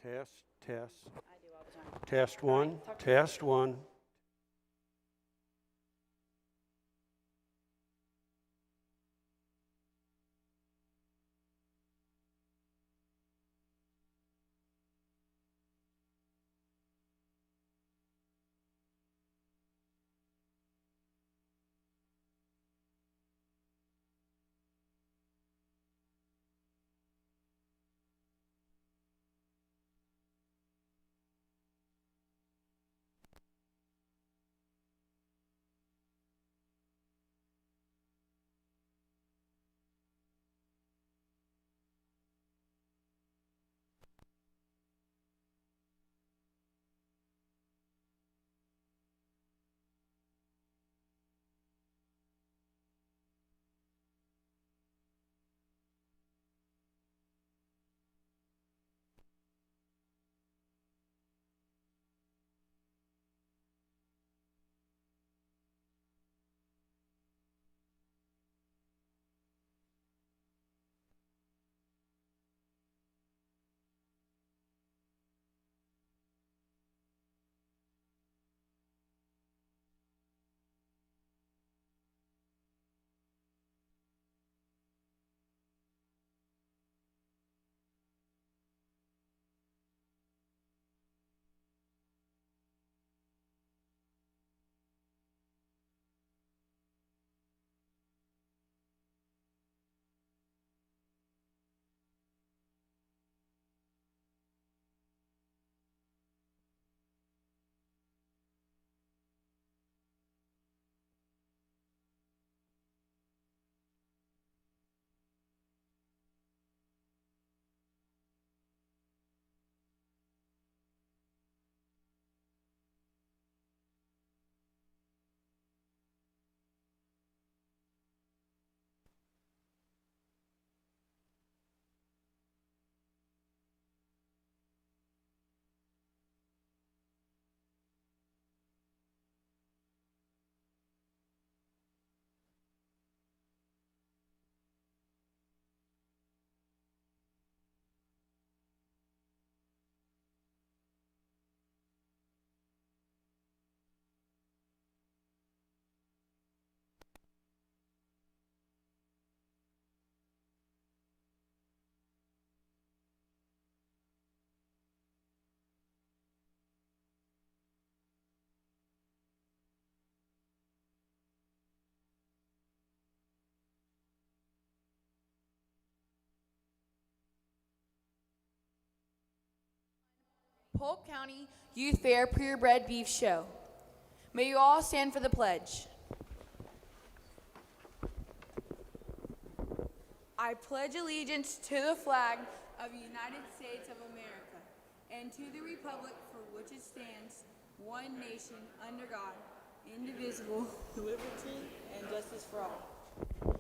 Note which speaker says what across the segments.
Speaker 1: Test, test.
Speaker 2: I do all the time.
Speaker 1: Test one, test one.
Speaker 2: Polk County Youth Fair Purebred Beef Show. May you all stand for the pledge. I pledge allegiance to the flag of the United States of America and to the republic for which it stands, one nation, under God, indivisible, with liberty and justice for all.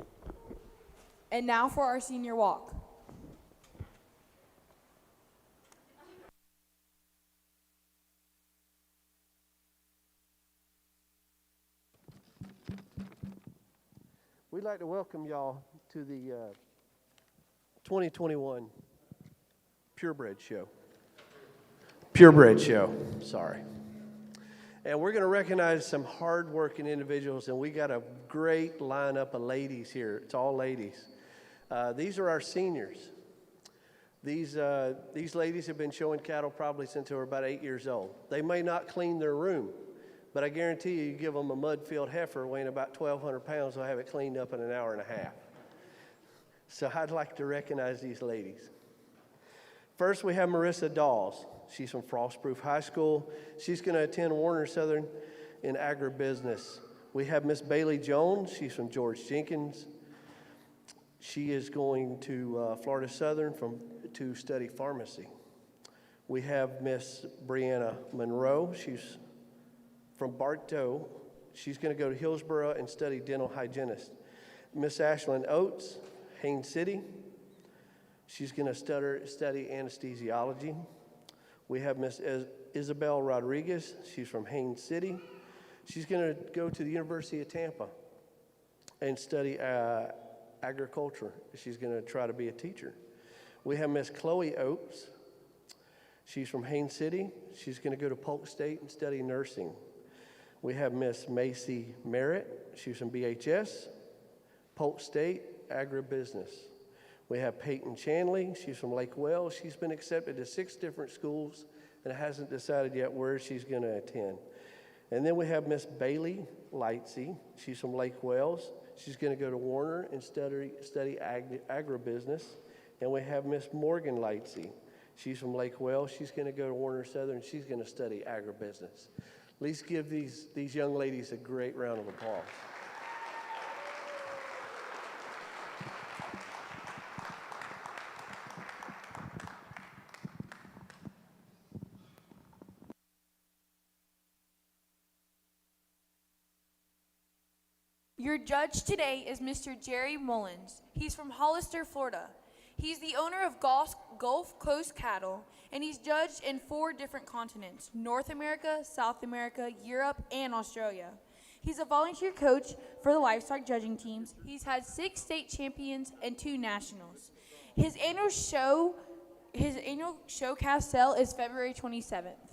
Speaker 2: And now for our senior walk.
Speaker 3: We'd like to welcome y'all to the 2021 Purebred Show. Purebred Show, sorry. And we're going to recognize some hard-working individuals, and we got a great lineup of ladies here. It's all ladies. These are our seniors. These ladies have been showing cattle probably since they were about 8 years old. They may not clean their room, but I guarantee you give them a mud-filled heifer weighing about 1,200 pounds, they'll have it cleaned up in an hour and a half. So I'd like to recognize these ladies. First, we have Marissa Dawes. She's from Frostproof High School. She's going to attend Warner Southern in agribusiness. We have Miss Bailey Jones. She's from George Jenkins. She is going to Florida Southern to study pharmacy. We have Miss Brianna Monroe. She's from Bartow. She's going to go to Hillsborough and study dental hygienist. Miss Ashlyn Oates, Haines City. She's going to study anesthesiology. We have Miss Isabel Rodriguez. She's from Haines City. She's going to go to the University of Tampa and study agriculture. She's going to try to be a teacher. We have Miss Chloe Oates. She's from Haines City. She's going to go to Polk State and study nursing. We have Miss Macy Merritt. She's from BHS, Polk State, agribusiness. We have Peyton Chanley. She's from Lake Wells. She's been accepted to 6 different schools and hasn't decided yet where she's going to attend. And then we have Miss Bailey Lightsey. She's from Lake Wells. She's going to go to Warner and study agribusiness. And we have Miss Morgan Lightsey. She's from Lake Wells. She's going to go to Warner Southern. She's going to study agribusiness. Let's give these young ladies a great round of applause.
Speaker 2: Your judge today is Mr. Jerry Mullins. He's from Hollister, Florida. He's the owner of Gulf Coast Cattle, and he's judged in 4 different continents: North America, South America, Europe, and Australia. He's a volunteer coach for the livestock judging teams. He's had 6 state champions and 2 nationals. His annual showcast sale is February 27th.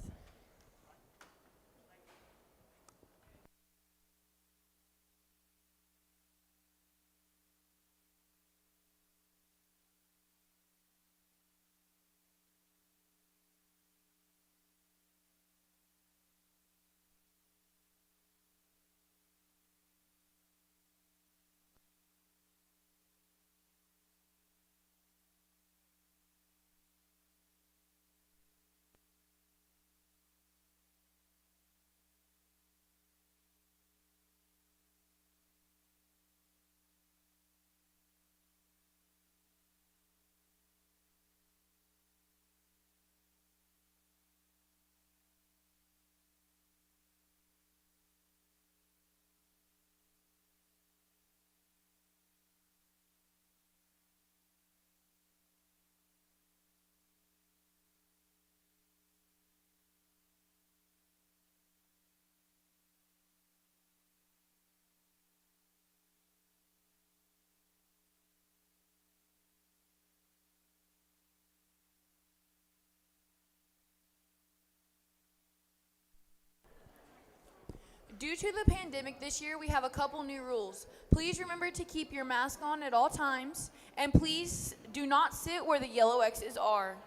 Speaker 2: Due to the pandemic this year, we have a couple new rules. Please remember to keep your mask on at all times, and please do not sit where the yellow X's are.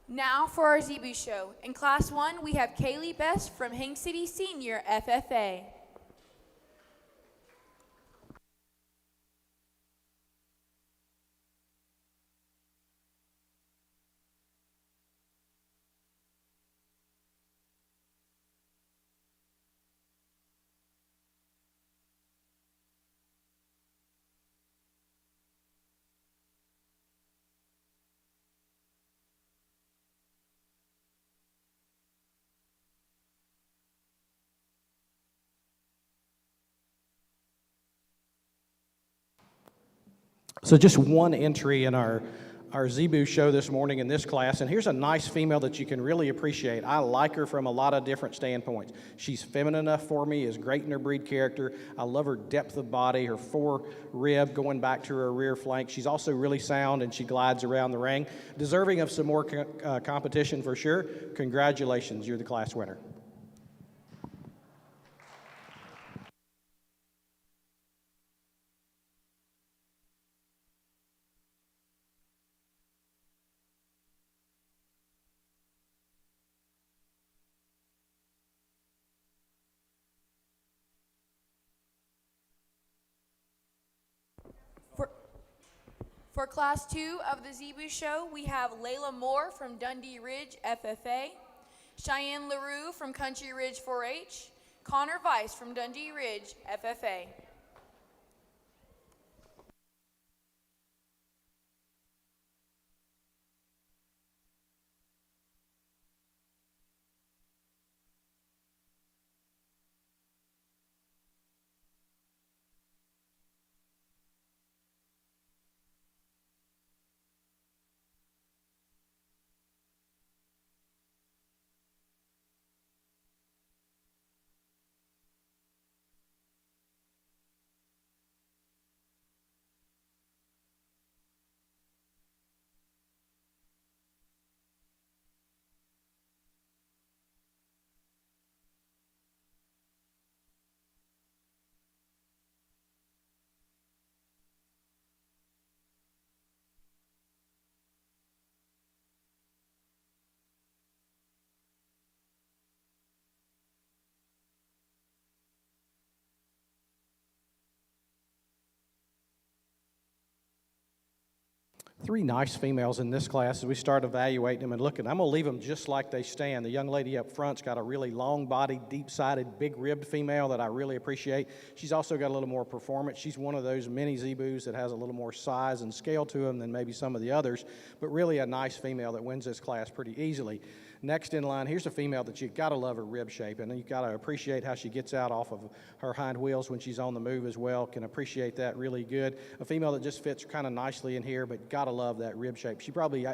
Speaker 2: Now for our Zebu show. In Class 1, we have Kaylee Best from Haines City Senior FFA.
Speaker 4: So just one entry in our Zebu show this morning in this class, and here's a nice female that you can really appreciate. I like her from a lot of different standpoints. She's feminine enough for me, is great in her breed character. I love her depth of body, her fore-rib going back to her rear flank. She's also really sound, and she glides around the ring. Deserving of some more competition for sure. Congratulations, you're the class winner.
Speaker 2: For Class 2 of the Zebu show, we have Layla Moore from Dundee Ridge FFA, Cheyenne LaRue from Country Ridge 4-H, Connor Weiss from Dundee Ridge FFA.
Speaker 4: Three nice females in this class as we start evaluating them and looking. I'm going to leave them just like they stand. The young lady up front's got a really long-bodied, deep-sided, big-ribbed female that I really appreciate. She's also got a little more performance. She's one of those mini Zebus that has a little more size and scale to them than maybe some of the others, but really a nice female that wins this class pretty easily. Next in line, here's a female that you got to love her rib shape, and you got to appreciate how she gets out off of her hind wheels when she's on the move as well. Can appreciate that really good. A female that just fits kind of nicely in here, but got to love that rib shape. She probably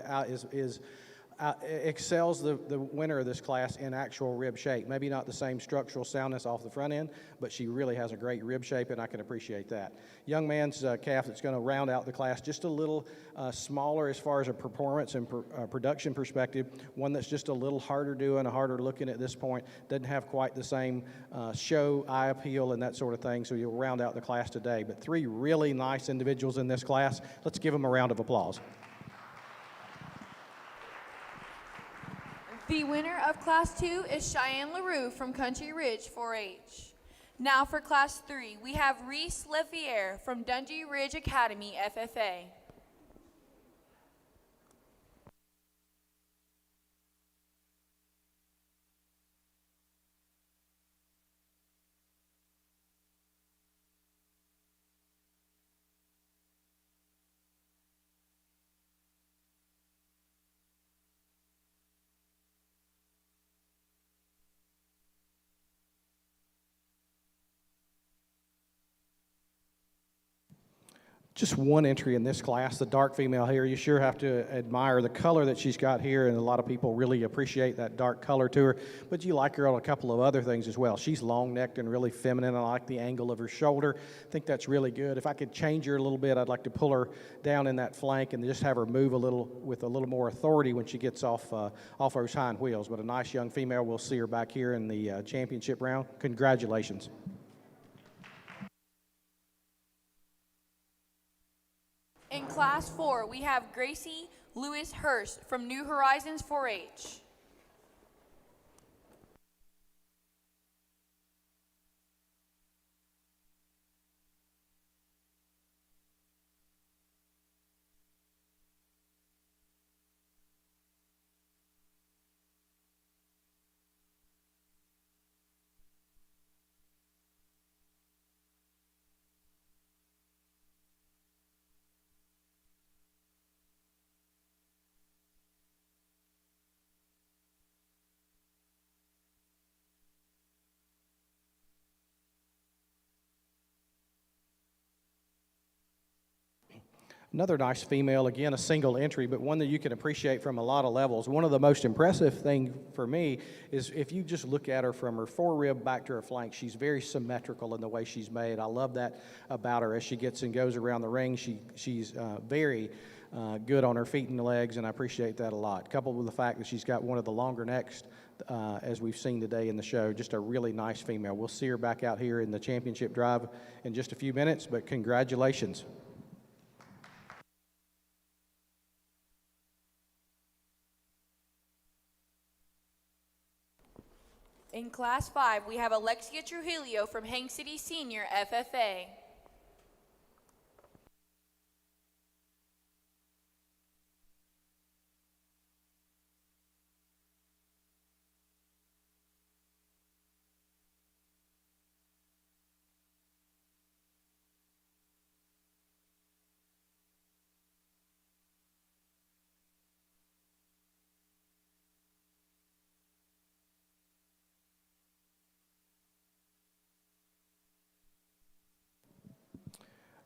Speaker 4: excels the winner of this class in actual rib shape. Maybe not the same structural soundness off the front end, but she really has a great rib shape, and I can appreciate that. Young man's calf that's going to round out the class just a little smaller as far as a performance and production perspective. One that's just a little harder doing, harder looking at this point. Doesn't have quite the same show, eye appeal, and that sort of thing, so you'll round out the class today. But three really nice individuals in this class. Let's give them a round of applause.
Speaker 2: The winner of Class 2 is Cheyenne LaRue from Country Ridge 4-H. Now for Class 3, we have Reese Lefier from Dundee Ridge Academy FFA.
Speaker 4: Just one entry in this class, the dark female here. You sure have to admire the color that she's got here, and a lot of people really appreciate that dark color to her, but you like her on a couple of other things as well. She's long-necked and really feminine. I like the angle of her shoulder. I think that's really good. If I could change her a little bit, I'd like to pull her down in that flank and just have her move a little with a little more authority when she gets off those hind wheels. But a nice young female. We'll see her back here in the championship round. Congratulations.
Speaker 2: In Class 4, we have Gracie Lewis Hurst from New Horizons 4-H.
Speaker 4: Another nice female, again, a single entry, but one that you can appreciate from a lot of levels. One of the most impressive thing for me is if you just look at her from her forerib back to her flank, she's very symmetrical in the way she's made. I love that about her. As she gets and goes around the ring, she's very good on her feet and legs, and I appreciate that a lot. Coupled with the fact that she's got one of the longer necks, as we've seen today in the show, just a really nice female. We'll see her back out here in the championship drive in just a few minutes, but congratulations.
Speaker 2: In Class 5, we have Alexia Trujillo from Hang City Senior FFA.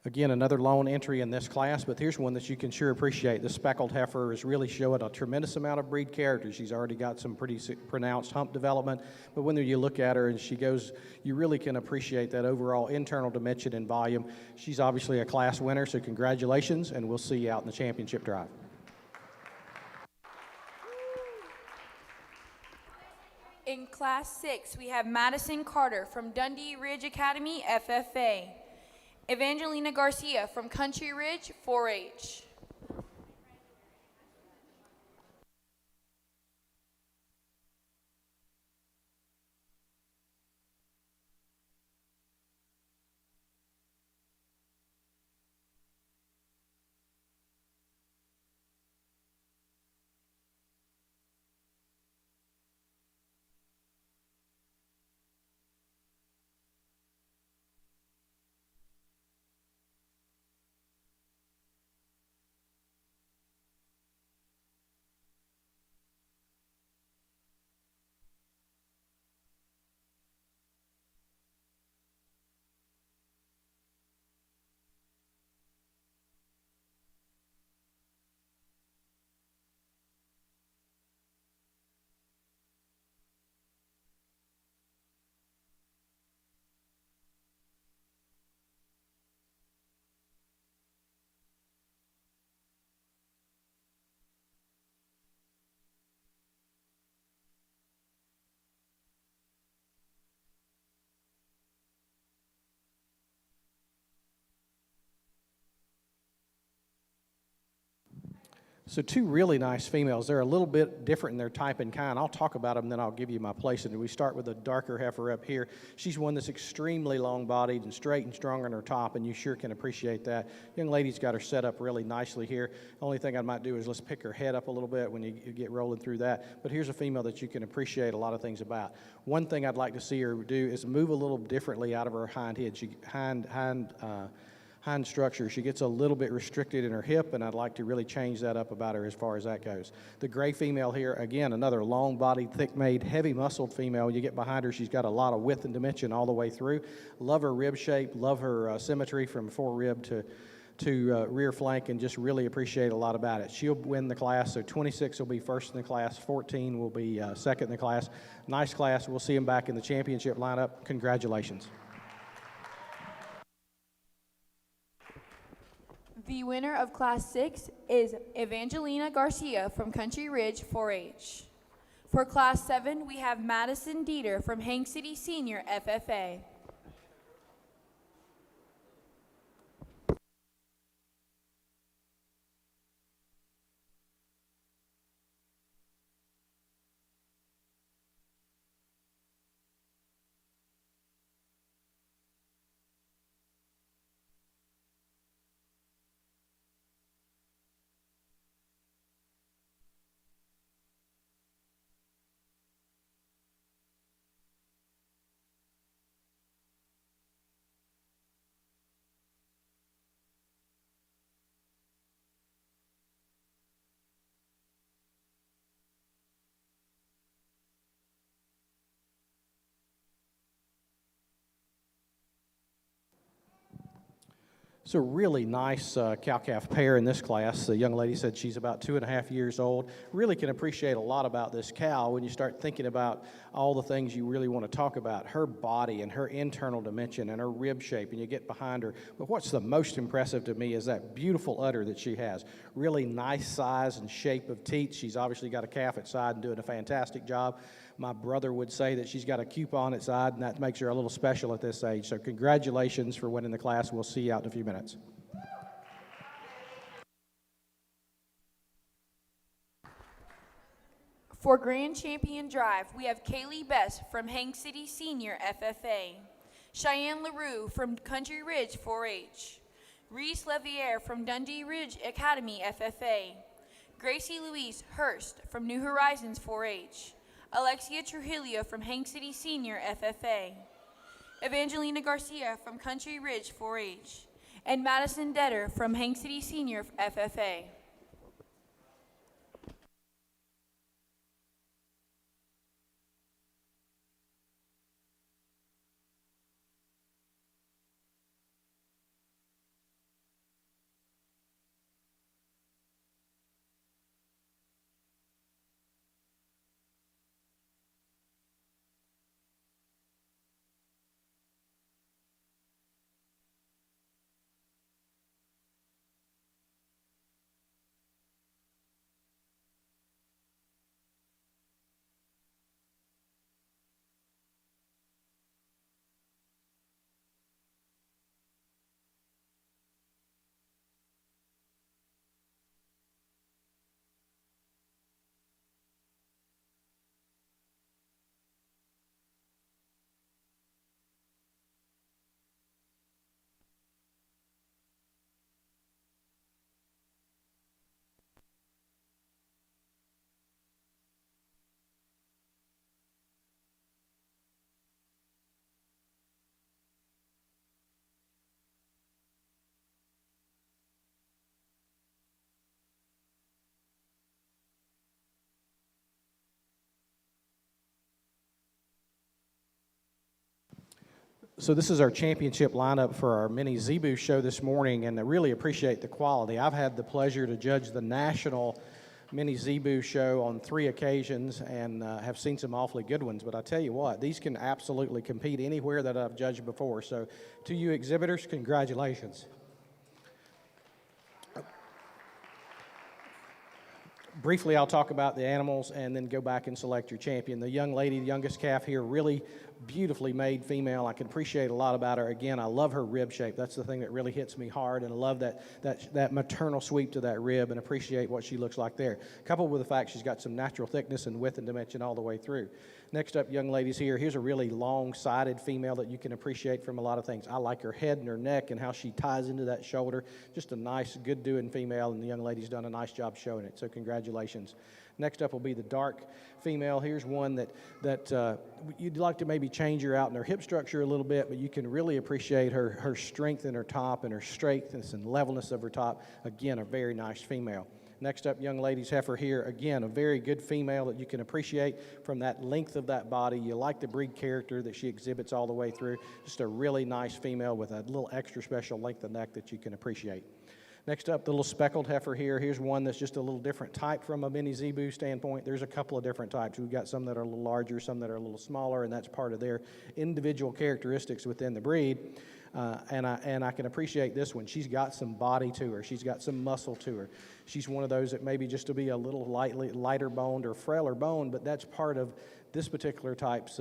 Speaker 4: Again, another lone entry in this class, but here's one that you can sure appreciate. The speckled heifer is really showing a tremendous amount of breed character. She's already got some pretty pronounced hump development, but when you look at her and she goes, you really can appreciate that overall internal dimension and volume. She's obviously a class winner, so congratulations, and we'll see you out in the championship drive.
Speaker 2: In Class 6, we have Madison Carter from Dundee Ridge Academy FFA. Evangelina Garcia from Country Ridge 4-H.
Speaker 4: So two really nice females. They're a little bit different in their type and kind. I'll talk about them, then I'll give you my place. And we start with a darker heifer up here. She's one that's extremely long-bodied and straight and strong on her top, and you sure can appreciate that. Young lady's got her set up really nicely here. The only thing I might do is let's pick her head up a little bit when you get rolling through that. But here's a female that you can appreciate a lot of things about. One thing I'd like to see her do is move a little differently out of her hind head. Hind structure. She gets a little bit restricted in her hip, and I'd like to really change that up about her as far as that goes. The gray female here, again, another long-bodied, thick-made, heavy-muscled female. You get behind her, she's got a lot of width and dimension all the way through. Love her rib shape, love her symmetry from forerib to rear flank, and just really appreciate a lot about it. She'll win the class, so 26 will be first in the class, 14 will be second in the class. Nice class. We'll see them back in the championship lineup. Congratulations.
Speaker 2: The winner of Class 6 is Evangelina Garcia from Country Ridge 4-H. For Class 7, we have Madison Dieter from Hank City Senior FFA.
Speaker 4: It's a really nice cow-calf pair in this class. The young lady said she's about 2.5 years old. Really can appreciate a lot about this cow when you start thinking about all the things you really want to talk about. Her body and her internal dimension and her rib shape, and you get behind her. But what's the most impressive to me is that beautiful udder that she has. Really nice size and shape of teeth. She's obviously got a calf at side and doing a fantastic job. My brother would say that she's got a coupon at side, and that makes her a little special at this age. So congratulations for winning the class. We'll see you out in a few minutes.
Speaker 2: For Grand Champion Drive, we have Kaylee Best from Hank City Senior FFA, Cheyenne LaRue from Country Ridge 4-H, Reese Levier from Dundee Ridge Academy FFA, Gracie Louise Hurst from New Horizons 4-H, Alexia Trujillo from Hank City Senior FFA, Evangelina Garcia from Country Ridge 4-H, and Madison Detter from Hank City Senior FFA.
Speaker 4: So this is our championship lineup for our mini Zebu show this morning, and I really appreciate the quality. I've had the pleasure to judge the national mini Zebu show on 3 occasions and have seen some awfully good ones, but I tell you what, these can absolutely compete anywhere that I've judged before. So to you exhibitors, congratulations. Briefly, I'll talk about the animals and then go back and select your champion. The young lady, the youngest calf here, really beautifully made female. I can appreciate a lot about her. Again, I love her rib shape. That's the thing that really hits me hard, and I love that maternal sweep to that rib and appreciate what she looks like there. Coupled with the fact she's got some natural thickness and width and dimension all the way through. Next up, young ladies here, here's a really long-sided female that you can appreciate from a lot of things. I like her head and her neck and how she ties into that shoulder. Just a nice, good-doing female, and the young lady's done a nice job showing it, so congratulations. Next up will be the dark female. Here's one that you'd like to maybe change her out in her hip structure a little bit, but you can really appreciate her strength in her top and her straightness and levelness of her top. Again, a very nice female. Next up, young ladies heifer here. Again, a very good female that you can appreciate from that length of that body. You like the breed character that she exhibits all the way through. Just a really nice female with a little extra special length of neck that you can appreciate. Next up, the little speckled heifer here. Here's one that's just a little different type from a mini Zebu standpoint. There's a couple of different types. We've got some that are a little larger, some that are a little smaller, and that's part of their individual characteristics within the breed. And I can appreciate this one. She's got some body to her. She's got some muscle to her. She's one of those that maybe just to be a little lighter boned or frailer boned, but that's part of this particular type's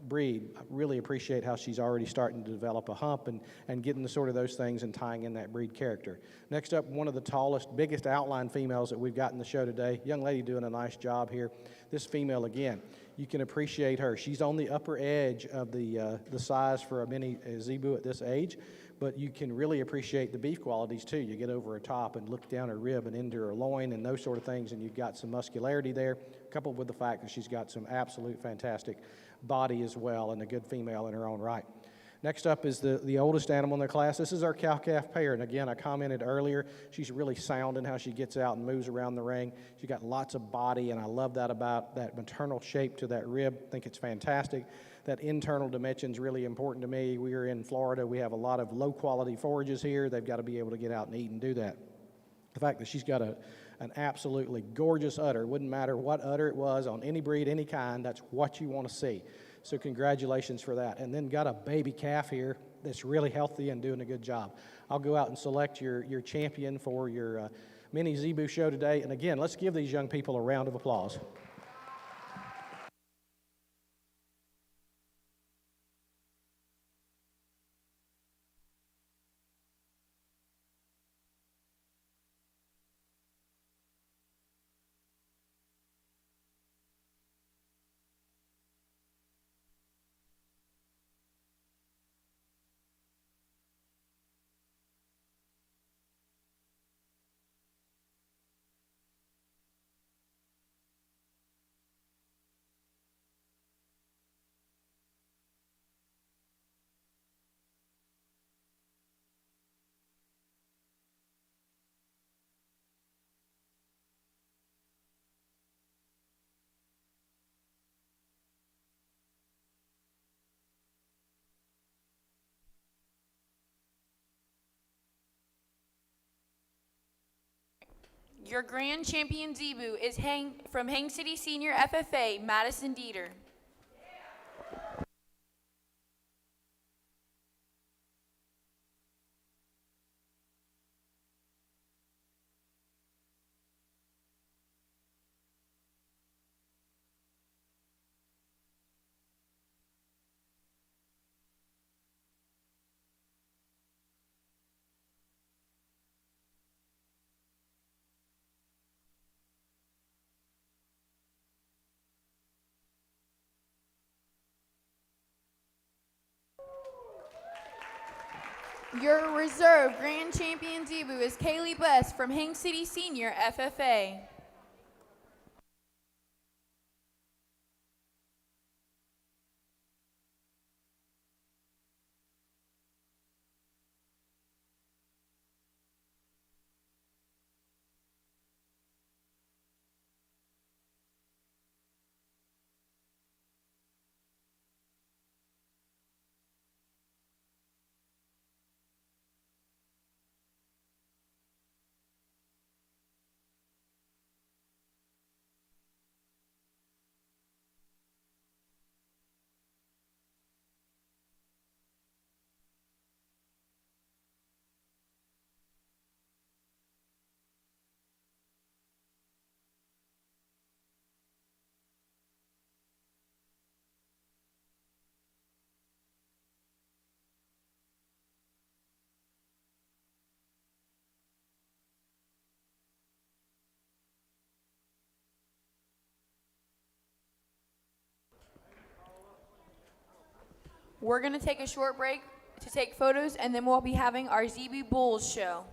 Speaker 4: breed. I really appreciate how she's already starting to develop a hump and getting the sort of those things and tying in that breed character. Next up, one of the tallest, biggest outline females that we've got in the show today. Young lady doing a nice job here. This female, again, you can appreciate her. She's on the upper edge of the size for a mini Zebu at this age, but you can really appreciate the beef qualities too. You get over her top and look down her rib and into her loin and those sort of things, and you've got some muscularity there, coupled with the fact that she's got some absolute fantastic body as well and a good female in her own right. Next up is the oldest animal in the class. This is our cow-calf pair, and again, I commented earlier, she's really sound in how she gets out and moves around the ring. She's got lots of body, and I love that about that maternal shape to that rib. I think it's fantastic. That internal dimension is really important to me. We are in Florida. We have a lot of low-quality forages here. They've got to be able to get out and eat and do that. The fact that she's got an absolutely gorgeous udder, wouldn't matter what udder it was on any breed, any kind, that's what you want to see. So congratulations for that. And then got a baby calf here that's really healthy and doing a good job. I'll go out and select your champion for your mini Zebu show today. And again, let's give these young people a round of applause.
Speaker 2: Your grand champion Zebu is from Hang City Senior FFA, Madison Dieter. Your reserve grand champion Zebu is Kaylee Best from Hang City Senior FFA. We're going to take a short break to take photos, and then we'll be having our Zebu Bulls show.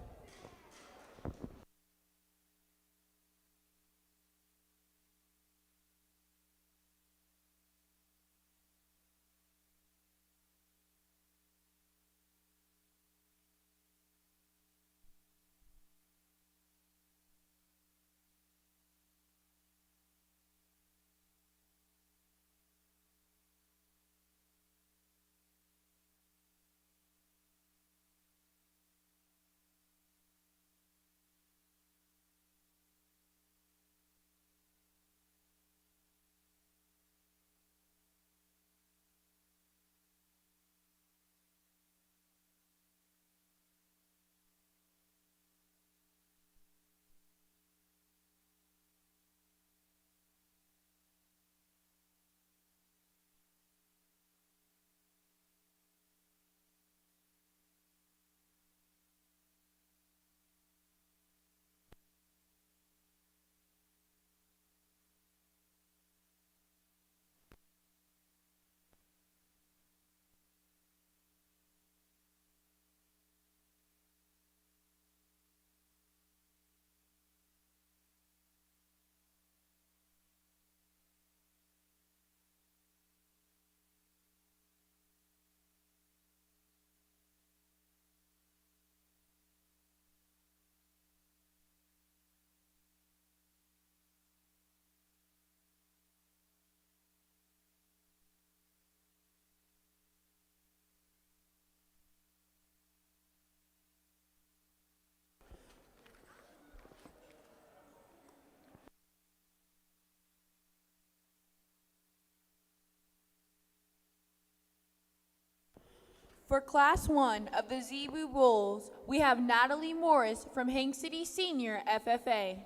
Speaker 2: For Class 1 of the Zebu Bulls, we have Natalie Morris from Hank City Senior FFA.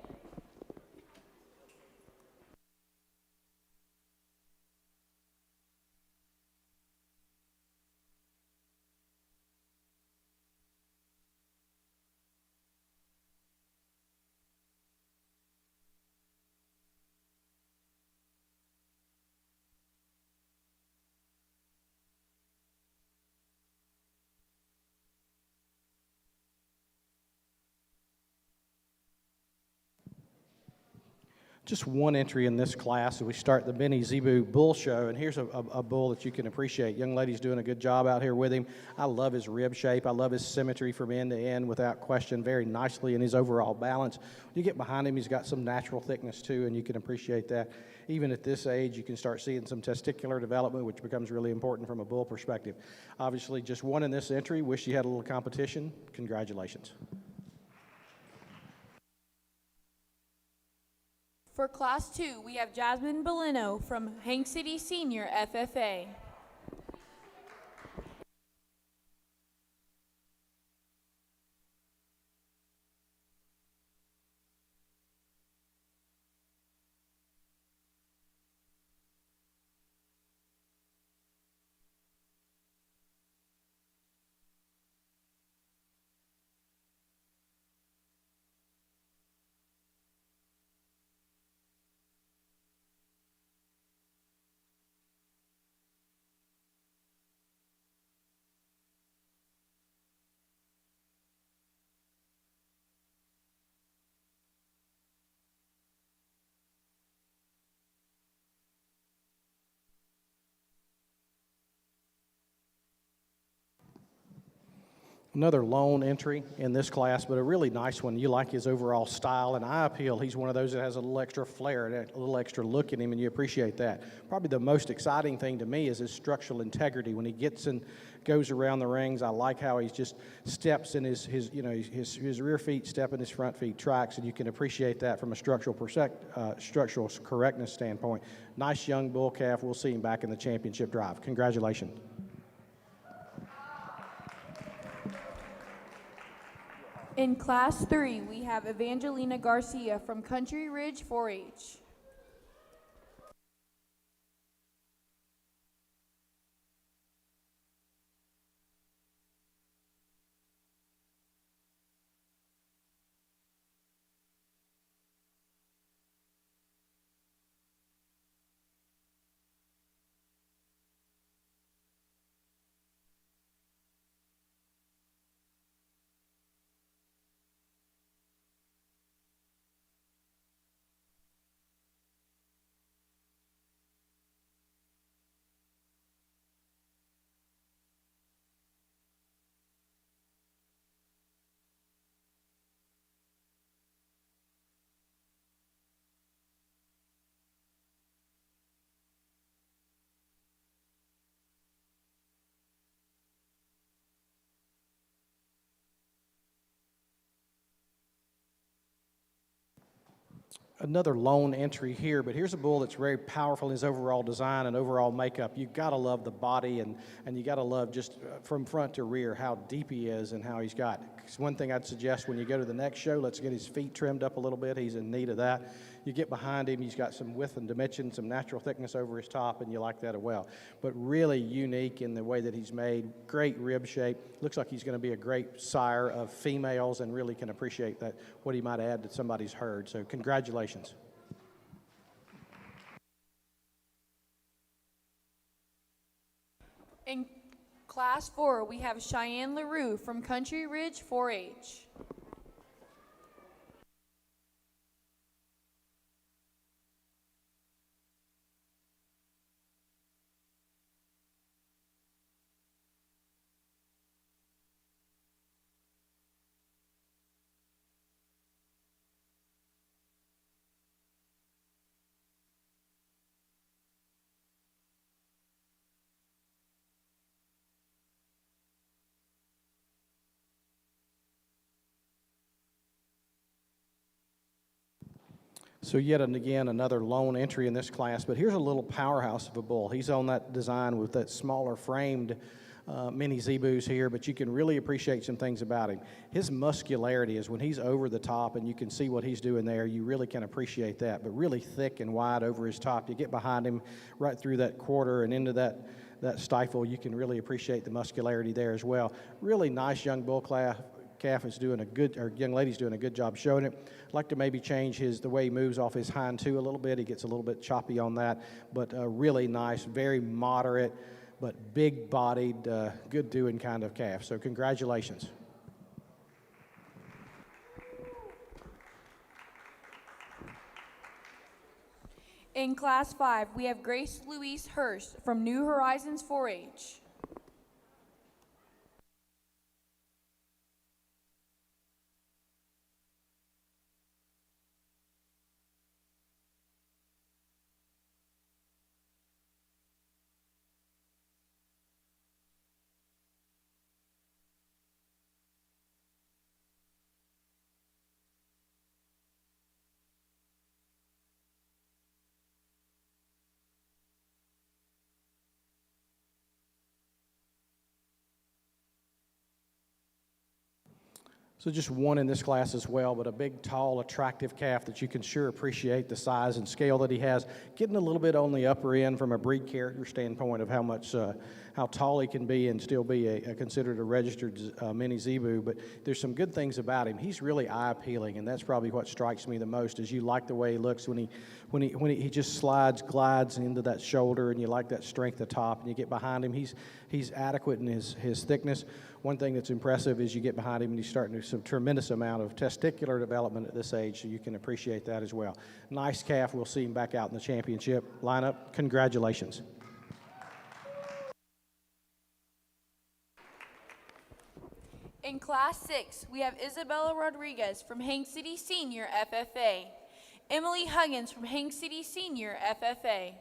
Speaker 4: Just one entry in this class as we start the Benny Zebu Bull Show, and here's a bull that you can appreciate. Young lady's doing a good job out here with him. I love his rib shape. I love his symmetry from end to end without question, very nicely in his overall balance. When you get behind him, he's got some natural thickness too, and you can appreciate that. Even at this age, you can start seeing some testicular development, which becomes really important from a bull perspective. Obviously, just one in this entry. Wish you had a little competition. Congratulations.
Speaker 2: For Class 2, we have Jasmine Bellino from Hank City Senior FFA.
Speaker 4: Another lone entry in this class, but a really nice one. You like his overall style and eye appeal. He's one of those that has a little extra flair and a little extra look in him, and you appreciate that. Probably the most exciting thing to me is his structural integrity. When he gets and goes around the rings, I like how he just steps in his rear feet step and his front feet tracks, and you can appreciate that from a structural correctness standpoint. Nice young bull calf. We'll see him back in the championship drive. Congratulations.
Speaker 2: In Class 3, we have Evangelina Garcia from Country Ridge 4-H.
Speaker 4: another lone entry here, but here's a bull that's very powerful in his overall design and overall makeup. You got to love the body, and you got to love just from front to rear how deep he is and how he's got. 'Cause one thing I'd suggest when you go to the next show, let's get his feet trimmed up a little bit. He's in need of that. You get behind him, he's got some width and dimension, some natural thickness over his top, and you like that as well. But really unique in the way that he's made, great rib shape. Looks like he's going to be a great sire of females and really can appreciate that, what he might add to somebody's herd. So congratulations.
Speaker 2: In Class 4, we have Cheyenne LaRue from Country Ridge 4-H.
Speaker 4: So yet and again, another lone entry in this class, but here's a little powerhouse of a bull. He's on that design with that smaller framed mini Zebus here, but you can really appreciate some things about him. His muscularity is when he's over the top and you can see what he's doing there, you really can appreciate that, but really thick and wide over his top. You get behind him right through that quarter and into that stifle, you can really appreciate the muscularity there as well. Really nice young bull calf is doing a good, or young lady's doing a good job showing it. I'd like to maybe change the way he moves off his hind two a little bit. He gets a little bit choppy on that, but really nice, very moderate, but big-bodied, good doing kind of calf. So congratulations.
Speaker 2: In Class 5, we have Grace Louise Hurst from New Horizons 4-H.
Speaker 4: So just one in this class as well, but a big, tall, attractive calf that you can sure appreciate the size and scale that he has. Getting a little bit on the upper end from a breed character standpoint of how tall he can be and still be considered a registered mini Zebu. But there's some good things about him. He's really eye appealing, and that's probably what strikes me the most. Is you like the way he looks when he just glides into that shoulder, and you like that strength at top. And you get behind him, he's adequate in his thickness. One thing that's impressive is you get behind him and he's starting to some tremendous amount of testicular development at this age, so you can appreciate that as well. Nice calf. We'll see him back out in the championship lineup. Congratulations.
Speaker 2: In Class 6, we have Isabella Rodriguez from Hank City Senior FFA, Emily Huggins from Hank City Senior FFA.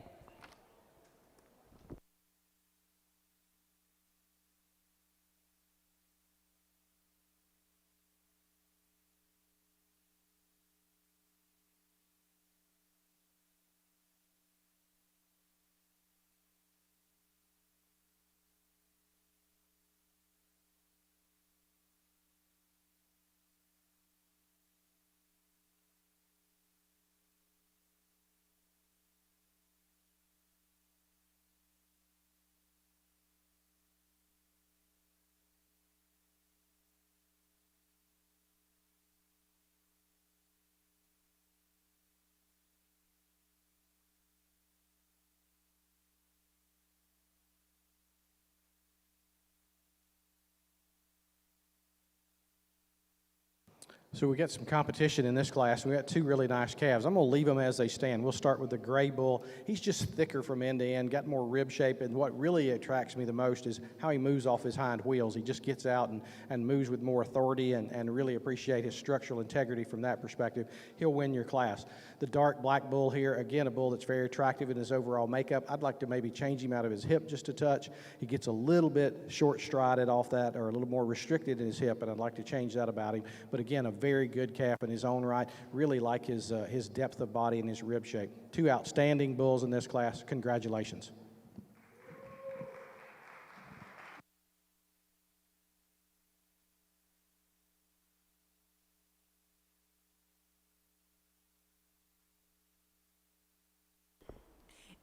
Speaker 4: So we got some competition in this class. We got two really nice calves. I'm going to leave them as they stand. We'll start with the gray bull. He's just thicker from end to end, got more rib shape, and what really attracts me the most is how he moves off his hind wheels. He just gets out and moves with more authority, and really appreciate his structural integrity from that perspective. He'll win your class. The dark black bull here, again, a bull that's very attractive in his overall makeup. I'd like to maybe change him out of his hip just a touch. He gets a little bit short-strided off that, or a little more restricted in his hip, and I'd like to change that about him. But again, a very good calf in his own right. Really like his depth of body and his rib shape. Two outstanding bulls in this class. Congratulations.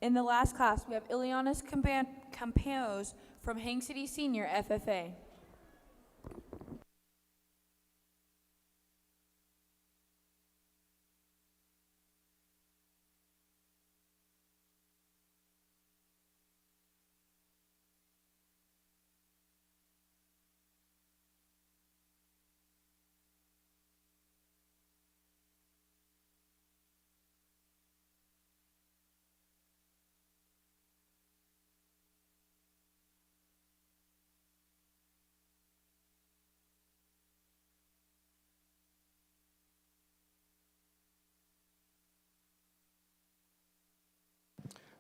Speaker 2: In the last class, we have Ileana's Campanos from Haines City Senior FFA.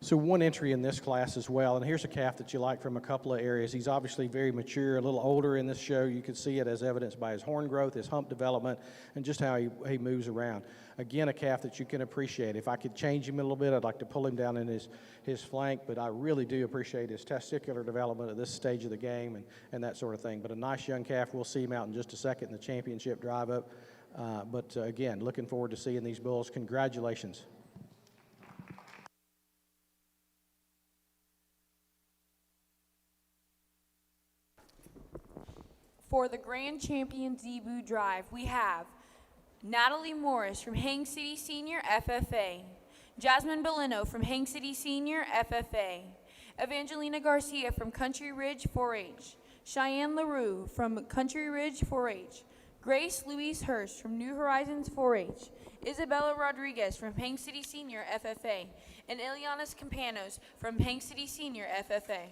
Speaker 4: So one entry in this class as well, and here's a calf that you like from a couple of areas. He's obviously very mature, a little older in this show. You can see it as evidenced by his horn growth, his hump development, and just how he moves around. Again, a calf that you can appreciate. If I could change him a little bit, I'd like to pull him down in his flank, but I really do appreciate his testicular development at this stage of the game and that sort of thing. But a nice young calf. We'll see him out in just a second in the championship drive-up. Again, looking forward to seeing these bulls. Congratulations.
Speaker 2: For the Grand Champion Zebu Drive, we have Natalie Morris from Haines City Senior FFA, Jasmine Bellino from Haines City Senior FFA, Evangelina Garcia from Country Ridge 4-H, Cheyenne LaRue from Country Ridge 4-H, Grace Louise Hurst from New Horizons 4-H, Isabella Rodriguez from Haines City Senior FFA, and Ileana's Campanos from Haines City Senior FFA.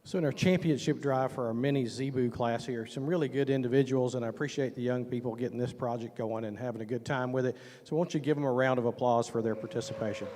Speaker 4: So in our championship drive for our mini Zebu class here, some really good individuals, and I appreciate the young people getting this project going and having a good time with it. So won't you give them a round of applause for their participation?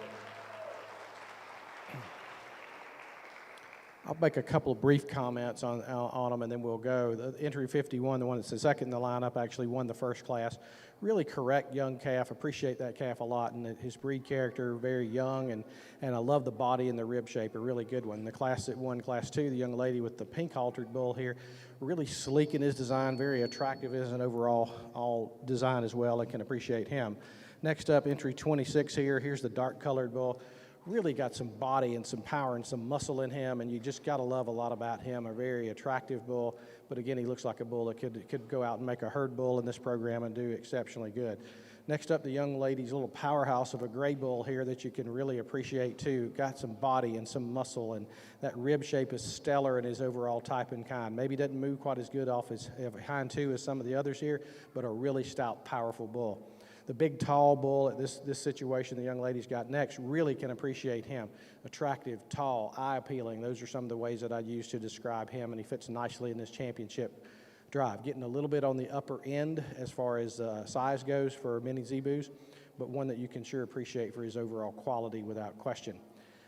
Speaker 4: I'll make a couple of brief comments on them, and then we'll go. The entry 51, the one that's the second in the lineup, actually won the first class. Really correct young calf. Appreciate that calf a lot, and his breed character, very young, and I love the body and the rib shape, a really good one. The class that won Class 2, the young lady with the pink haltered bull here, really sleek in his design, very attractive as an overall design as well. I can appreciate him. Next up, entry 26 here. Here's the dark colored bull. Really got some body and some power and some muscle in him, and you just got to love a lot about him. A very attractive bull, but again, he looks like a bull that could go out and make a herd bull in this program and do exceptionally good. Next up, the young lady's little powerhouse of a gray bull here that you can really appreciate too. Got some body and some muscle, and that rib shape is stellar in his overall type and kind. Maybe doesn't move quite as good off his hind two as some of the others here, but a really stout, powerful bull. The big, tall bull at this situation the young lady's got next, really can appreciate him. Attractive, tall, eye-appealing. Those are some of the ways that I use to describe him, and he fits nicely in this championship drive. Getting a little bit on the upper end as far as size goes for many Zebus, but one that you can sure appreciate for his overall quality without question.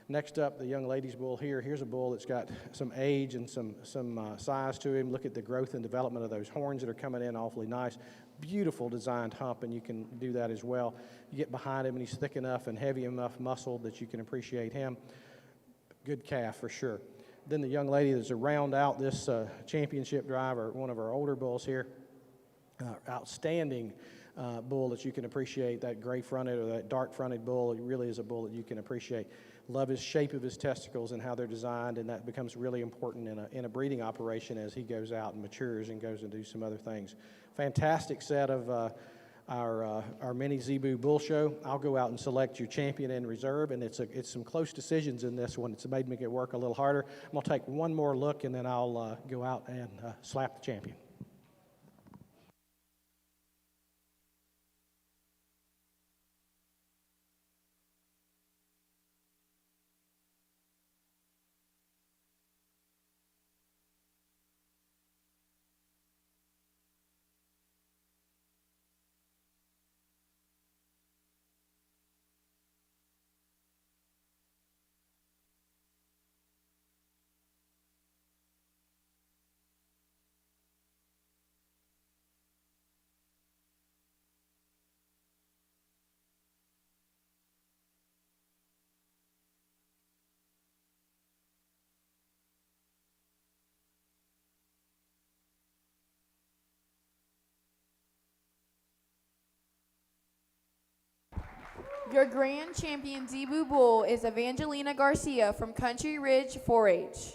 Speaker 4: Next up, the young lady's bull here. Here's a bull that's got some age and some size to him. Look at the growth and development of those horns that are coming in awfully nice. Beautiful designed hump, and you can do that as well. You get behind him, and he's thick enough and heavy enough muscled that you can appreciate him. Good calf for sure. Then the young lady that's to round out this championship drive, or one of our older bulls here. Outstanding bull that you can appreciate. That gray fronted or that dark fronted bull, it really is a bull that you can appreciate. Love his shape of his testicles and how they're designed, and that becomes really important in a breeding operation as he goes out and matures and goes and do some other things. Fantastic set of our mini Zebu bull show. I'll go out and select your champion and reserve, and it's some close decisions in this one. It's made me get work a little harder. I'm going to take one more look, and then I'll go out and slap the champion.
Speaker 2: Your grand champion Zebu bull is Evangelina Garcia from Country Ridge 4-H.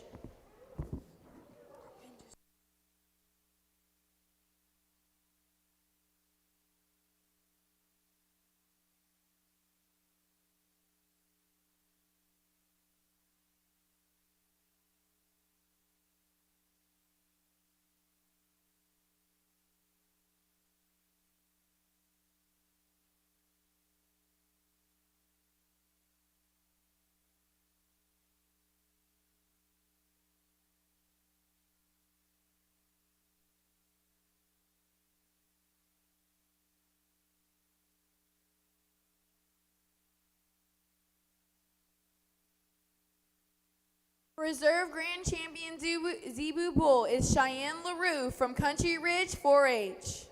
Speaker 2: Reserve Grand Champion Zebu bull is Cheyenne LaRue from Country Ridge 4-H.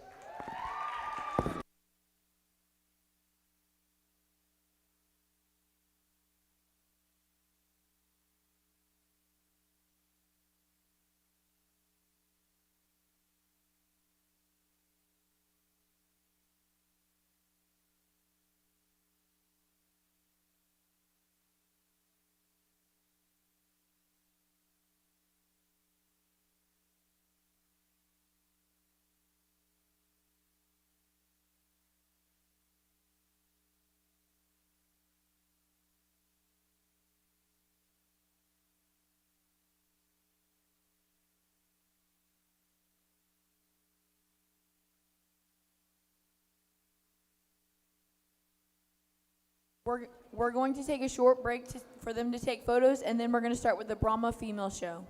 Speaker 2: We're going to take a short break for them to take photos, and then we're going to start with the Brahma female show.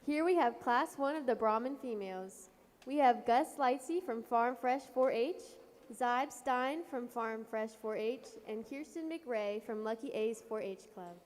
Speaker 5: Here we have Class 1 of the Brahman females. We have Gus Lightsey from Farm Fresh 4-H, Zybe Stein from Farm Fresh 4-H, and Kirsten McRae from Lucky A's 4-H Club.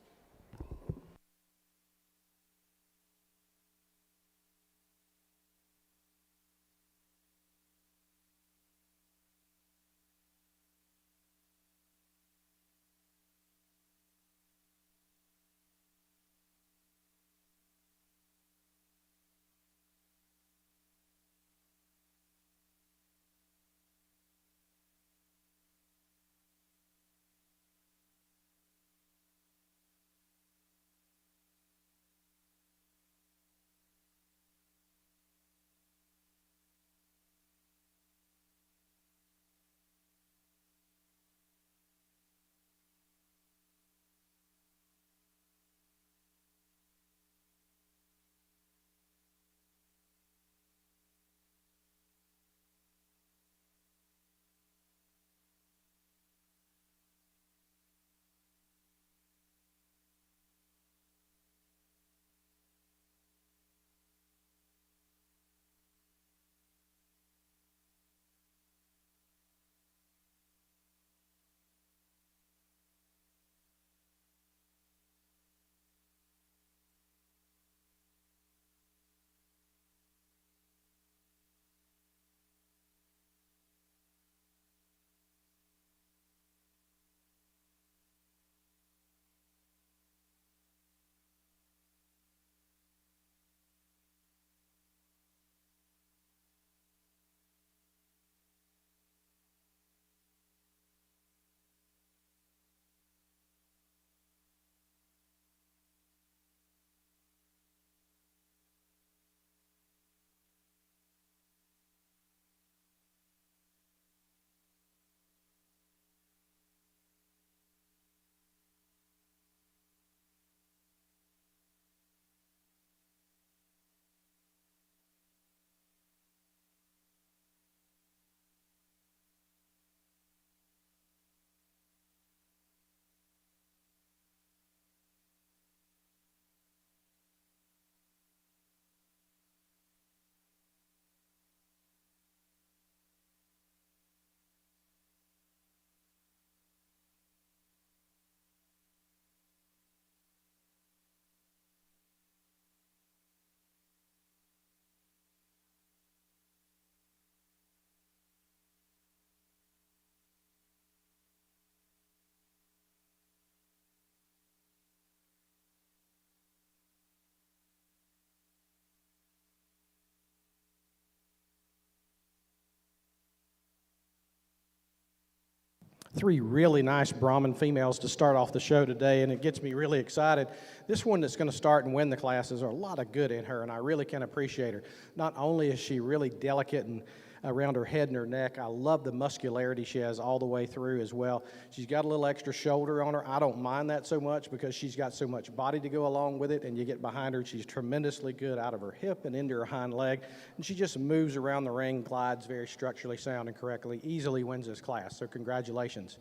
Speaker 4: Three really nice Brahman females to start off the show today, and it gets me really excited. This one that's going to start and win the classes are a lot of good in her, and I really can appreciate her. Not only is she really delicate and around her head and her neck, I love the muscularity she has all the way through as well. She's got a little extra shoulder on her. I don't mind that so much because she's got so much body to go along with it, and you get behind her, she's tremendously good out of her hip and into her hind leg, and she just moves around the ring, glides very structurally sound and correctly, easily wins this class, so congratulations.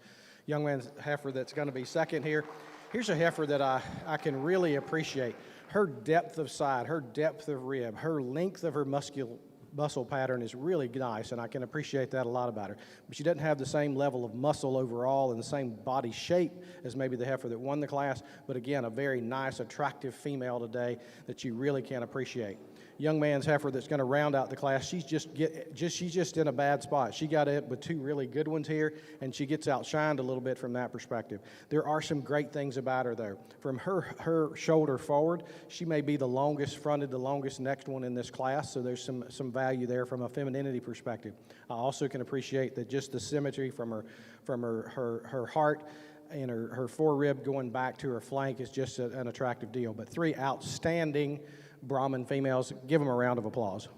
Speaker 4: Young man's heifer that's going to be second here. Here's a heifer that I can really appreciate. Her depth of side, her depth of rib, her length of her muscle pattern is really nice, and I can appreciate that a lot about her. But she doesn't have the same level of muscle overall and the same body shape as maybe the heifer that won the class, but again, a very nice, attractive female today that you really can appreciate. Young man's heifer that's going to round out the class, she's just in a bad spot. She got it with two really good ones here, and she gets outshined a little bit from that perspective. There are some great things about her, though. From her shoulder forward, she may be the longest fronted, the longest next one in this class, so there's some value there from a femininity perspective. I also can appreciate that just the symmetry from her heart and her forerib going back to her flank is just an attractive deal. But three outstanding Brahman females. Give them a round of applause.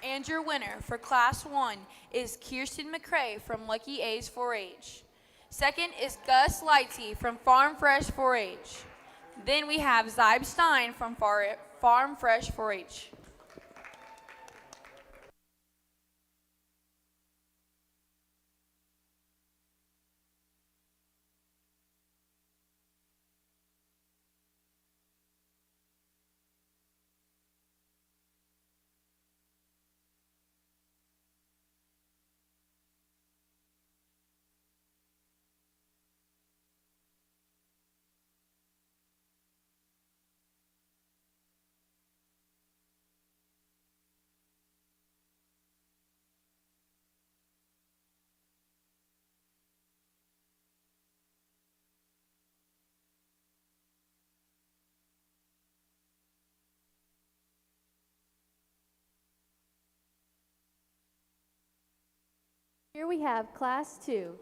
Speaker 2: And your winner for Class 1 is Kirsten McRae from Lucky A's 4-H. Second is Gus Lightsey from Farm Fresh 4-H. Then we have Zybe Stein from Farm Fresh 4-H.
Speaker 5: Here we have Class 2.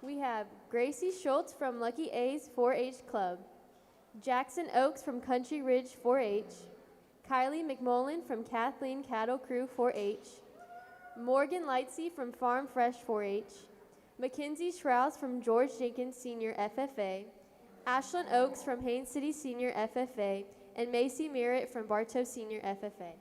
Speaker 5: We have Gracie Schultz from Lucky A's 4-H Club, Jackson Oaks from Country Ridge 4-H, Kylie McMullen from Kathleen Cattle Crew 4-H, Morgan Lightsey from Farm Fresh 4-H, Mackenzie Schrouse from George Jenkins Senior FFA, Ashlyn Oaks from Haines City Senior FFA, and Macy Merritt from Bartow Senior FFA.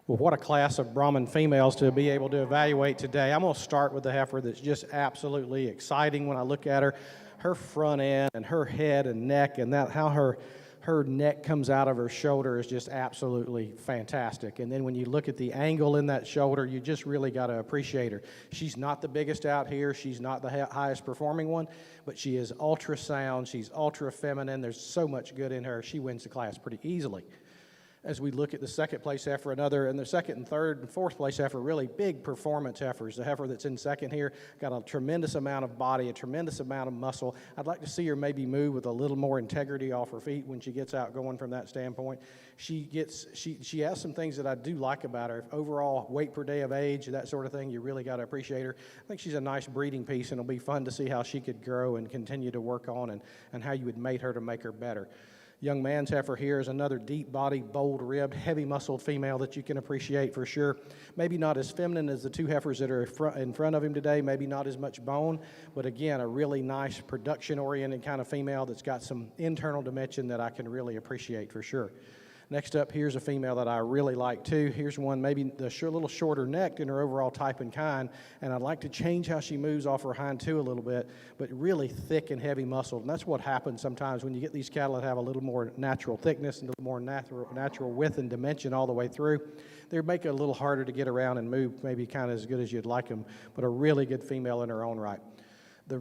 Speaker 4: Well, what a class of Brahman females to be able to evaluate today. I'm going to start with the heifer that's just absolutely exciting when I look at her. Her front end and her head and neck and that how her neck comes out of her shoulder is just absolutely fantastic. And then when you look at the angle in that shoulder, you just really got to appreciate her. She's not the biggest out here. She's not the highest performing one, but she is ultra sound. She's ultra feminine. There's so much good in her. She wins the class pretty easily. As we look at the second place heifer, and the second and third and fourth place heifer, really big performance heifers. The heifer that's in second here got a tremendous amount of body, a tremendous amount of muscle. I'd like to see her maybe move with a little more integrity off her feet when she gets out going from that standpoint. She has some things that I do like about her. Overall weight per day of age, that sort of thing, you really got to appreciate her. I think she's a nice breeding piece, and it'll be fun to see how she could grow and continue to work on and how you would mate her to make her better. Young man's heifer here is another deep-bodied, bold-ribbed, heavy-muscled female that you can appreciate for sure. Maybe not as feminine as the two heifers that are in front of him today, maybe not as much bone, but again, a really nice production-oriented kind of female that's got some internal dimension that I can really appreciate for sure. Next up, here's a female that I really like too. Here's one maybe little shorter necked in her overall type and kind, and I'd like to change how she moves off her hind two a little bit, but really thick and heavy muscled. And that's what happens sometimes when you get these cattle that have a little more natural thickness and a little more natural width and dimension all the way through. They make it a little harder to get around and move, maybe kind of as good as you'd like them, but a really good female in her own right.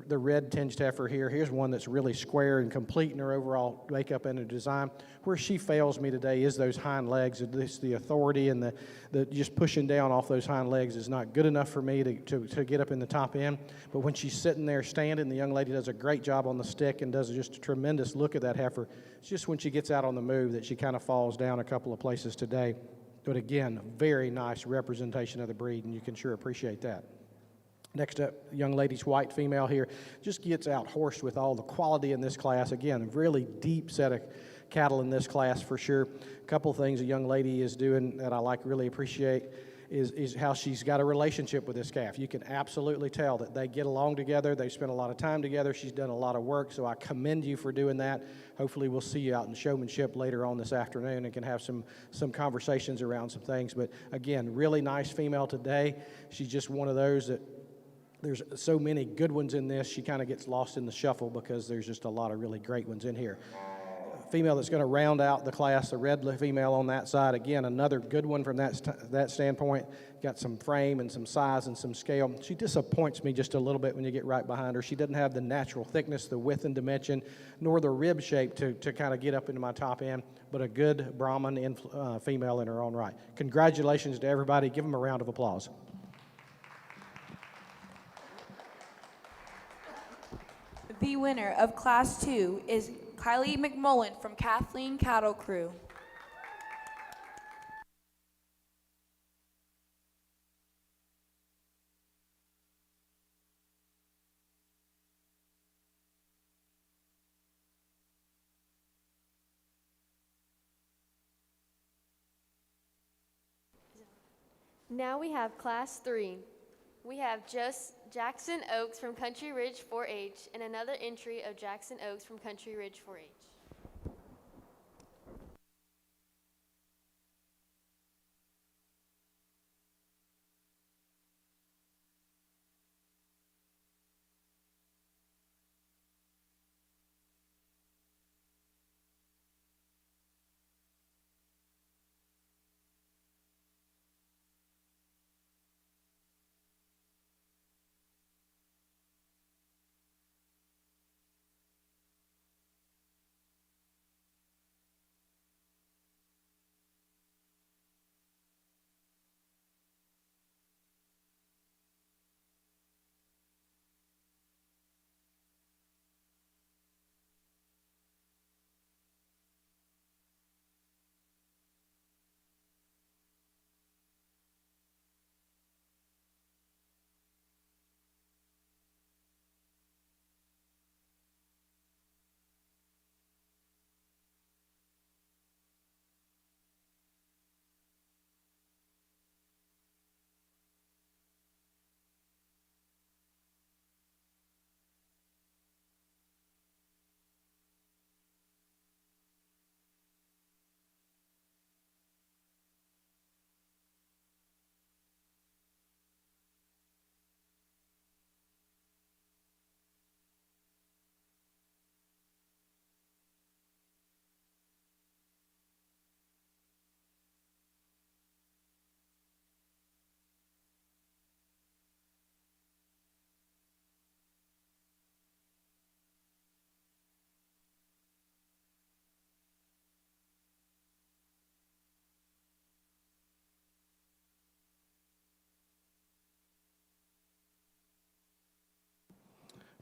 Speaker 4: The red tinged heifer here's one that's really square and complete in her overall makeup and her design. Where she fails me today is those hind legs. The authority and the just pushing down off those hind legs is not good enough for me to get up in the top end. But when she's sitting there standing, the young lady does a great job on the stick and does just a tremendous look at that heifer. It's just when she gets out on the move that she kind of falls down a couple of places today. But again, very nice representation of the breed, and you can sure appreciate that. Next up, young lady's white female here just gets out horsed with all the quality in this class. Again, a really deep set of cattle in this class for sure. A couple things a young lady is doing that I really appreciate is how she's got a relationship with this calf. You can absolutely tell that they get along together. They spend a lot of time together. She's done a lot of work, so I commend you for doing that. Hopefully we'll see you out in showmanship later on this afternoon and can have some conversations around some things. But again, really nice female today. She's just one of those that there's so many good ones in this, she kind of gets lost in the shuffle because there's just a lot of really great ones in here. Female that's going to round out the class, the red female on that side. Again, another good one from that standpoint. Got some frame and some size and some scale. She disappoints me just a little bit when you get right behind her. She doesn't have the natural thickness, the width and dimension, nor the rib shape to kind of get up into my top end, but a good Brahman female in her own right. Congratulations to everybody. Give them a round of applause.
Speaker 2: The winner of Class 2 is Kylie McMullen from Kathleen Cattle Crew.
Speaker 5: Now we have Class 3. We have just Jackson Oaks from Country Ridge 4-H and another entry of Jackson Oaks from Country Ridge 4-H.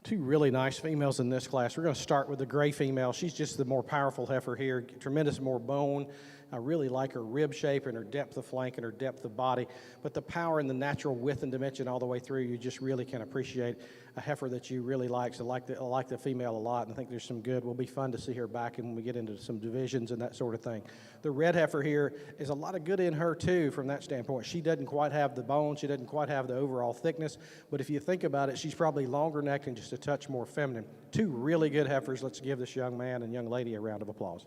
Speaker 4: Two really nice females in this class. We're going to start with the gray female. She's just the more powerful heifer here, tremendous more bone. I really like her rib shape and her depth of flank and her depth of body. But the power and the natural width and dimension all the way through, you just really can appreciate a heifer that you really like. So I like the female a lot, and I think there's some good. Will be fun to see her back and when we get into some divisions and that sort of thing. The red heifer here is a lot of good in her, too, from that standpoint. She doesn't quite have the bone. She doesn't quite have the overall thickness. But if you think about it, she's probably longer necked and just a touch more feminine. Two really good heifers. Let's give this young man and young lady a round of applause.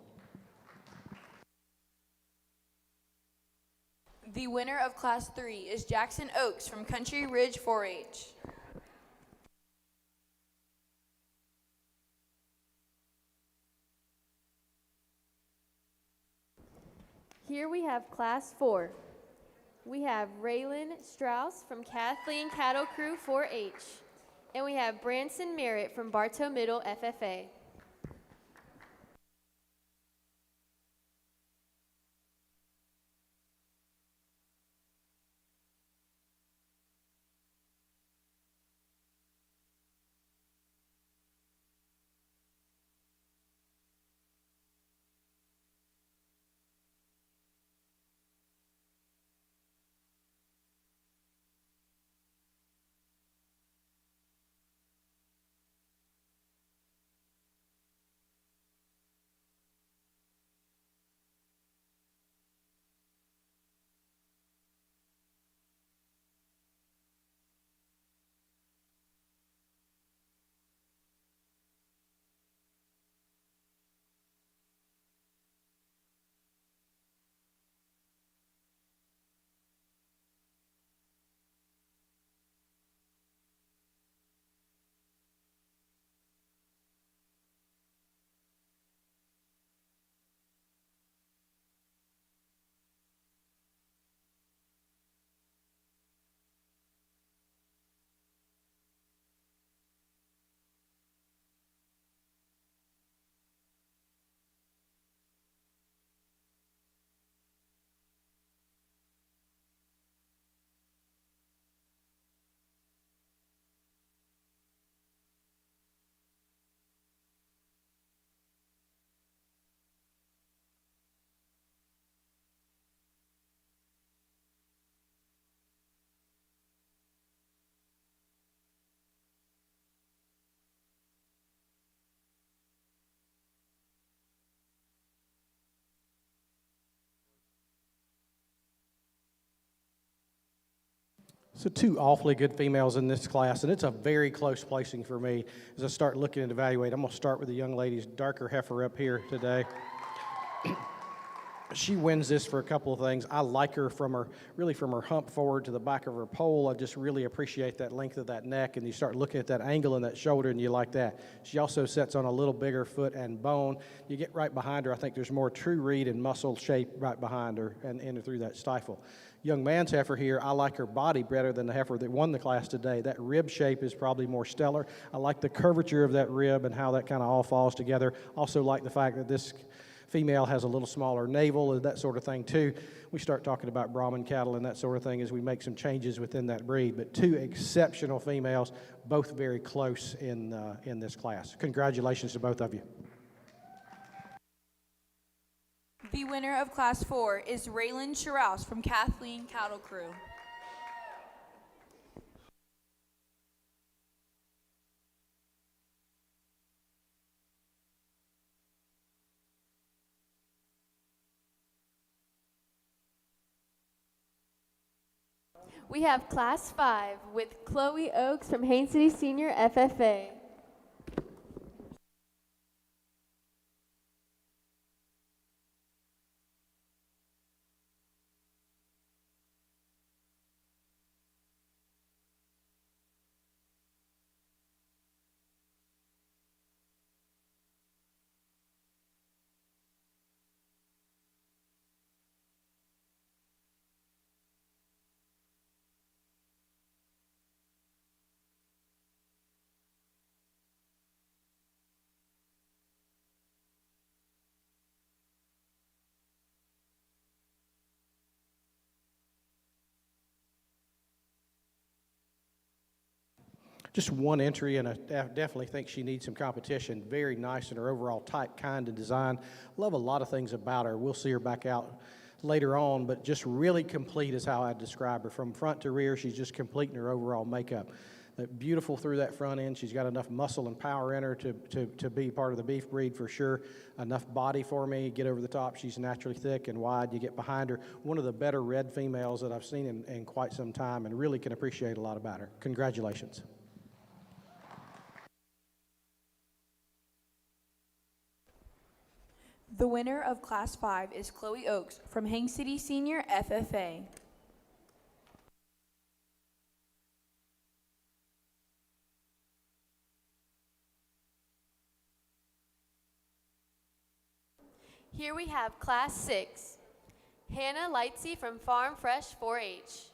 Speaker 2: The winner of Class 3 is Jackson Oaks from Country Ridge 4-H.
Speaker 5: Here we have Class 4. We have Raylan Strauss from Kathleen Cattle Crew 4-H. And we have Branson Merritt from Bartow Middle FFA.
Speaker 4: So two awfully good females in this class, and it's a very close placing for me as I start looking and evaluate. I'm going to start with the young lady's darker heifer up here today. She wins this for a couple of things. I like her from her hump forward to the back of her pole. I just really appreciate that length of that neck, and you start looking at that angle in that shoulder, and you like that. She also sets on a little bigger foot and bone. You get right behind her, I think there's more true reed and muscle shape right behind her and through that stifle. Young man's heifer here, I like her body better than the heifer that won the class today. That rib shape is probably more stellar. I like the curvature of that rib and how that kind of all falls together. Also like the fact that this female has a little smaller navel and that sort of thing too. We start talking about Brahman cattle and that sort of thing as we make some changes within that breed. But two exceptional females, both very close in this class. Congratulations to both of you.
Speaker 2: The winner of Class 4 is Raylan Charolais from Kathleen Cattle Crew.
Speaker 5: We have Class 5 with Chloe Oaks from Haines City Senior FFA.
Speaker 4: Just one entry, and I definitely think she needs some competition. Very nice in her overall type, kind, and design. Love a lot of things about her. We'll see her back out later on, but just really complete is how I'd describe her. From front to rear, she's just complete in her overall makeup. Beautiful through that front end. She's got enough muscle and power in her to be part of the beef breed for sure. Enough body for me. Get over the top. She's naturally thick and wide. You get behind her. One of the better red females that I've seen in quite some time, and really can appreciate a lot about her. Congratulations.
Speaker 2: The winner of Class 5 is Chloe Oakes from Haines City Senior FFA.
Speaker 5: Here we have Class 6, Hannah Lightsey from Farm Fresh 4-H.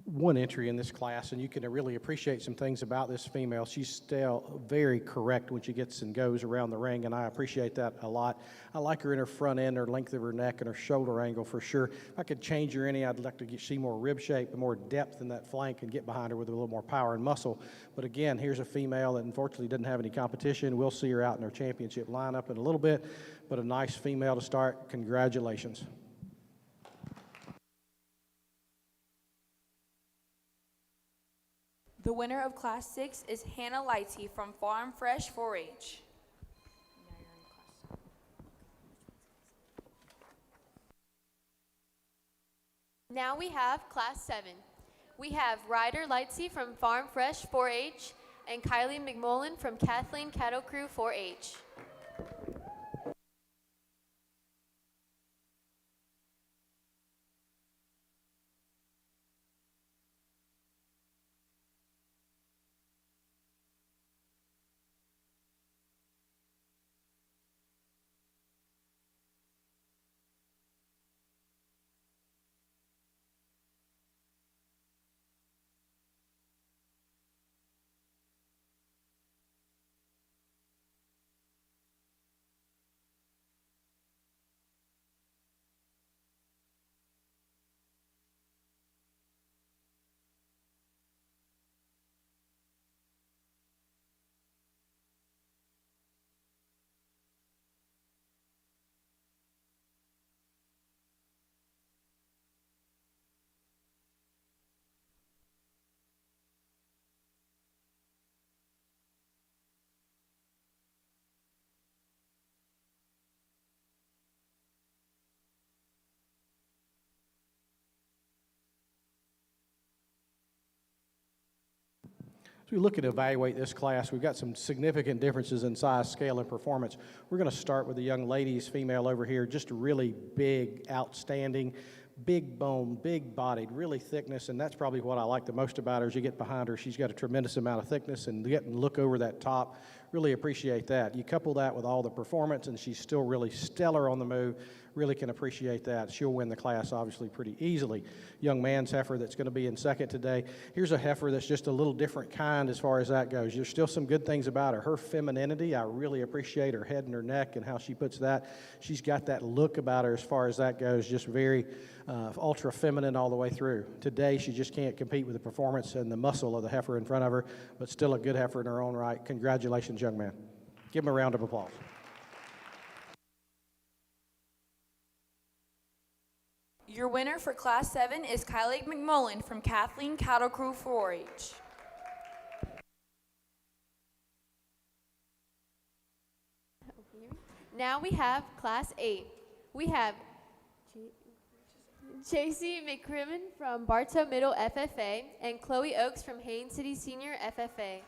Speaker 4: One entry in this class, and you can really appreciate some things about this female. She's still very correct when she gets and goes around the ring, and I appreciate that a lot. I like her in her front end, her length of her neck, and her shoulder angle for sure. If I could change her any, I'd like to see more rib shape and more depth in that flank and get behind her with a little more power and muscle. But again, here's a female that unfortunately didn't have any competition. We'll see her out in her championship lineup in a little bit, but a nice female to start. Congratulations.
Speaker 2: The winner of Class 6 is Hannah Lightsey from Farm Fresh 4-H.
Speaker 5: Now we have Class 7. We have Ryder Lightsey from Farm Fresh 4-H and Kylie McMullen from Kathleen Cattle Crew 4-H.
Speaker 4: As we look at evaluate this class, we've got some significant differences in size, scale, and performance. We're going to start with the young ladies, female over here, just really big, outstanding, big bone, big bodied, really thickness, and that's probably what I like the most about her. As you get behind her, she's got a tremendous amount of thickness, and get and look over that top, really appreciate that. You couple that with all the performance, and she's still really stellar on the move, really can appreciate that. She'll win the class, obviously, pretty easily. Young man's heifer that's going to be in second today. Here's a heifer that's just a little different kind as far as that goes. There's still some good things about her. Her femininity, I really appreciate her head and her neck and how she puts that. She's got that look about her as far as that goes, just very ultra feminine all the way through. Today, she just can't compete with the performance and the muscle of the heifer in front of her, but still a good heifer in her own right. Congratulations, young man. Give him a round of applause.
Speaker 2: Your winner for Class 7 is Kylie McMullen from Kathleen Cattle Crew 4-H.
Speaker 5: Now we have Class 8. We have JC McCrimmon from Bartow Middle FFA and Chloe Oakes from Haines City Senior FFA.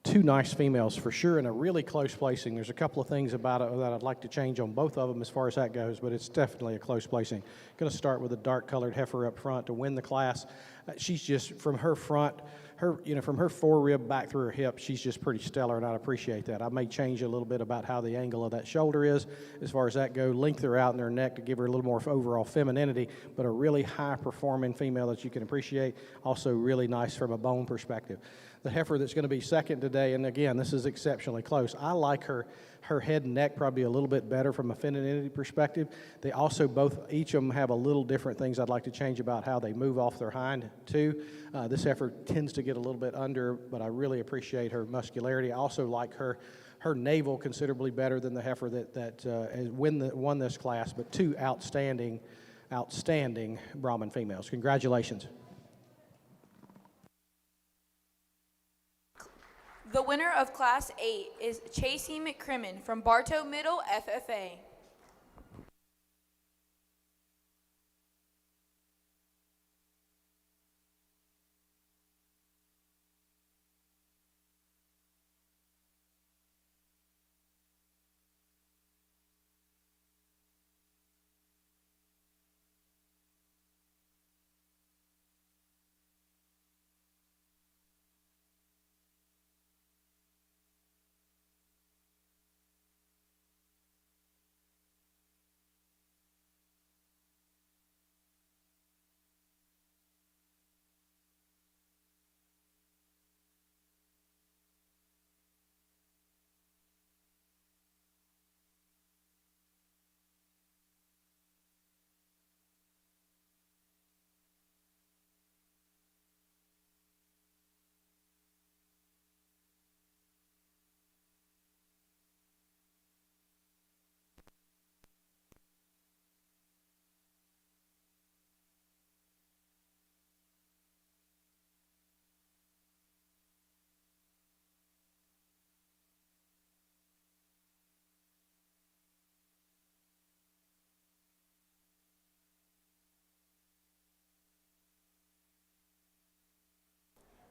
Speaker 4: Two nice females for sure, and a really close placing. There's a couple of things about it that I'd like to change on both of them as far as that goes, but it's definitely a close placing. Going to start with a dark-colored heifer up front to win the class. She's just, from her front, from her forerib back through her hip, she's just pretty stellar, and I'd appreciate that. I may change a little bit about how the angle of that shoulder is as far as that goes, length her out in her neck to give her a little more overall femininity, but a really high-performing female that you can appreciate, also really nice from a bone perspective. The heifer that's going to be second today, and again, this is exceptionally close. I like her head and neck probably a little bit better from a femininity perspective. They also each of them have a little different things I'd like to change about how they move off their hind too. This heifer tends to get a little bit under, but I really appreciate her muscularity. I also like her navel considerably better than the heifer that won this class, but two outstanding Brahman females. Congratulations.
Speaker 2: The winner of Class 8 is Chasey McCrimmon from Bartow Middle FFA.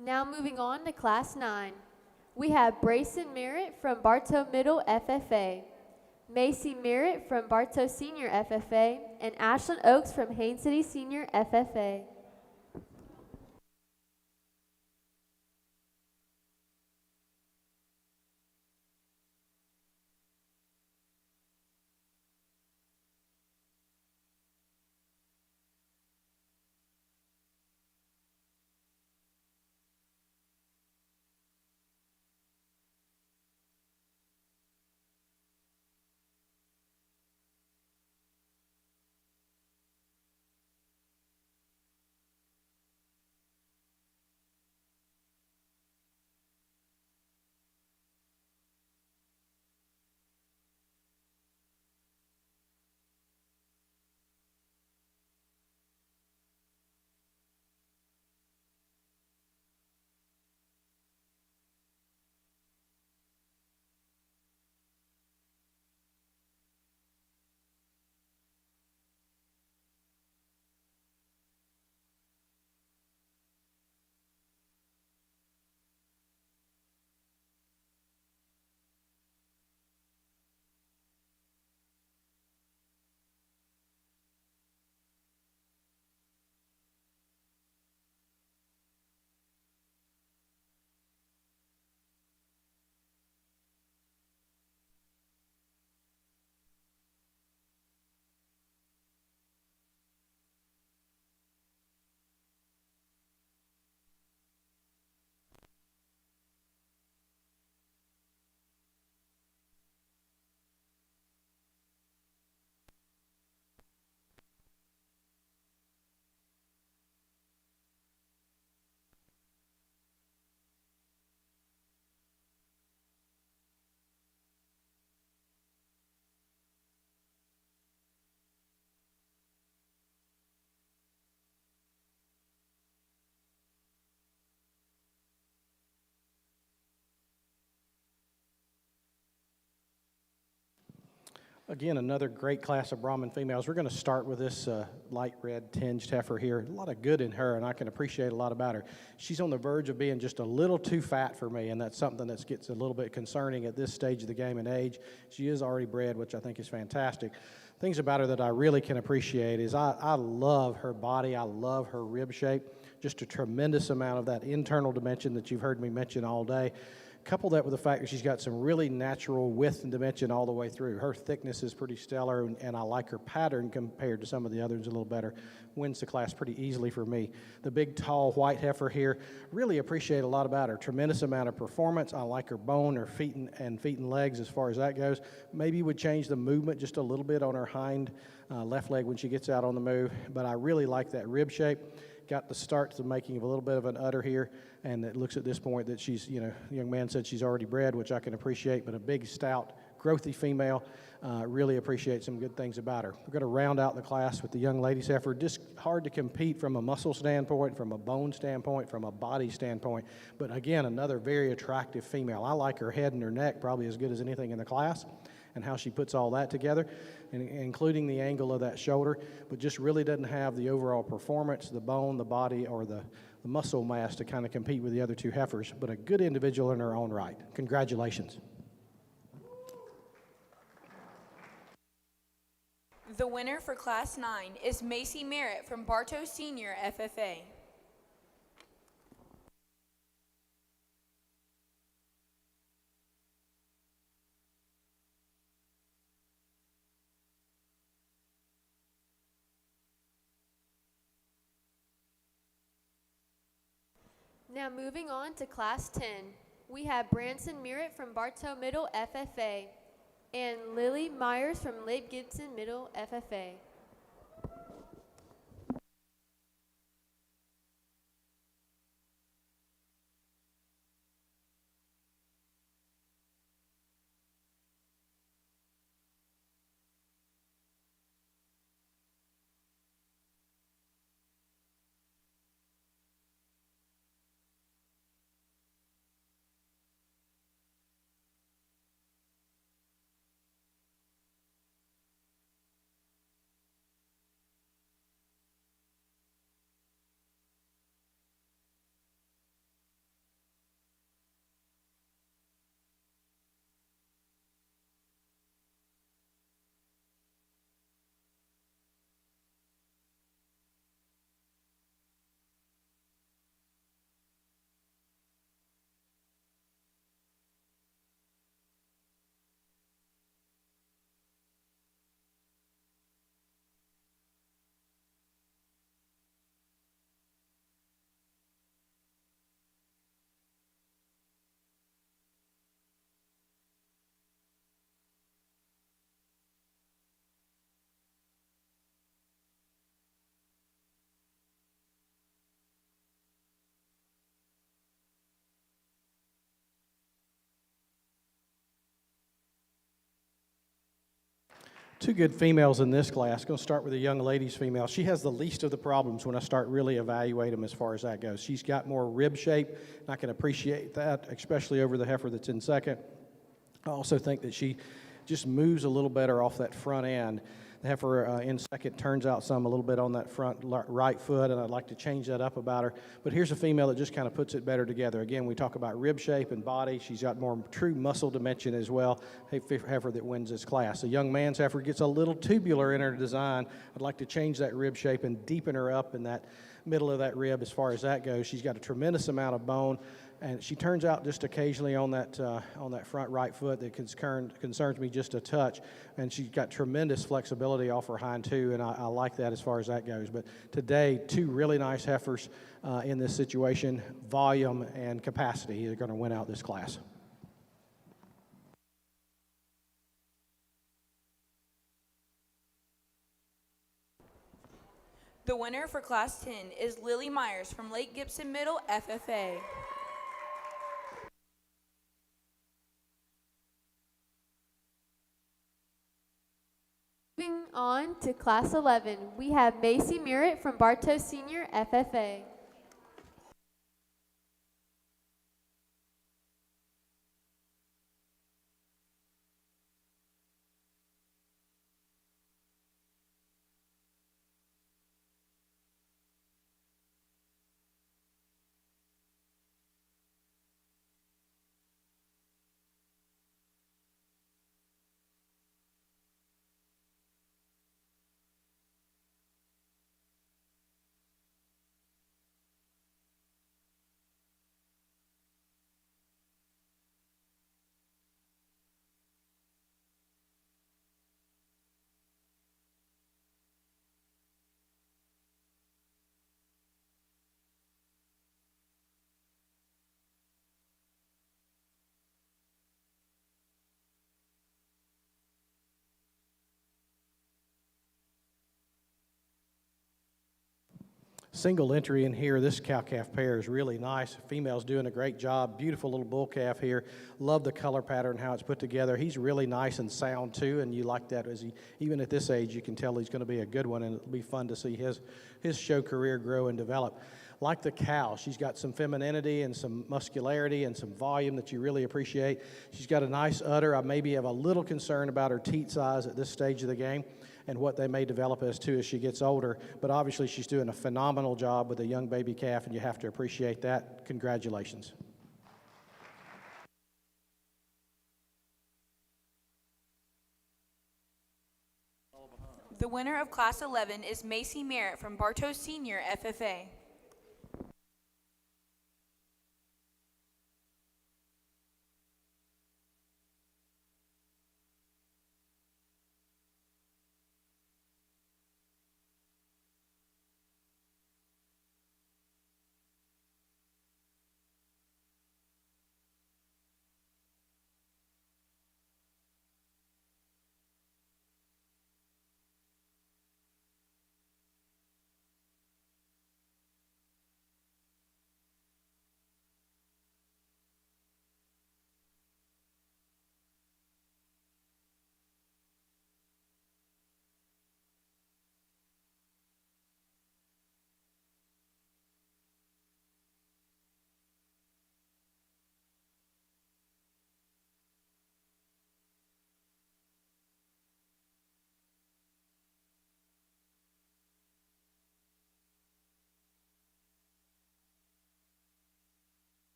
Speaker 5: Now moving on to Class 9. We have Brayson Merritt from Bartow Middle FFA, Macy Merritt from Bartow Senior FFA, and Ashlyn Oakes from Haines City Senior FFA.
Speaker 4: Again, another great class of Brahman females. We're going to start with this light red tinged heifer here. A lot of good in her, and I can appreciate a lot about her. She's on the verge of being just a little too fat for me, and that's something that gets a little bit concerning at this stage of the game and age. She is already bred, which I think is fantastic. Things about her that I really can appreciate is I love her body. I love her rib shape. Just a tremendous amount of that internal dimension that you've heard me mention all day. Couple that with the fact that she's got some really natural width and dimension all the way through. Her thickness is pretty stellar, and I like her pattern compared to some of the others a little better. Wins the class pretty easily for me. The big, tall, white heifer here, really appreciate a lot about her. Tremendous amount of performance. I like her bone, her feet and legs as far as that goes. Maybe would change the movement just a little bit on her hind left leg when she gets out on the move, but I really like that rib shape. Got the start to the making of a little bit of an udder here, and it looks at this point that she's, the young man said she's already bred, which I can appreciate, but a big, stout, growthy female. Really appreciate some good things about her. We're going to round out the class with the young ladies heifer. Just hard to compete from a muscle standpoint, from a bone standpoint, from a body standpoint, but again, another very attractive female. I like her head and her neck probably as good as anything in the class, and how she puts all that together, including the angle of that shoulder, but just really doesn't have the overall performance, the bone, the body, or the muscle mass to kind of compete with the other two heifers, but a good individual in her own right. Congratulations.
Speaker 2: The winner for Class 9 is Macy Merritt from Bartow Senior FFA.
Speaker 5: Now moving on to Class 10, we have Branson Merritt from Bartow Middle FFA and Lily Myers from Lake Gibson Middle FFA.
Speaker 4: Two good females in this class. Going to start with the young ladies female. She has the least of the problems when I start really evaluating them as far as that goes. She's got more rib shape, and I can appreciate that, especially over the heifer that's in second. I also think that she just moves a little better off that front end. The heifer in second turns out some a little bit on that front right foot, and I'd like to change that up about her. But here's a female that just kind of puts it better together. Again, we talk about rib shape and body. She's got more true muscle dimension as well. Heifer that wins this class. A young man's heifer gets a little tubular in her design. I'd like to change that rib shape and deepen her up in that middle of that rib as far as that goes. She's got a tremendous amount of bone, and she turns out just occasionally on that front right foot that concerns me just a touch, and she's got tremendous flexibility off her hind too, and I like that as far as that goes. But today, two really nice heifers in this situation. Volume and capacity are going to win out this class.
Speaker 2: The winner for Class 10 is Lily Myers from Lake Gibson Middle FFA.
Speaker 5: Moving on to Class 11, we have Macy Merritt from Bartow Senior FFA.
Speaker 4: Single entry in here. This cow-calf pair is really nice. Female's doing a great job. Beautiful little bull calf here. Love the color pattern, how it's put together. He's really nice and sound too, and you like that. Even at this age, you can tell he's going to be a good one, and it'll be fun to see his show career grow and develop. Like the cow, she's got some femininity and some muscularity and some volume that you really appreciate. She's got a nice udder. I maybe have a little concern about her teat size at this stage of the game and what they may develop as she gets older. But obviously she's doing a phenomenal job with a young baby calf, and you have to appreciate that. Congratulations.
Speaker 2: The winner of Class 11 is Macy Merritt from Bartow Senior FFA.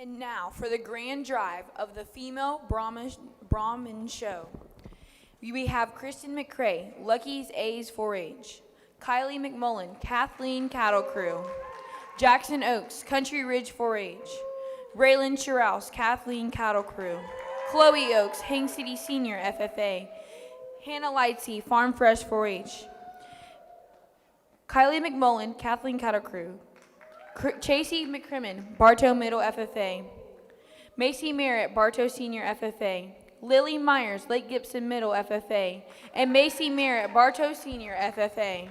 Speaker 2: And now for the grand drive of the female Brahman show. We have Kristen McCrae, Lucky's A's 4-H. Kylie McMullen, Kathleen Cattle Crew. Jackson Oaks, Country Ridge 4-H. Raylan Charolais, Kathleen Cattle Crew. Chloe Oaks, Hang City Senior FFA. Hannah Lightsey, Farm Fresh 4-H. Kylie McMullen, Kathleen Cattle Crew. Chasey McCrimmon, Bartow Middle FFA. Macy Merritt, Bartow Senior FFA. Lily Myers, Lake Gibson Middle FFA. And Macy Merritt, Bartow Senior FFA.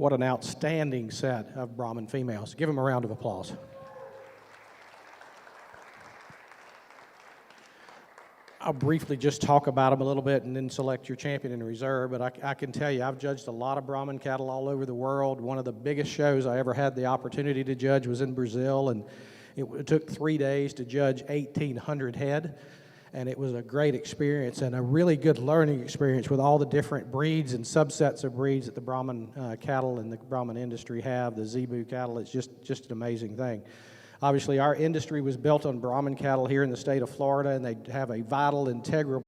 Speaker 4: What an outstanding set of Brahman females. Give them a round of applause. I'll briefly just talk about them a little bit and then select your champion in reserve, but I can tell you I've judged a lot of Brahman cattle all over the world. One of the biggest shows I ever had the opportunity to judge was in Brazil, and it took 3 days to judge 1,800 head, and it was a great experience and a really good learning experience with all the different breeds and subsets of breeds that the Brahman cattle and the Brahman industry have. The Zebu cattle, it's just an amazing thing. Obviously, our industry was built on Brahman cattle here in the state of Florida, and they have a vital, integral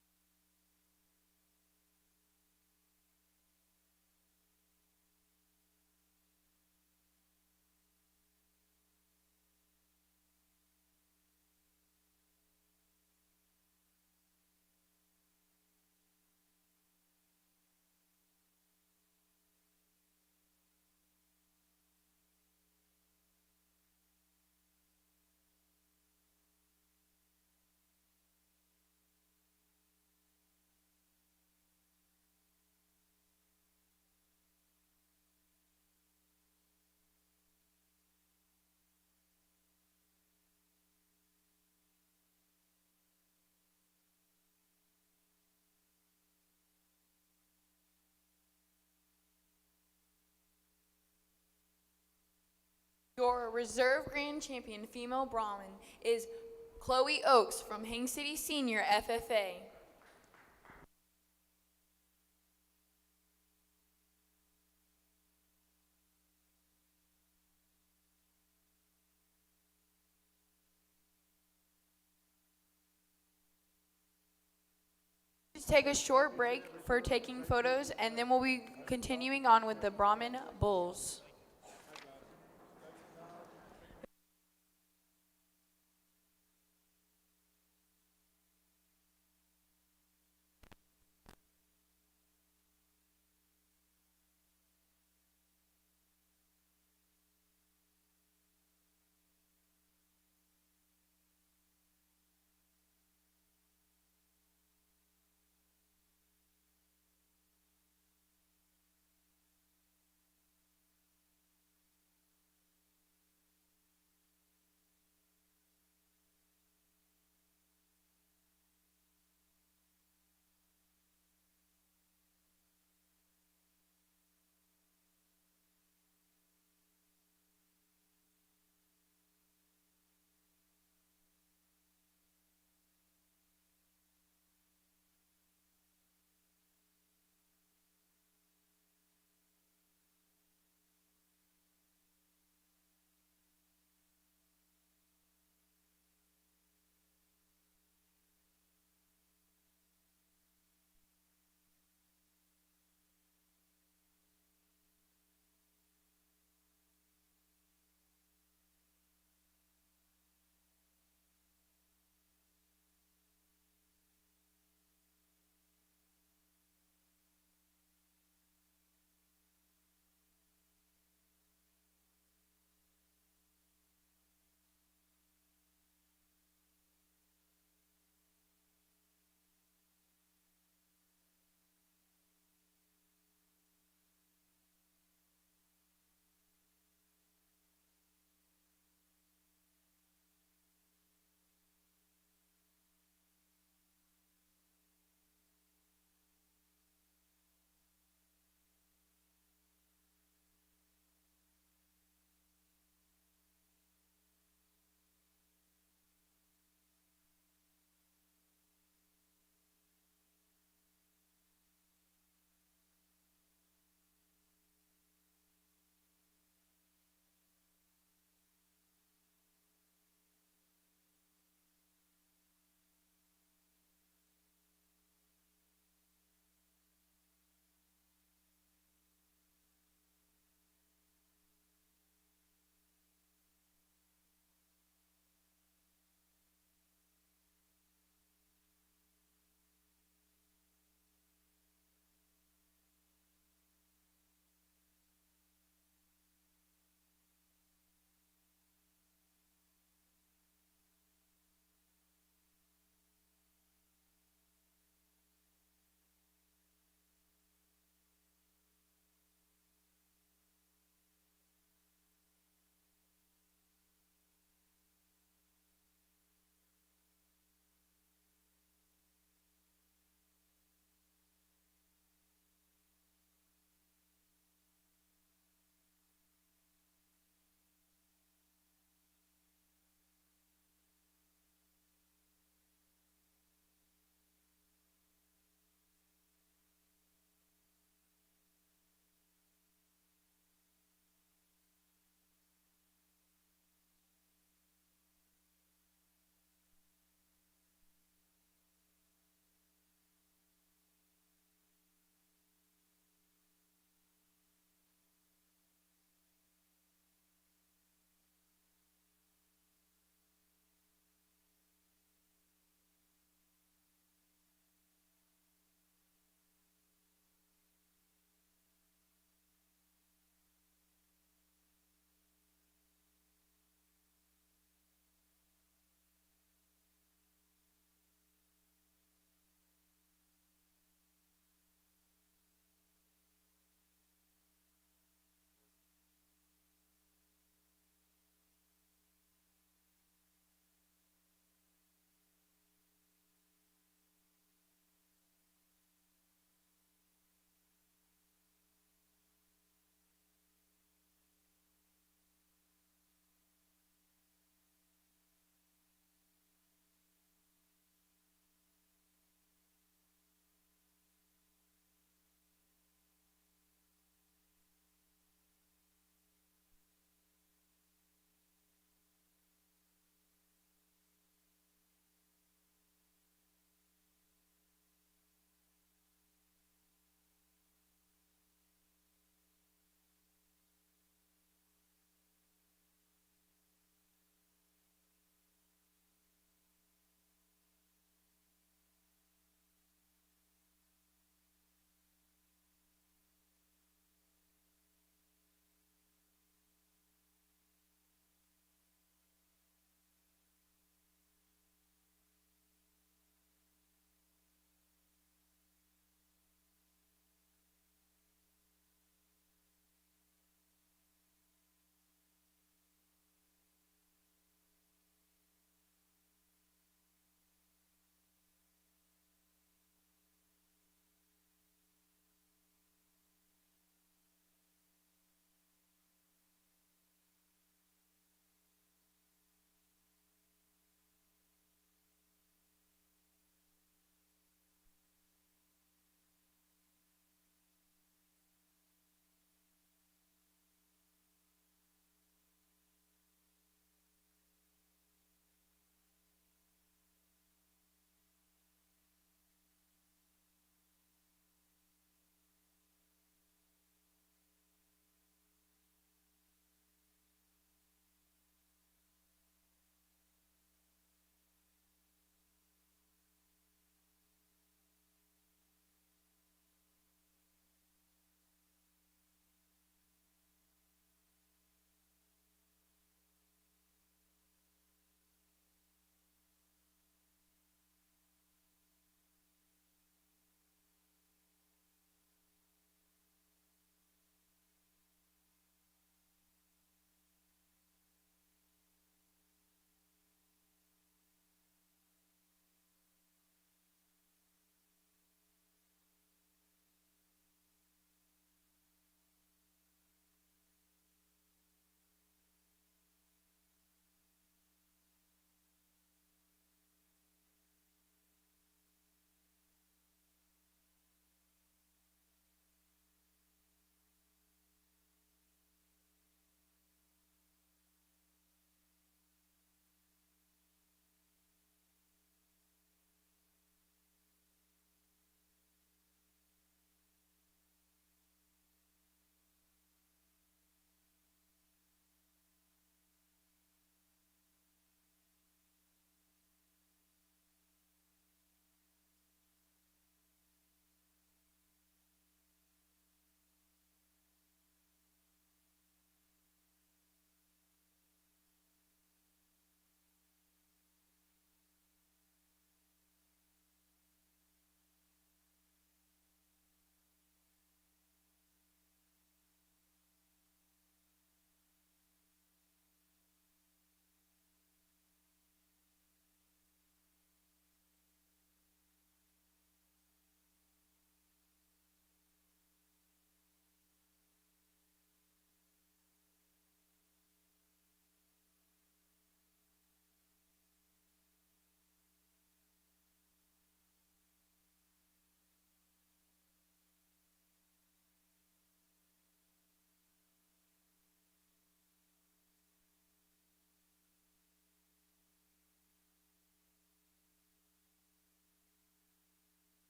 Speaker 2: Your reserve grand champion female Brahman is Chloe Oakes from Haines City Senior FFA. Just take a short break for taking photos, and then we'll be continuing on with the Brahman bulls.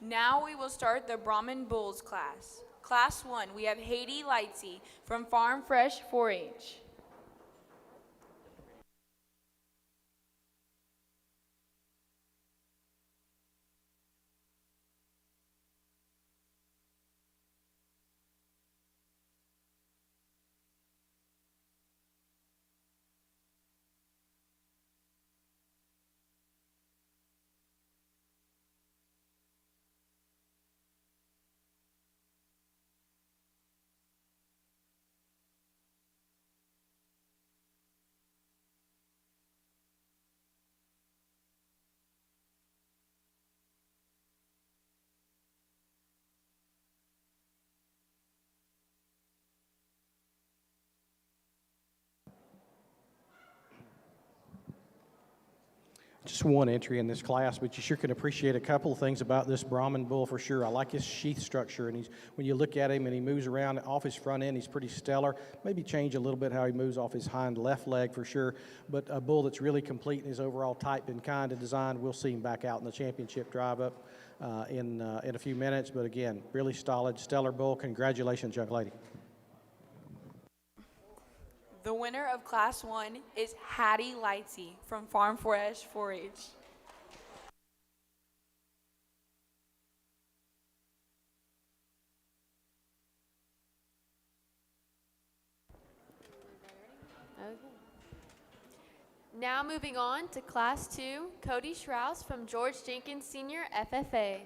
Speaker 2: Now we will start the Brahman Bulls class. Class 1, we have Haiti Lightsey from Farm Fresh 4-H.
Speaker 4: Just one entry in this class, but you sure can appreciate a couple of things about this Brahman bull for sure. I like his sheath structure, and when you look at him and he moves around off his front end, he's pretty stellar. Maybe change a little bit how he moves off his hind left leg for sure, but a bull that's really complete in his overall type and kind of design. We'll see him back out in the championship drive up in a few minutes, but again, really solid, stellar bull. Congratulations, young lady.
Speaker 2: The winner of Class 1 is Hattie Lightsey from Farm Fresh 4-H.
Speaker 5: Okay. Now moving on to Class 2, Cody Strauss from George Jenkins Sr. FFA.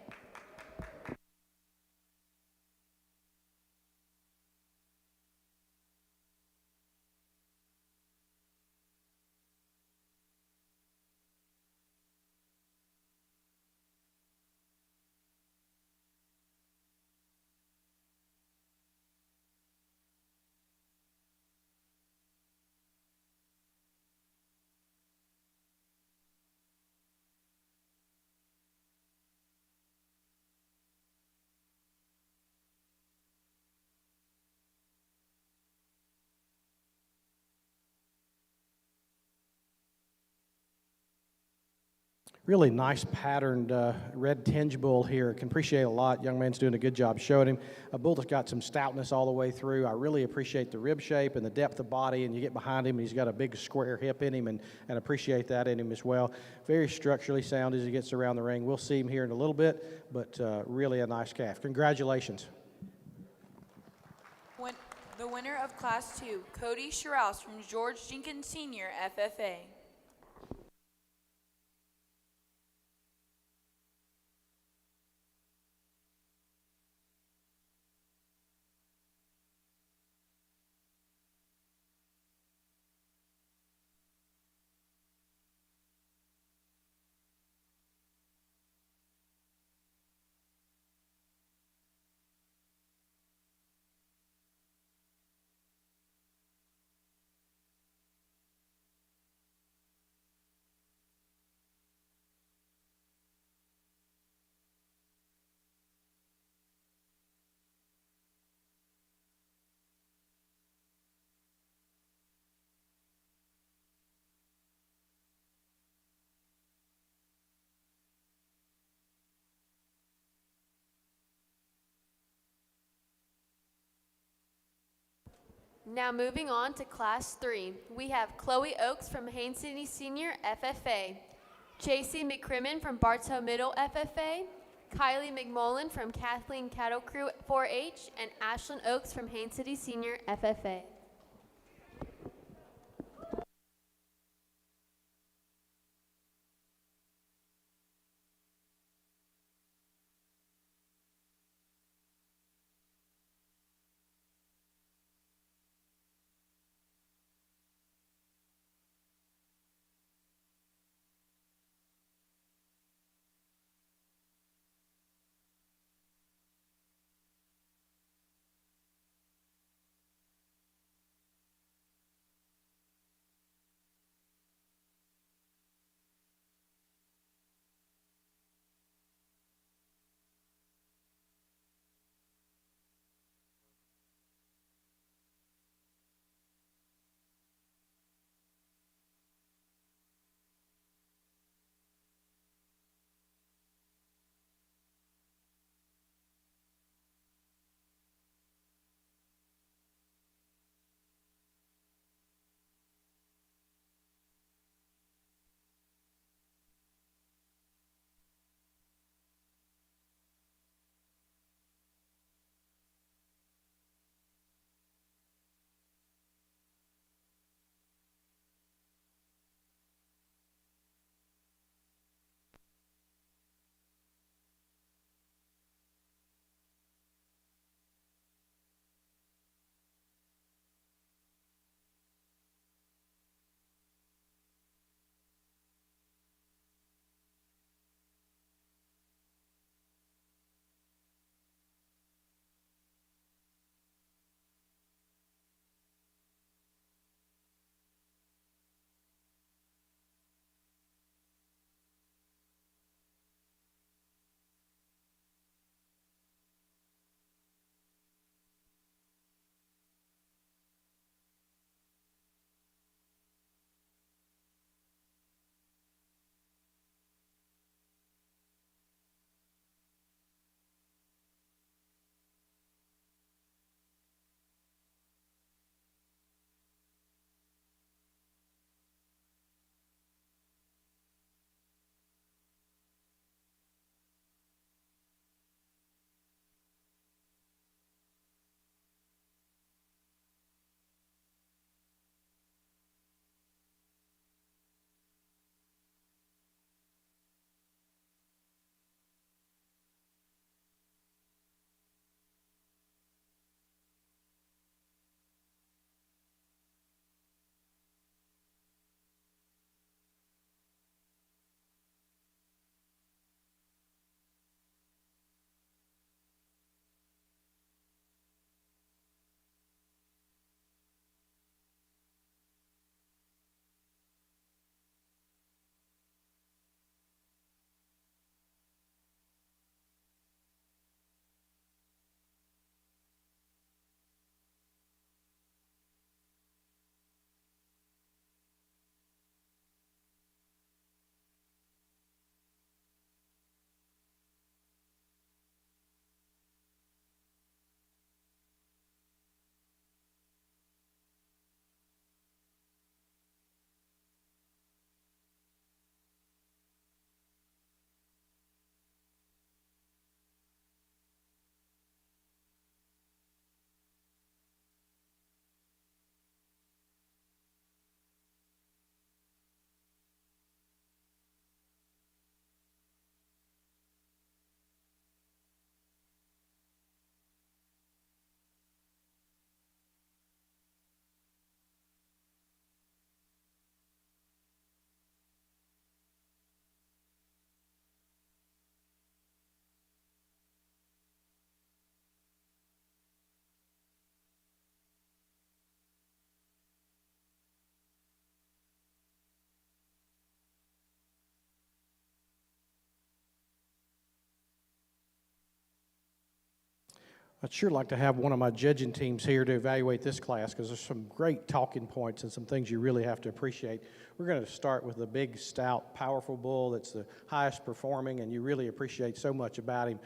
Speaker 4: Really nice patterned red tinge bull here. Can appreciate a lot. Young man's doing a good job showing him. A bull that's got some stoutness all the way through. I really appreciate the rib shape and the depth of body, and you get behind him and he's got a big square hip in him, and appreciate that in him as well. Very structurally sound as he gets around the ring. We'll see him here in a little bit, but really a nice calf. Congratulations.
Speaker 2: The winner of Class 2, Cody Charolais from George Jenkins Sr. FFA.
Speaker 5: Now moving on to Class 3, we have Chloe Oakes from Haines City Senior FFA, Chasey McCrimmon from Bartow Middle FFA, Kylie McMullen from Kathleen Cattle Crew 4-H, and Ashlyn Oakes from Haines City Senior FFA.
Speaker 4: I'd sure like to have one of my judging teams here to evaluate this class because there's some great talking points and some things you really have to appreciate. We're going to start with the big, stout, powerful bull that's the highest performing, and you really appreciate so much about him.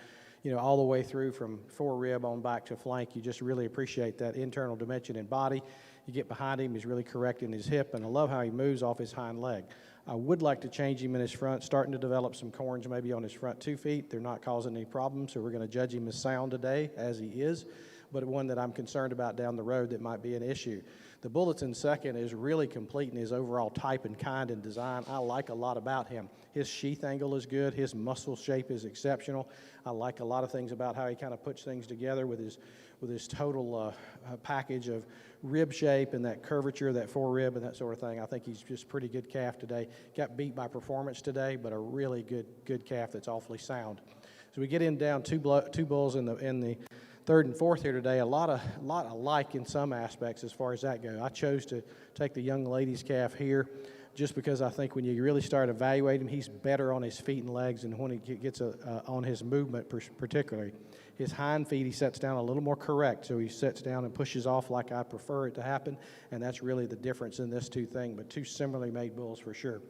Speaker 4: You know, all the way through from forerib on back to flank, you just really appreciate that internal dimension in body. You get behind him, he's really correct in his hip, and I love how he moves off his hind leg. I would like to change him in his front, starting to develop some corns maybe on his front 2 feet. They're not causing any problems, so we're going to judge him as sound today, as he is, but one that I'm concerned about down the road that might be an issue. The Bulletin second is really complete in his overall type and kind and design. I like a lot about him. His sheath angle is good. His muscle shape is exceptional. I like a lot of things about how he kind of puts things together with his total package of rib shape and that curvature, that forerib and that sort of thing. I think he's just a pretty good calf today. Got beat by performance today, but a really good calf that's awfully sound. So we get in down two bulls in the third and fourth here today. A lot alike in some aspects as far as that goes. I chose to take the young lady's calf here just because I think when you really start evaluating him, he's better on his feet and legs and when he gets on his movement particularly. His hind feet, he sets down a little more correct, so he sets down and pushes off like I prefer it to happen, and that's really the difference in this two things, but two similarly made bulls for sure.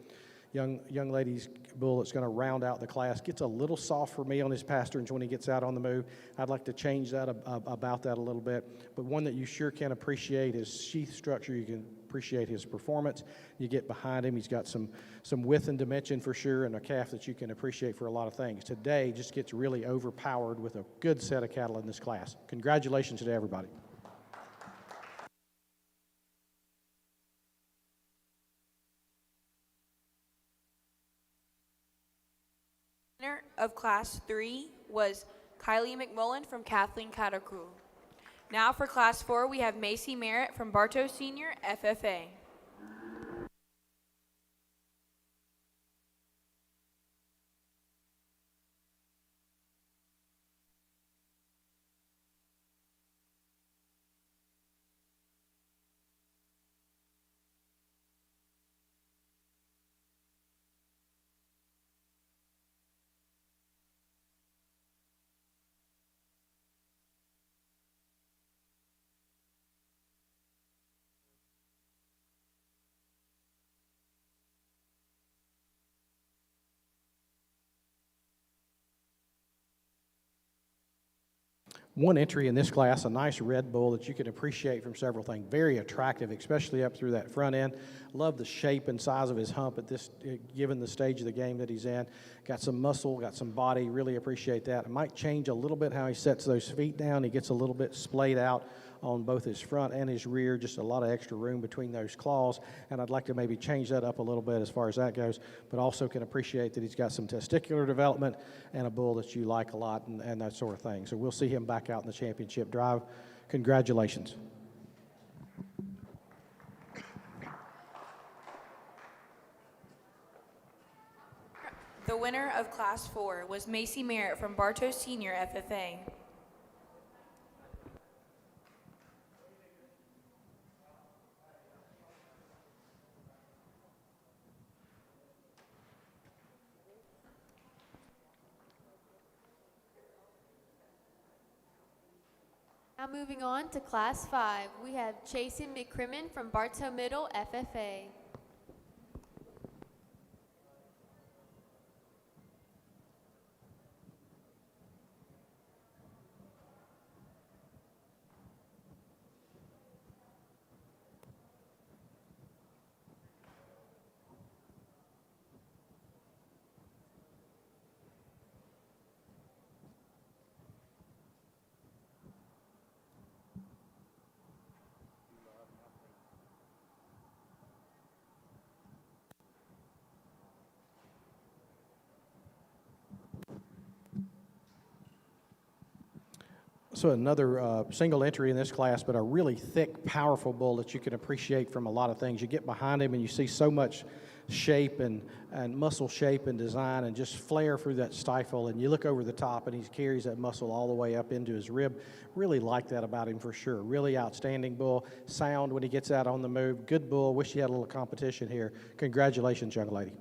Speaker 4: Young lady's bull that's going to round out the class gets a little soft for me on his pasterns when he gets out on the move. I'd like to change that about that a little bit, but one that you sure can appreciate his sheath structure. You can appreciate his performance. You get behind him, he's got some width and dimension for sure, and a calf that you can appreciate for a lot of things. Today just gets really overpowered with a good set of cattle in this class. Congratulations to everybody.
Speaker 2: Winner of Class 3 was Kylie McMullen from Kathleen Catacrool. Now for Class 4, we have Macy Merritt from Bartow Senior, FFA.
Speaker 4: One entry in this class, a nice red bull that you can appreciate from several things. Very attractive, especially up through that front end. Love the shape and size of his hump at this, given the stage of the game that he's in. Got some muscle, got some body, really appreciate that. It might change a little bit how he sets those feet down. He gets a little bit splayed out on both his front and his rear, just a lot of extra room between those claws, and I'd like to maybe change that up a little bit as far as that goes, but also can appreciate that he's got some testicular development and a bull that you like a lot and that sort of thing. So we'll see him back out in the championship drive. Congratulations.
Speaker 2: The winner of Class 4 was Macy Merritt from Bartow Senior, FFA.
Speaker 5: Now moving on to Class 5, we have Chasen McCrimmon from Bartow Middle, FFA.
Speaker 4: So another single entry in this class, but a really thick, powerful bull that you can appreciate from a lot of things. You get behind him and you see so much shape and muscle shape and design and just flare through that stifle, and you look over the top and he carries that muscle all the way up into his rib. Really like that about him for sure. Really outstanding bull. Sound when he gets out on the move. Good bull. Wish he had a little competition here. Congratulations, young lady.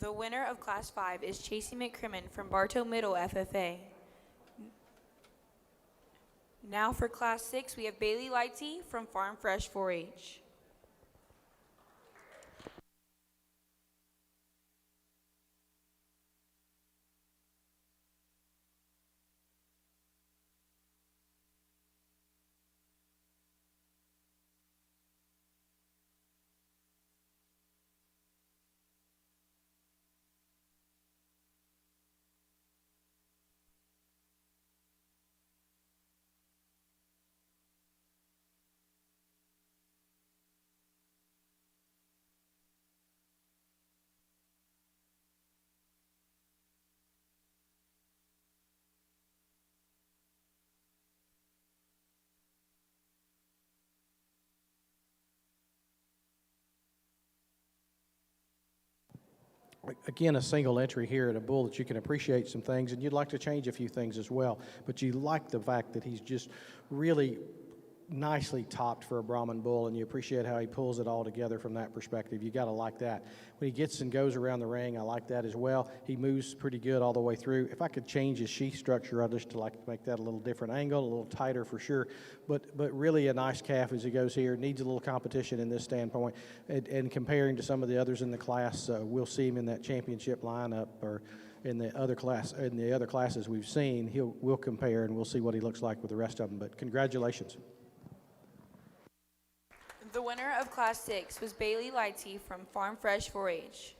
Speaker 2: The winner of Class 5 is Chasey McCrimmon from Bartow Middle FFA. Now for Class 6, we have Bailey Lightsey from Farm Fresh 4-H.
Speaker 4: Again, a single entry here at a bull that you can appreciate some things, and you'd like to change a few things as well. But you like the fact that he's just really nicely topped for a Brahman bull, and you appreciate how he pulls it all together from that perspective. You got to like that. When he gets and goes around the ring, I like that as well. He moves pretty good all the way through. If I could change his sheath structure, I'd just like to make that a little different angle, a little tighter for sure. But really a nice calf as he goes here. Needs a little competition in this standpoint. And comparing to some of the others in the class, we'll see him in that championship lineup or in the other classes we've seen. We'll compare and we'll see what he looks like with the rest of them. But congratulations.
Speaker 2: The winner of Class 6 was Bailey Lightsey from Farm Fresh 4-H.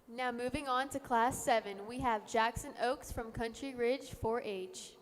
Speaker 5: Now moving on to Class 7, we have Jackson Oaks from Country Ridge 4-H.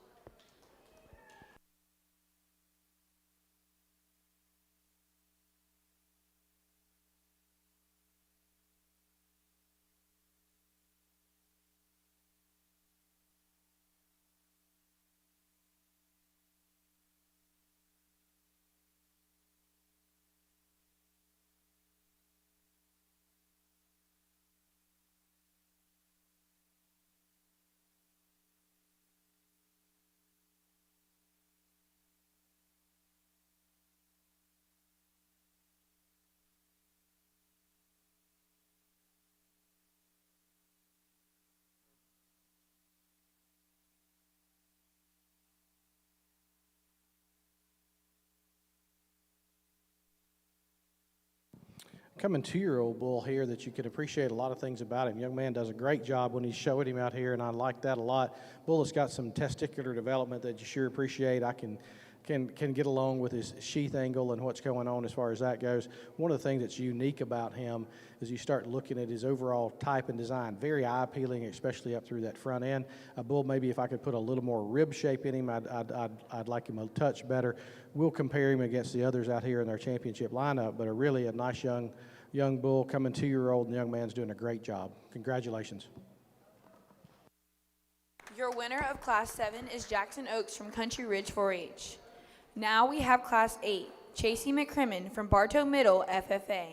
Speaker 4: Coming 2-year-old bull here that you can appreciate a lot of things about him. Young man does a great job when he's showing him out here, and I like that a lot. Bull has got some testicular development that you sure appreciate. I can get along with his sheath angle and what's going on as far as that goes. One of the things that's unique about him is you start looking at his overall type and design. Very eye-appealing, especially up through that front end. A bull, maybe if I could put a little more rib shape in him, I'd like him a touch better. We'll compare him against the others out here in our championship lineup, but a nice young bull, coming 2-year-old, and the young man's doing a great job. Congratulations.
Speaker 2: Your winner of Class 7 is Jackson Oaks from Country Ridge 4-H. Now we have Class 8, Chasey McCrimmon from Bartow Middle FFA.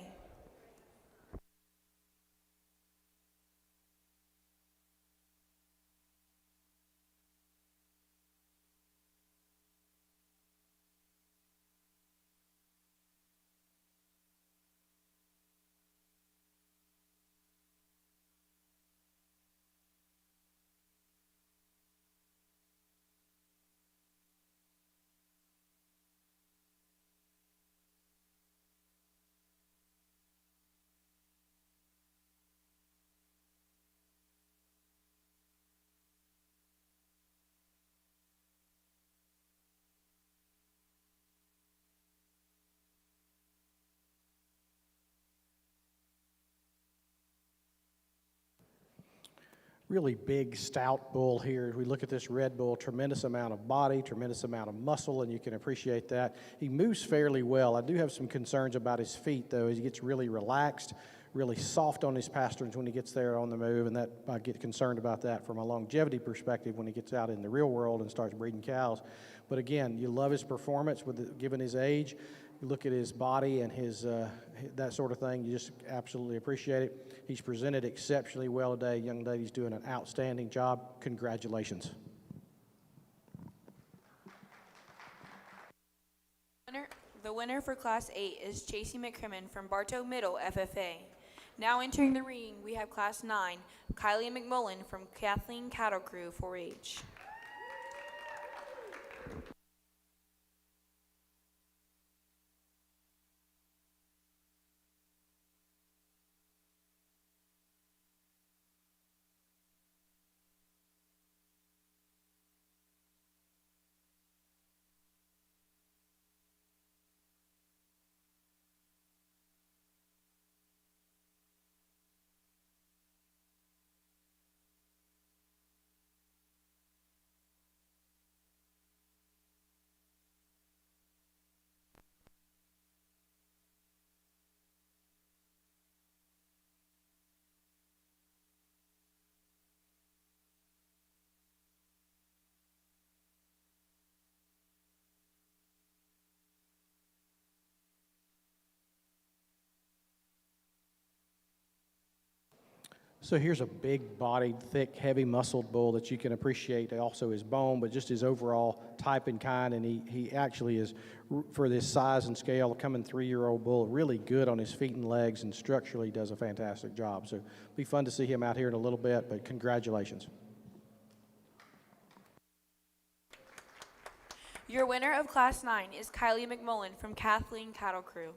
Speaker 4: really big, stout bull here. We look at this red bull, tremendous amount of body, tremendous amount of muscle, and you can appreciate that. He moves fairly well. I do have some concerns about his feet, though. He gets really relaxed, really soft on his pasterns when he gets there on the move, and that I get concerned about that from a longevity perspective when he gets out in the real world and starts breeding cows. But again, you love his performance given his age. You look at his body and his that sort of thing, you just absolutely appreciate it. He's presented exceptionally well today. Young lady's doing an outstanding job. Congratulations.
Speaker 2: The winner for Class 8 is Chasey McCrimmon from Bartow Middle FFA. Now entering the ring, we have Class 9, Kylie McMullen from Kathleen Cattle Crew 4-H.
Speaker 4: So here's a big-bodied, thick, heavy-muscled bull that you can appreciate also his bone, but just his overall type and kind, and he actually is, for this size and scale, coming 3-year-old bull, really good on his feet and legs, and structurally does a fantastic job. So it'll be fun to see him out here in a little bit, but congratulations.
Speaker 2: Your winner of Class 9 is Kylie McMullen from Kathleen Cattle Crew.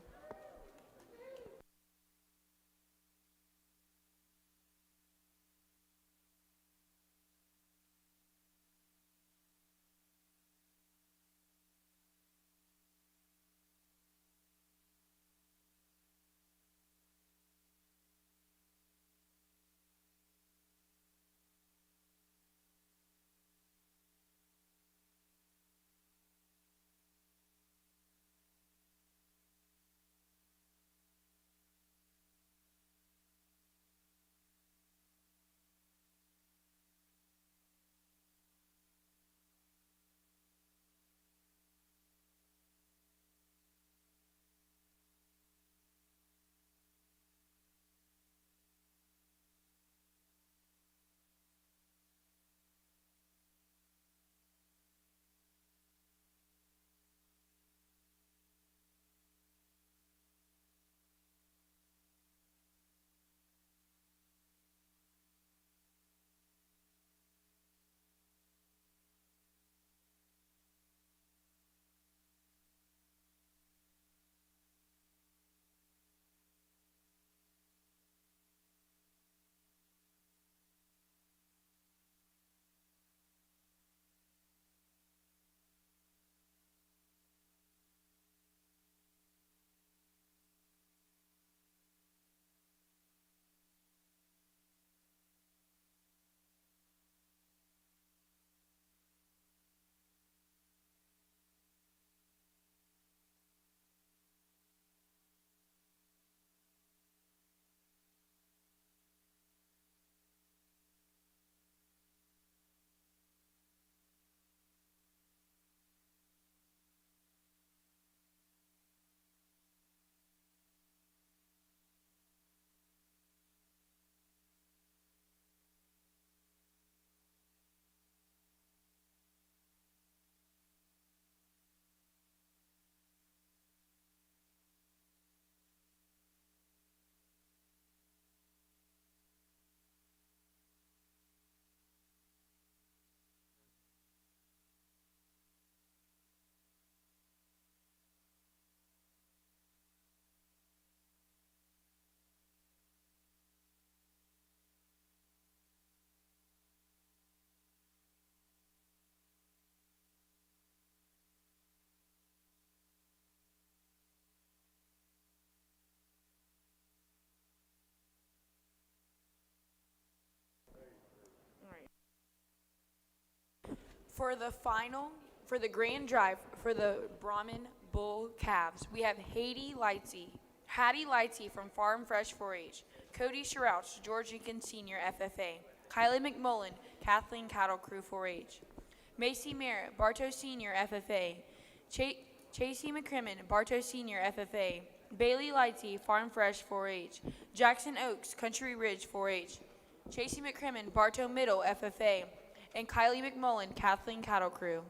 Speaker 2: For the grand drive for the Brahman bull calves, we have Hattie Lightsey from Farm Fresh 4-H, Cody Charolais, George Jenkins Sr. FFA, Kylie McMullen, Kathleen Cattle Crew 4-H, Macy Merritt, Bartow Sr. FFA, Chasey McCrimmon, Bartow Sr. FFA, Bailey Lightsey, Farm Fresh 4-H, Jackson Oaks, Country Ridge 4-H, Chasey McCrimmon, Bartow Middle FFA, and Kylie McMullen, Kathleen Cattle Crew.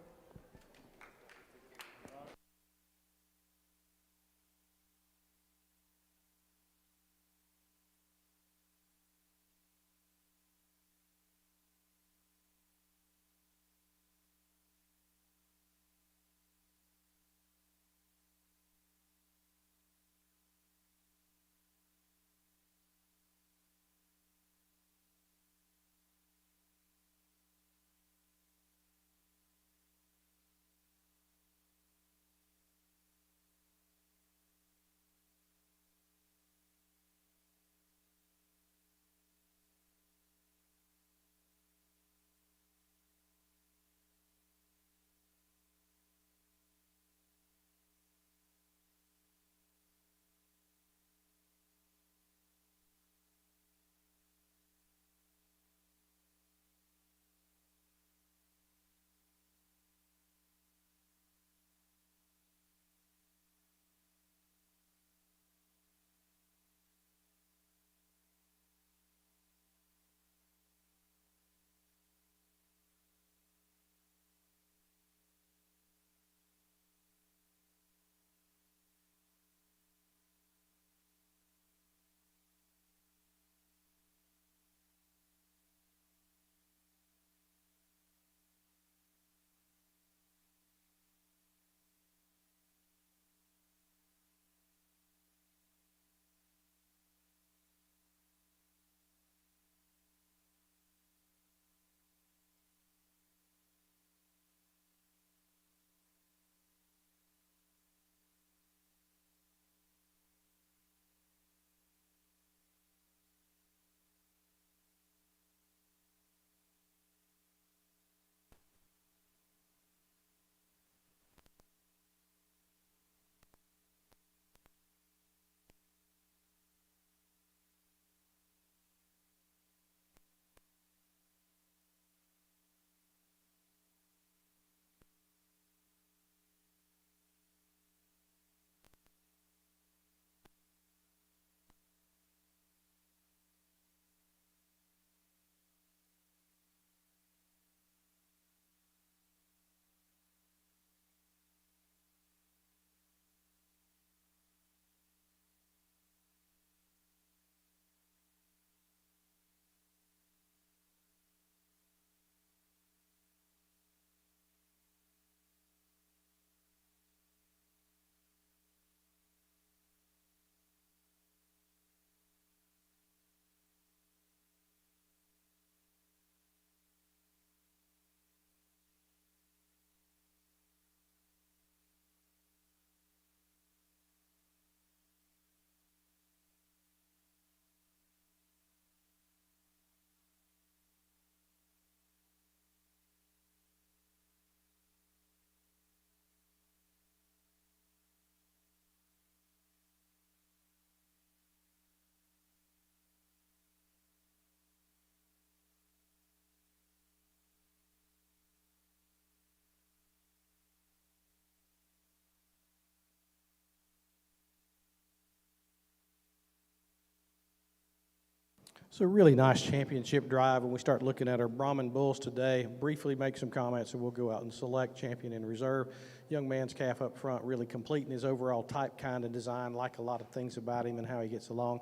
Speaker 4: It's a really nice championship drive. When we start looking at our Brahman bulls today, briefly make some comments and we'll go out and select champion and reserve. Young man's calf up front, really complete in his overall type, kind of design, like a lot of things about him and how he gets along.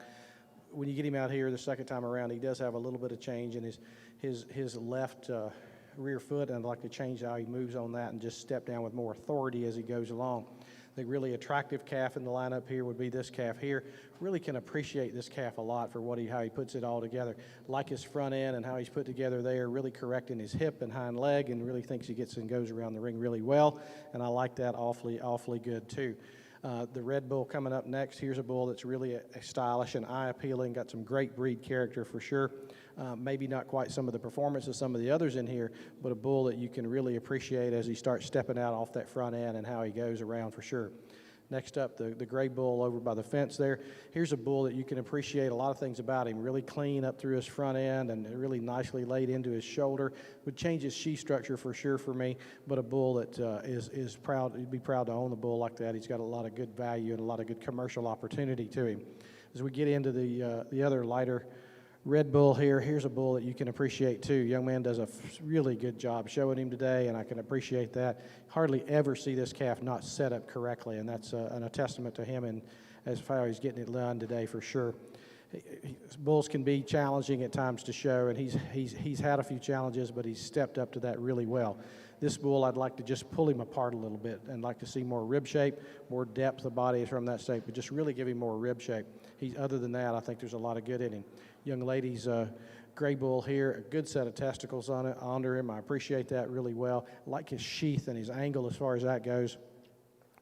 Speaker 4: When you get him out here the second time around, he does have a little bit of change in his left rear foot, and I'd like to change how he moves on that and just step down with more authority as he goes along. The really attractive calf in the lineup here would be this calf here. Really can appreciate this calf a lot for how he puts it all together. Like his front end and how he's put together there, really correcting his hip and hind leg, and really thinks he gets and goes around the ring really well. And I like that awfully good too. The red bull coming up next. Here's a bull that's really stylish and eye appealing, got some great breed character for sure. Maybe not quite some of the performance of some of the others in here, but a bull that you can really appreciate as he starts stepping out off that front end and how he goes around for sure. Next up, the gray bull over by the fence there. Here's a bull that you can appreciate a lot of things about him. Really clean up through his front end and really nicely laid into his shoulder. Would change his sheath structure for sure for me, but a bull that is proud. You'd be proud to own a bull like that. He's got a lot of good value and a lot of good commercial opportunity to him. As we get into the other lighter red bull here, here's a bull that you can appreciate too. Young man does a really good job showing him today, and I can appreciate that. Hardly ever see this calf not set up correctly, and that's a testament to him and as far as he's getting it done today for sure. Bulls can be challenging at times to show, and he's had a few challenges, but he's stepped up to that really well. This bull, I'd like to just pull him apart a little bit and like to see more rib shape, more depth of body from that shape, but just really give him more rib shape. Other than that, I think there's a lot of good in him. Young lady's gray bull here, a good set of testicles under him. I appreciate that really well. I like his sheath and his angle as far as that goes.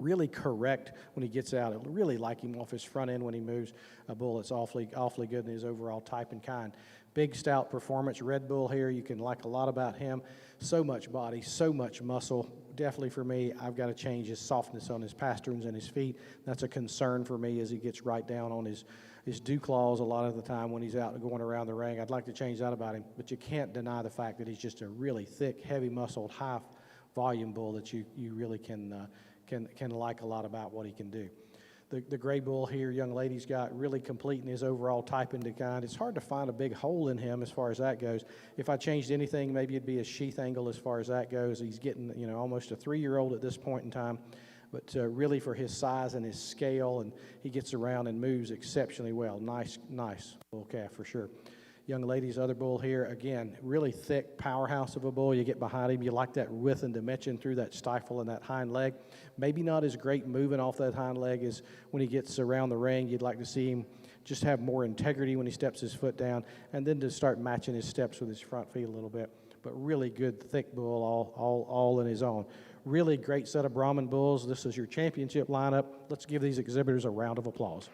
Speaker 4: Really correct when he gets out. I really like him off his front end when he moves. A bull that's awfully good in his overall type and kind. Big, stout performance. Red bull here, you can like a lot about him. So much body, so much muscle. Definitely for me, I've got to change his softness on his pasterns and his feet. That's a concern for me as he gets right down on his dew claws a lot of the time when he's out going around the ring. I'd like to change that about him, but you can't deny the fact that he's just a really thick, heavy-muscled, high-volume bull that you really can like a lot about what he can do. The gray bull here, young lady's got really complete in his overall type and kind. It's hard to find a big hole in him as far as that goes. If I changed anything, maybe it'd be a sheath angle as far as that goes. He's getting, almost a 3-year-old at this point in time, but really for his size and his scale, and he gets around and moves exceptionally well. Nice bull calf for sure. Young lady's other bull here, again, really thick powerhouse of a bull. You get behind him, you like that width and dimension through that stifle and that hind leg. Maybe not as great moving off that hind leg as when he gets around the ring. You'd like to see him just have more integrity when he steps his foot down, and then to start matching his steps with his front feet a little bit. But really good, thick bull, all in his own. Really great set of Brahman bulls. This is your championship lineup. Let's give these exhibitors a round of applause.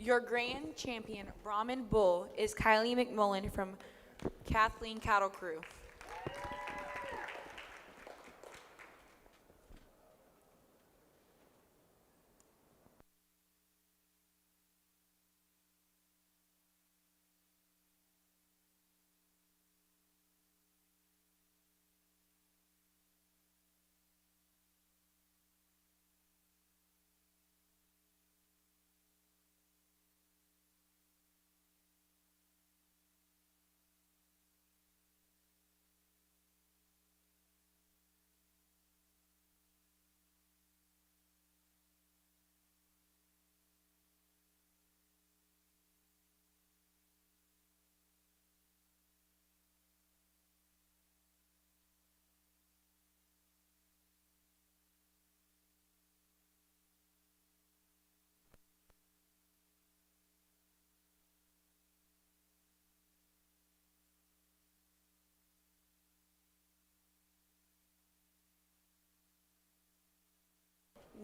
Speaker 2: Your grand champion Brahman bull is Kylie McMullen from Kathleen Cattle Crew.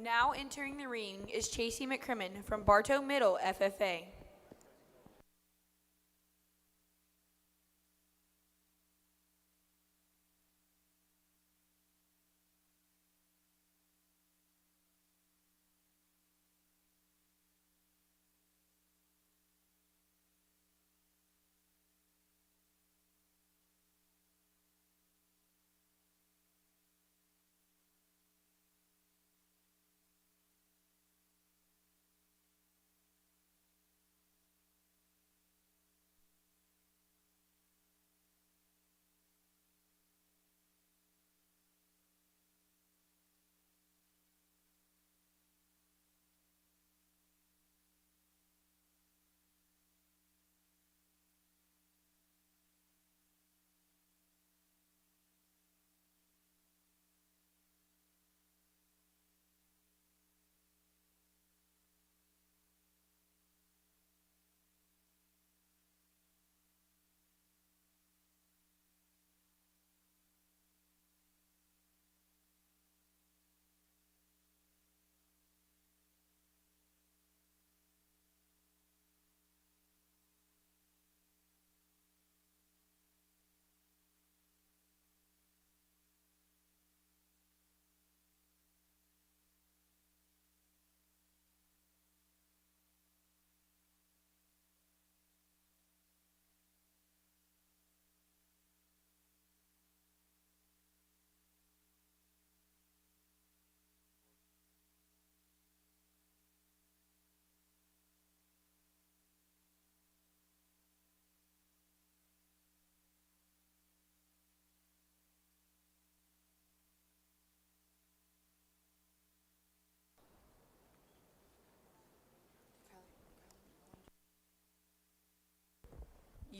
Speaker 2: Now entering the ring is Chasey McCrimmon from Bartow Middle FFA.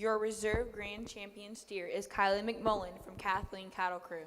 Speaker 2: Your reserve grand champion steer is Kylie McMullen from Kathleen Cattle Crew.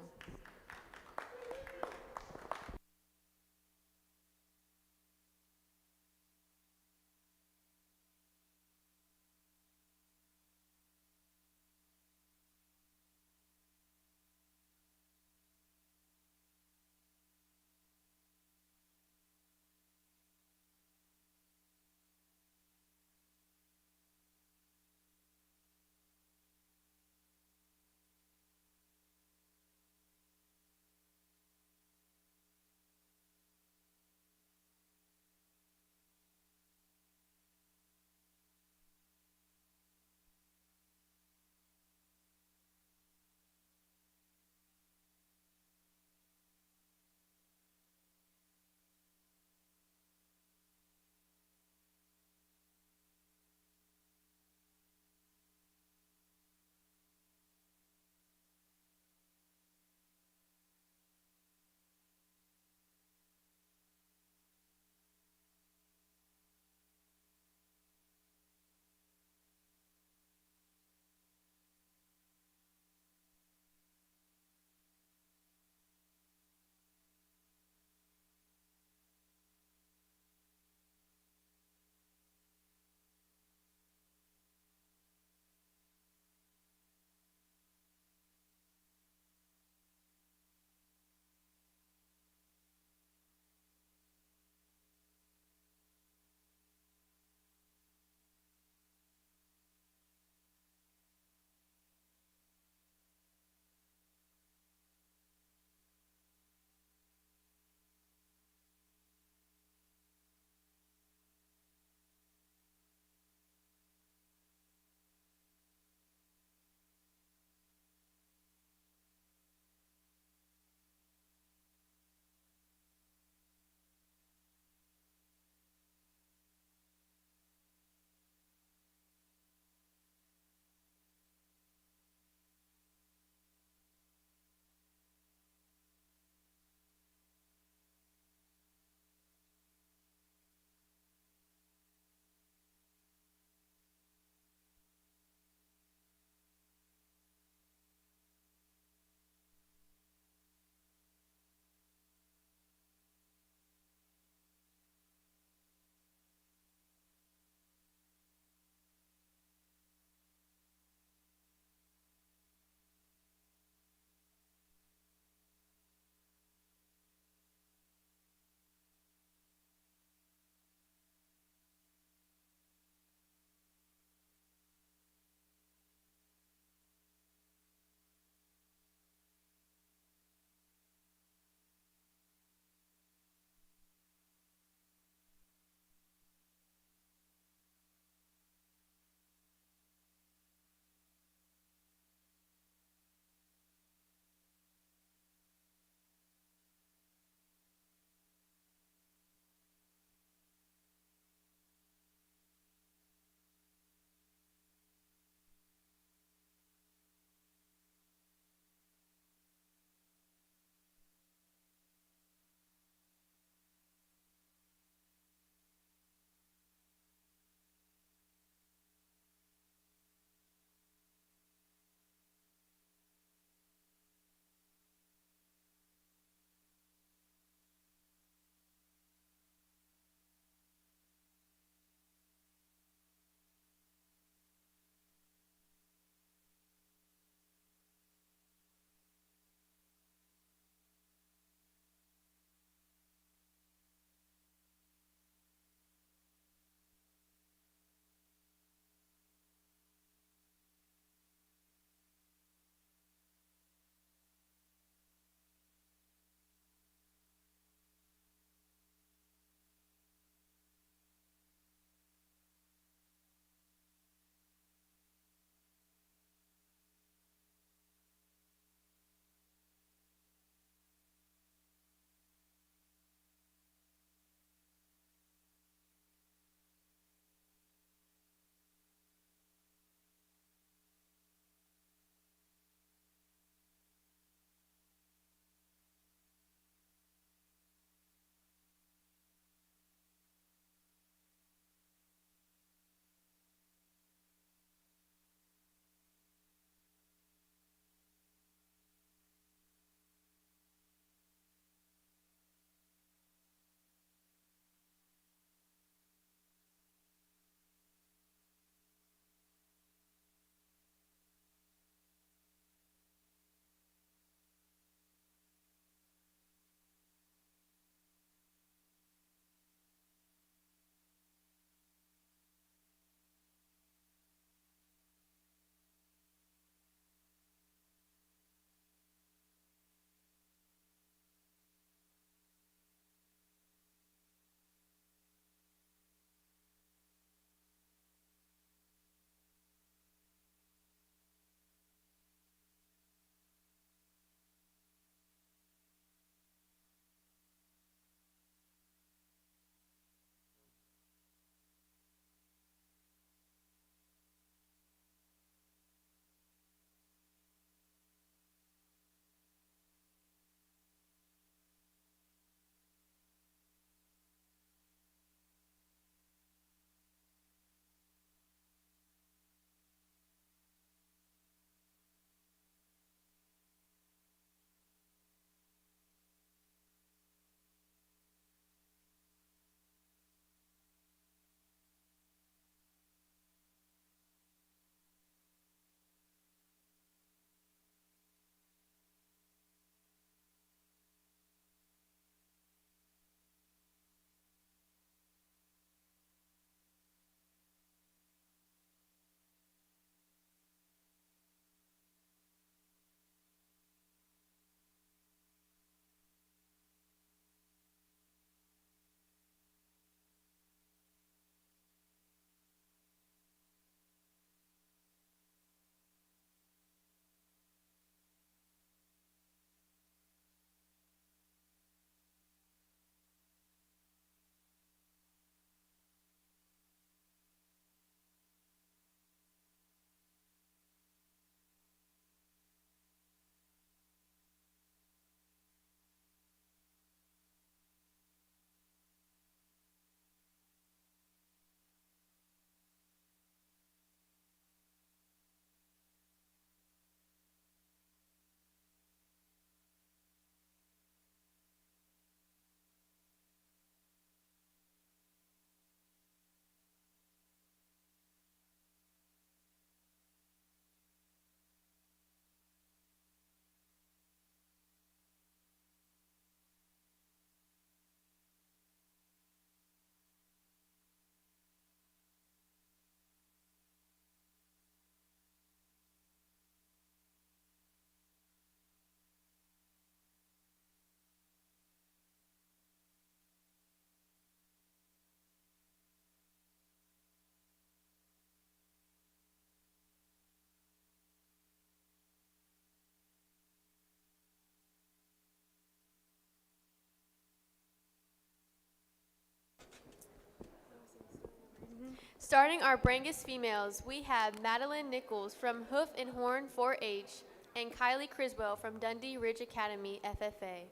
Speaker 5: Starting our Brangus females, we have Madeline Nichols from Hoof and Horn 4-H and Kylie Criswell from Dundee Ridge Academy FFA.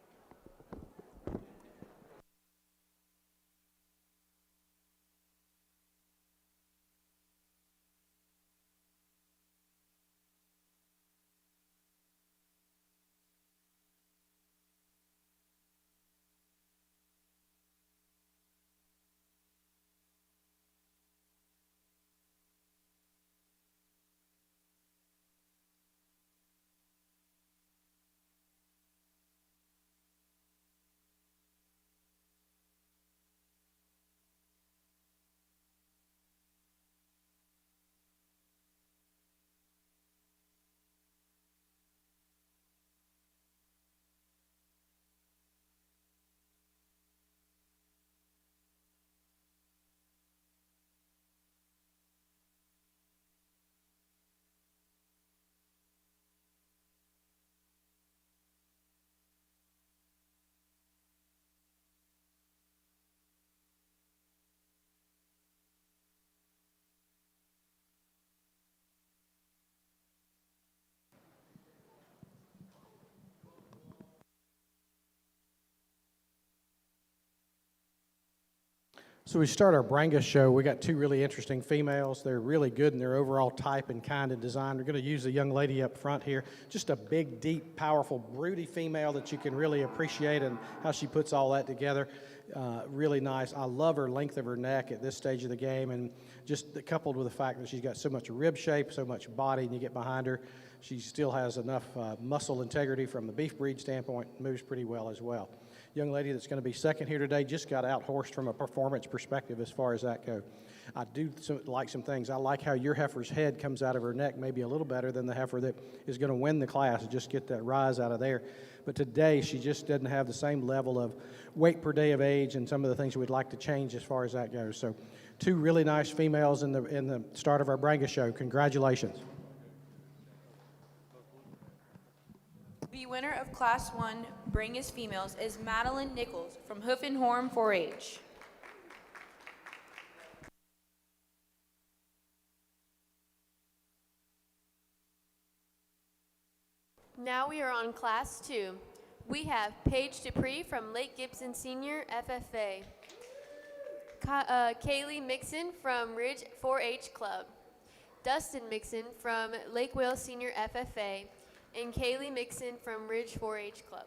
Speaker 4: So we start our Brangus show. We got two really interesting females. They're really good in their overall type and kind and design. We're going to use the young lady up front here. Just a big, deep, powerful, broody female that you can really appreciate and how she puts all that together. Really nice. I love her length of her neck at this stage of the game, and just coupled with the fact that she's got so much rib shape, so much body, and you get behind her, she still has enough muscle integrity from the beef breed standpoint, moves pretty well as well. Young lady that's going to be second here today just got out-horsed from a performance perspective as far as that goes. I do like some things. I like how your heifer's head comes out of her neck maybe a little better than the heifer that is going to win the class and just get that rise out of there. But today she just doesn't have the same level of weight per day of age and some of the things we'd like to change as far as that goes. So two really nice females in the start of our Brangus show. Congratulations.
Speaker 2: The winner of Class 1 Brangus Females is Madeline Nichols from Hoof and Horn 4-H.
Speaker 5: Now we are on Class 2. We have Paige Dupree from Lake Gibson Senior FFA, Kaylee Mixon from Ridge 4-H Club, Dustin Mixon from Lake Wales Senior FFA, and Kaylee Mixon from Ridge 4-H Club.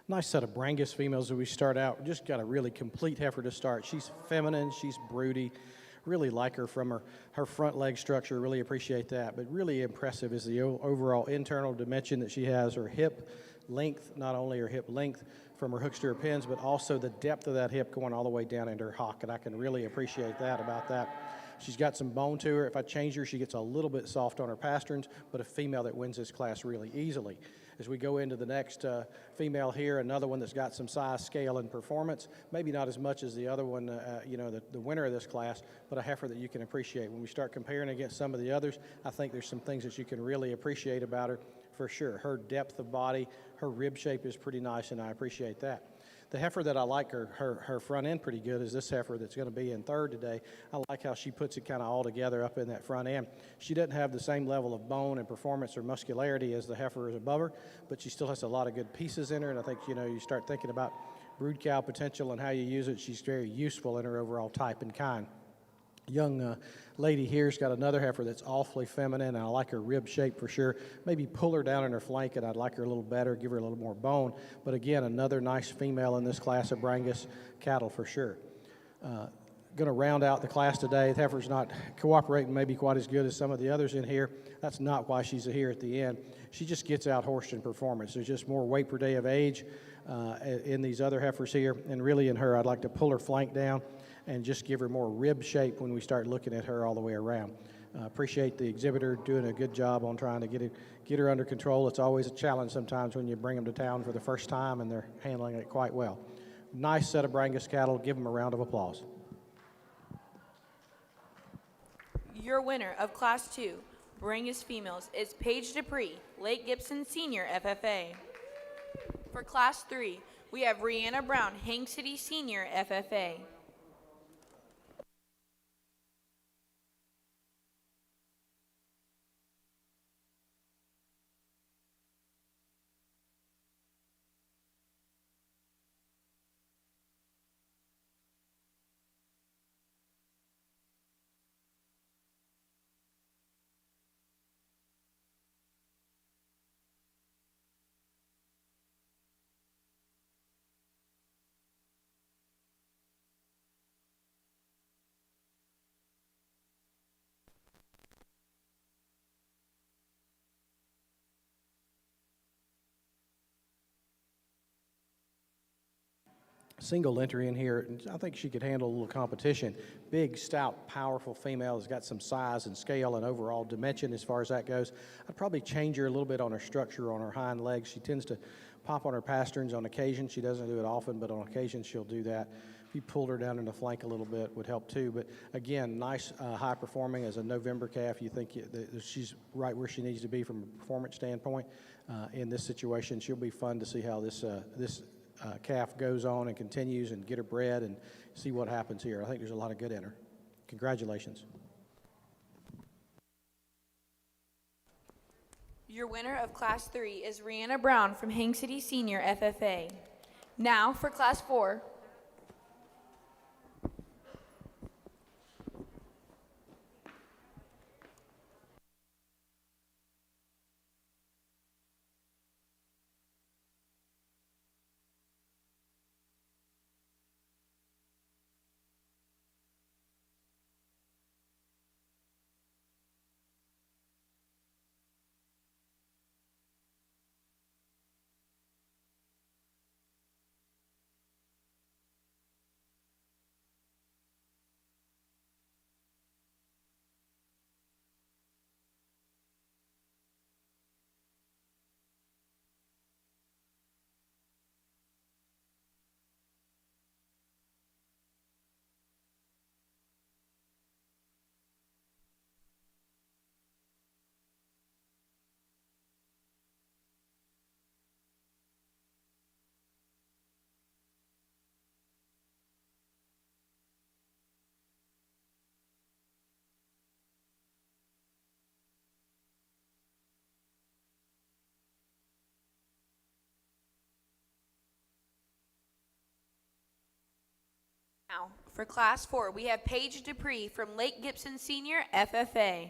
Speaker 4: Nice set of Brangus females as we start out. We just got a really complete heifer to start. She's feminine, she's broody. Really like her from her front leg structure, really appreciate that. But really impressive is the overall internal dimension that she has, her hip length, not only her hip length from her hooks to her pins, but also the depth of that hip going all the way down into her hock, and I can really appreciate that about that. She's got some bone to her. If I change her, she gets a little bit soft on her pasterns, but a female that wins this class really easily. As we go into the next female here, another one that's got some size, scale, and performance, maybe not as much as the other one, the winner of this class, but a heifer that you can appreciate. When we start comparing against some of the others, I think there's some things that you can really appreciate about her for sure. Her depth of body, her rib shape is pretty nice, and I appreciate that. The heifer that I like her front end pretty good is this heifer that's going to be in third today. I like how she puts it kind of all together up in that front end. She doesn't have the same level of bone and performance or muscularity as the heifer is above her, but she still has a lot of good pieces in her, and I think, you start thinking about brood cow potential and how you use it. She's very useful in her overall type and kind. Young lady here's got another heifer that's awfully feminine, and I like her rib shape for sure. Maybe pull her down in her flank, and I'd like her a little better, give her a little more bone. But again, another nice female in this class of Brangus cattle for sure. Going to round out the class today. The heifer's not cooperating maybe quite as good as some of the others in here. That's not why she's here at the end. She just gets out horsed in performance. There's just more weight per day of age in these other heifers here, and really in her, I'd like to pull her flank down and just give her more rib shape when we start looking at her all the way around. Appreciate the exhibitor doing a good job on trying to get her under control. It's always a challenge sometimes when you bring them to town for the first time, and they're handling it quite well. Nice set of Brangus cattle. Give them a round of applause.
Speaker 2: Your winner of Class 2, Brangus Females, is Paige Dupree, Lake Gibson Senior, FFA. For Class 3, we have Rihanna Brown, Hank City Senior, FFA.
Speaker 4: Single entry in here, and I think she could handle a little competition. Big, stout, powerful female has got some size and scale and overall dimension as far as that goes. I'd probably change her a little bit on her structure on her hind legs. She tends to pop on her pasterns on occasion. She doesn't do it often, but on occasion she'll do that. If you pulled her down in the flank a little bit would help too. But again, nice, high performing as a November calf. You think that she's right where she needs to be from a performance standpoint. In this situation, she'll be fun to see how this calf goes on and continues and get her bred and see what happens here. I think there's a lot of good in her. Congratulations.
Speaker 2: Your winner of Class 3 is Rihanna Brown from Hank City Senior, FFA. Now for Class 4. Now, for Class 4, we have Paige Dupree from Lake Gibson Senior, FFA.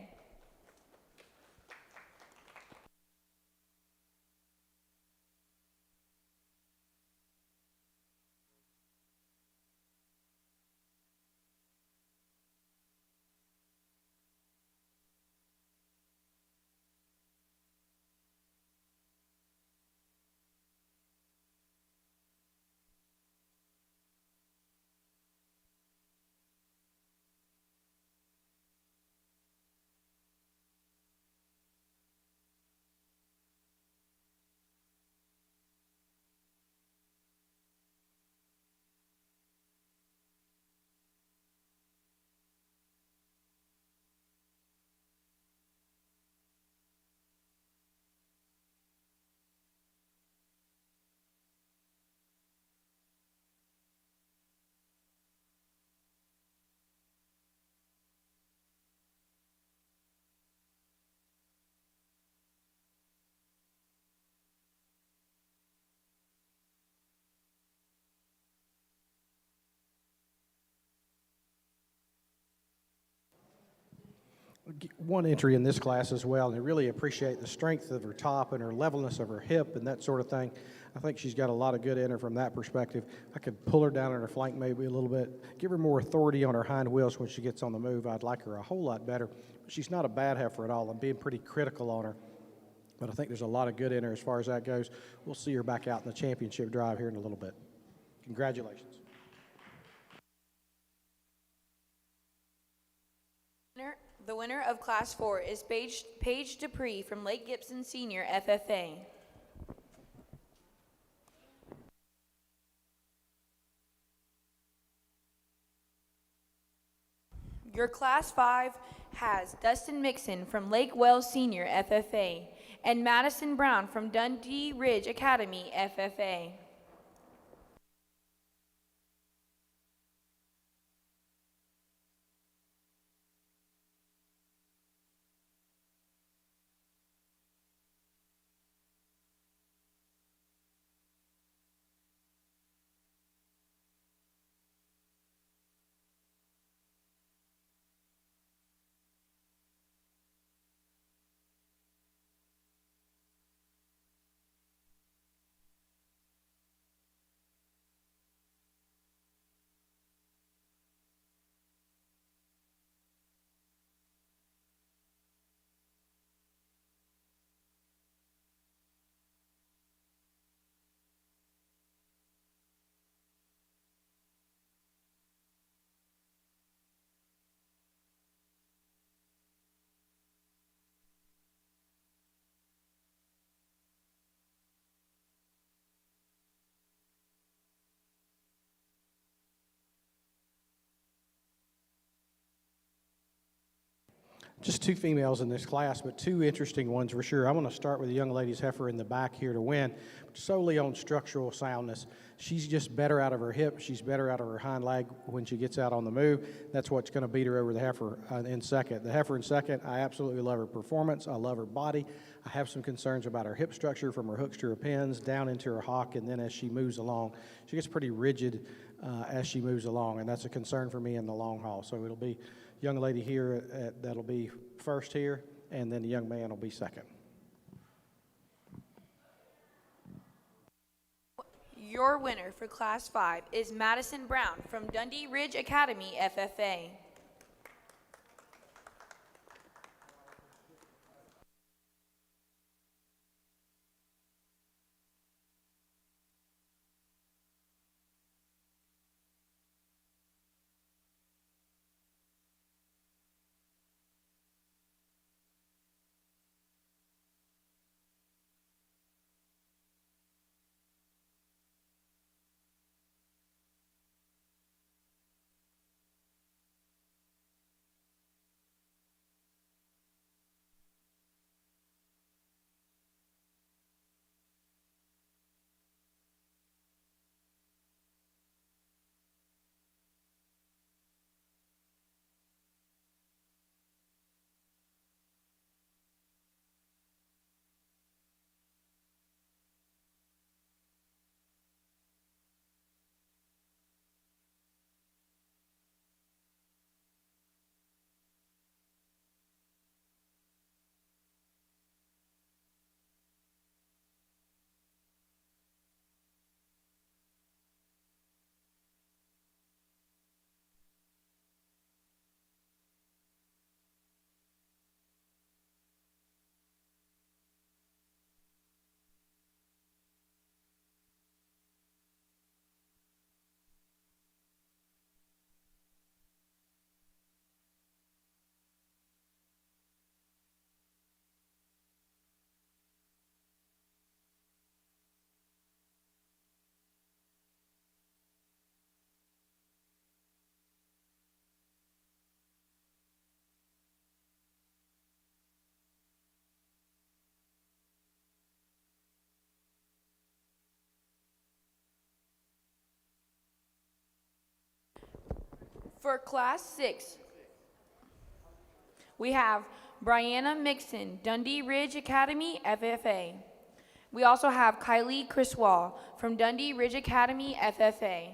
Speaker 4: one entry in this class as well, and I really appreciate the strength of her top and her levelness of her hip and that sort of thing. I think she's got a lot of good in her from that perspective. I could pull her down on her flank maybe a little bit, give her more authority on her hind wheels when she gets on the move. I'd like her a whole lot better. But she's not a bad heifer at all. I'm being pretty critical on her, but I think there's a lot of good in her as far as that goes. We'll see her back out in the championship drive here in a little bit. Congratulations.
Speaker 2: The winner of Class 4 is Paige Dupree from Lake Gibson Senior FFA. Your Class 5 has Dustin Mixon from Lake Wells Senior FFA and Madison Brown from Dundee Ridge Academy FFA.
Speaker 4: Just two females in this class, but two interesting ones for sure. I'm going to start with the young lady's heifer in the back here to win, solely on structural soundness. She's just better out of her hip. She's better out of her hind leg when she gets out on the move. That's what's going to beat her over the heifer in second. The heifer in second, I absolutely love her performance. I love her body. I have some concerns about her hip structure from her hooks to her pins, down into her hock, and then as she moves along. She gets pretty rigid as she moves along, and that's a concern for me in the long haul. So it'll be young lady here that'll be first here, and then the young man will be second.
Speaker 2: Your winner for Class 5 is Madison Brown from Dundee Ridge Academy FFA. For Class 6, we have Brianna Mixon, Dundee Ridge Academy, FFA. We also have Kylie Criswell from Dundee Ridge Academy, FFA.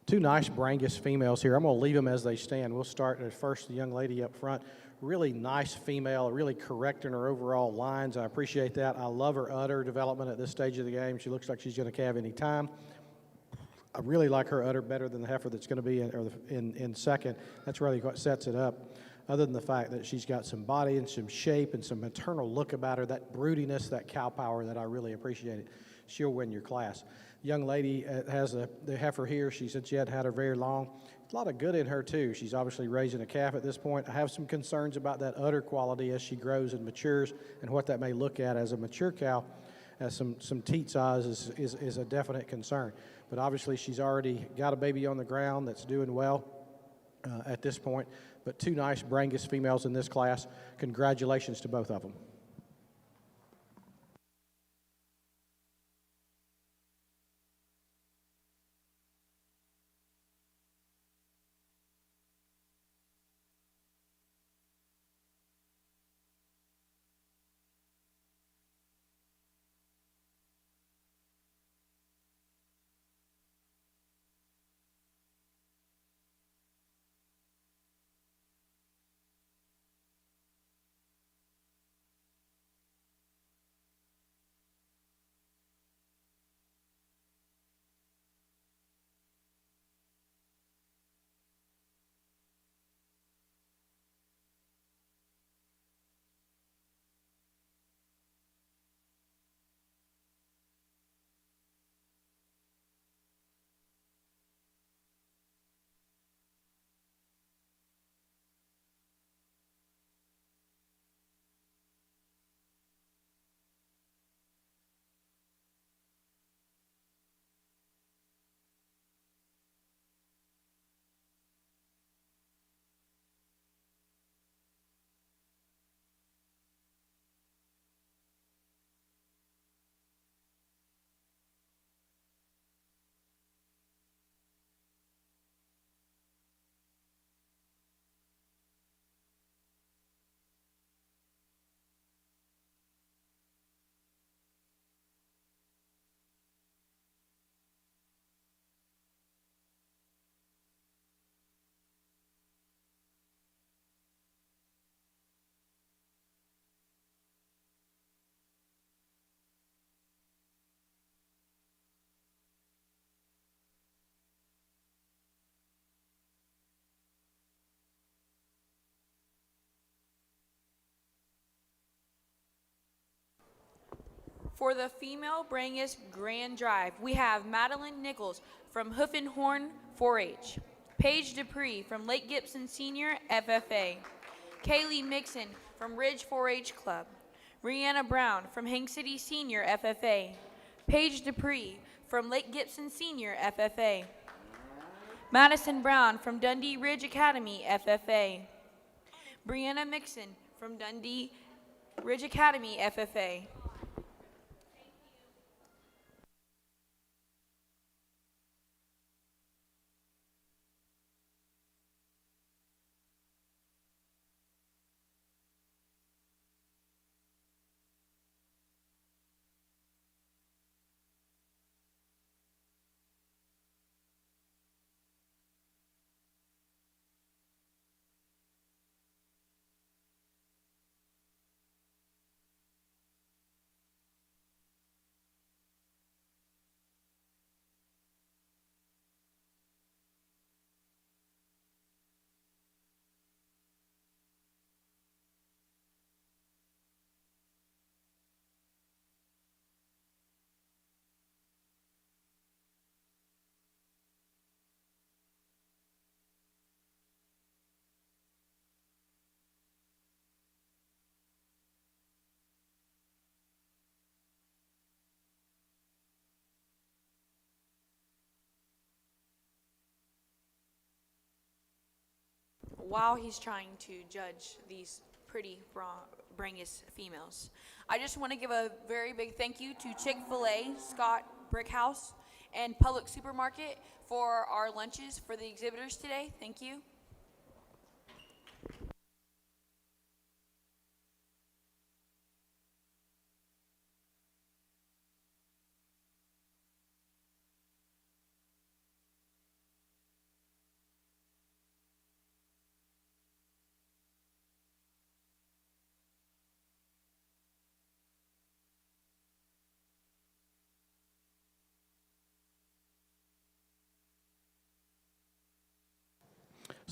Speaker 4: Two nice Brangus females here. I'm going to leave them as they stand. We'll start at first, the young lady up front. Really nice female, really correct in her overall lines. I appreciate that. I love her udder development at this stage of the game. She looks like she's going to calve any time. I really like her udder better than the heifer that's going to be in second. That's really what sets it up, other than the fact that she's got some body and some shape and some maternal look about her, that broodiness, that cow power that I really appreciated. She'll win your class. Young lady has the heifer here. She said she hadn't had her very long. A lot of good in her, too. She's obviously raising a calf at this point. I have some concerns about that udder quality as she grows and matures and what that may look at as a mature cow. As some teat size is a definite concern. But obviously she's already got a baby on the ground that's doing well at this point. But two nice Brangus females in this class. Congratulations to both of them.
Speaker 2: For the female Brangus Grand Drive, we have Madeline Nichols from Hoof and Horn 4-H, Paige Dupree from Lake Gibson Senior FFA, Kaylee Mixon from Ridge 4-H Club, Rihanna Brown from Hank City Senior FFA, Paige Dupree from Lake Gibson Senior FFA, Madison Brown from Dundee Ridge Academy FFA, Brianna Mixon from Dundee Ridge Academy FFA. While he's trying to judge these pretty Brangus females, I just want to give a very big thank you to Chick-fil-A, Scott Brickhouse, and Public Supermarket for our lunches for the exhibitors today. Thank you.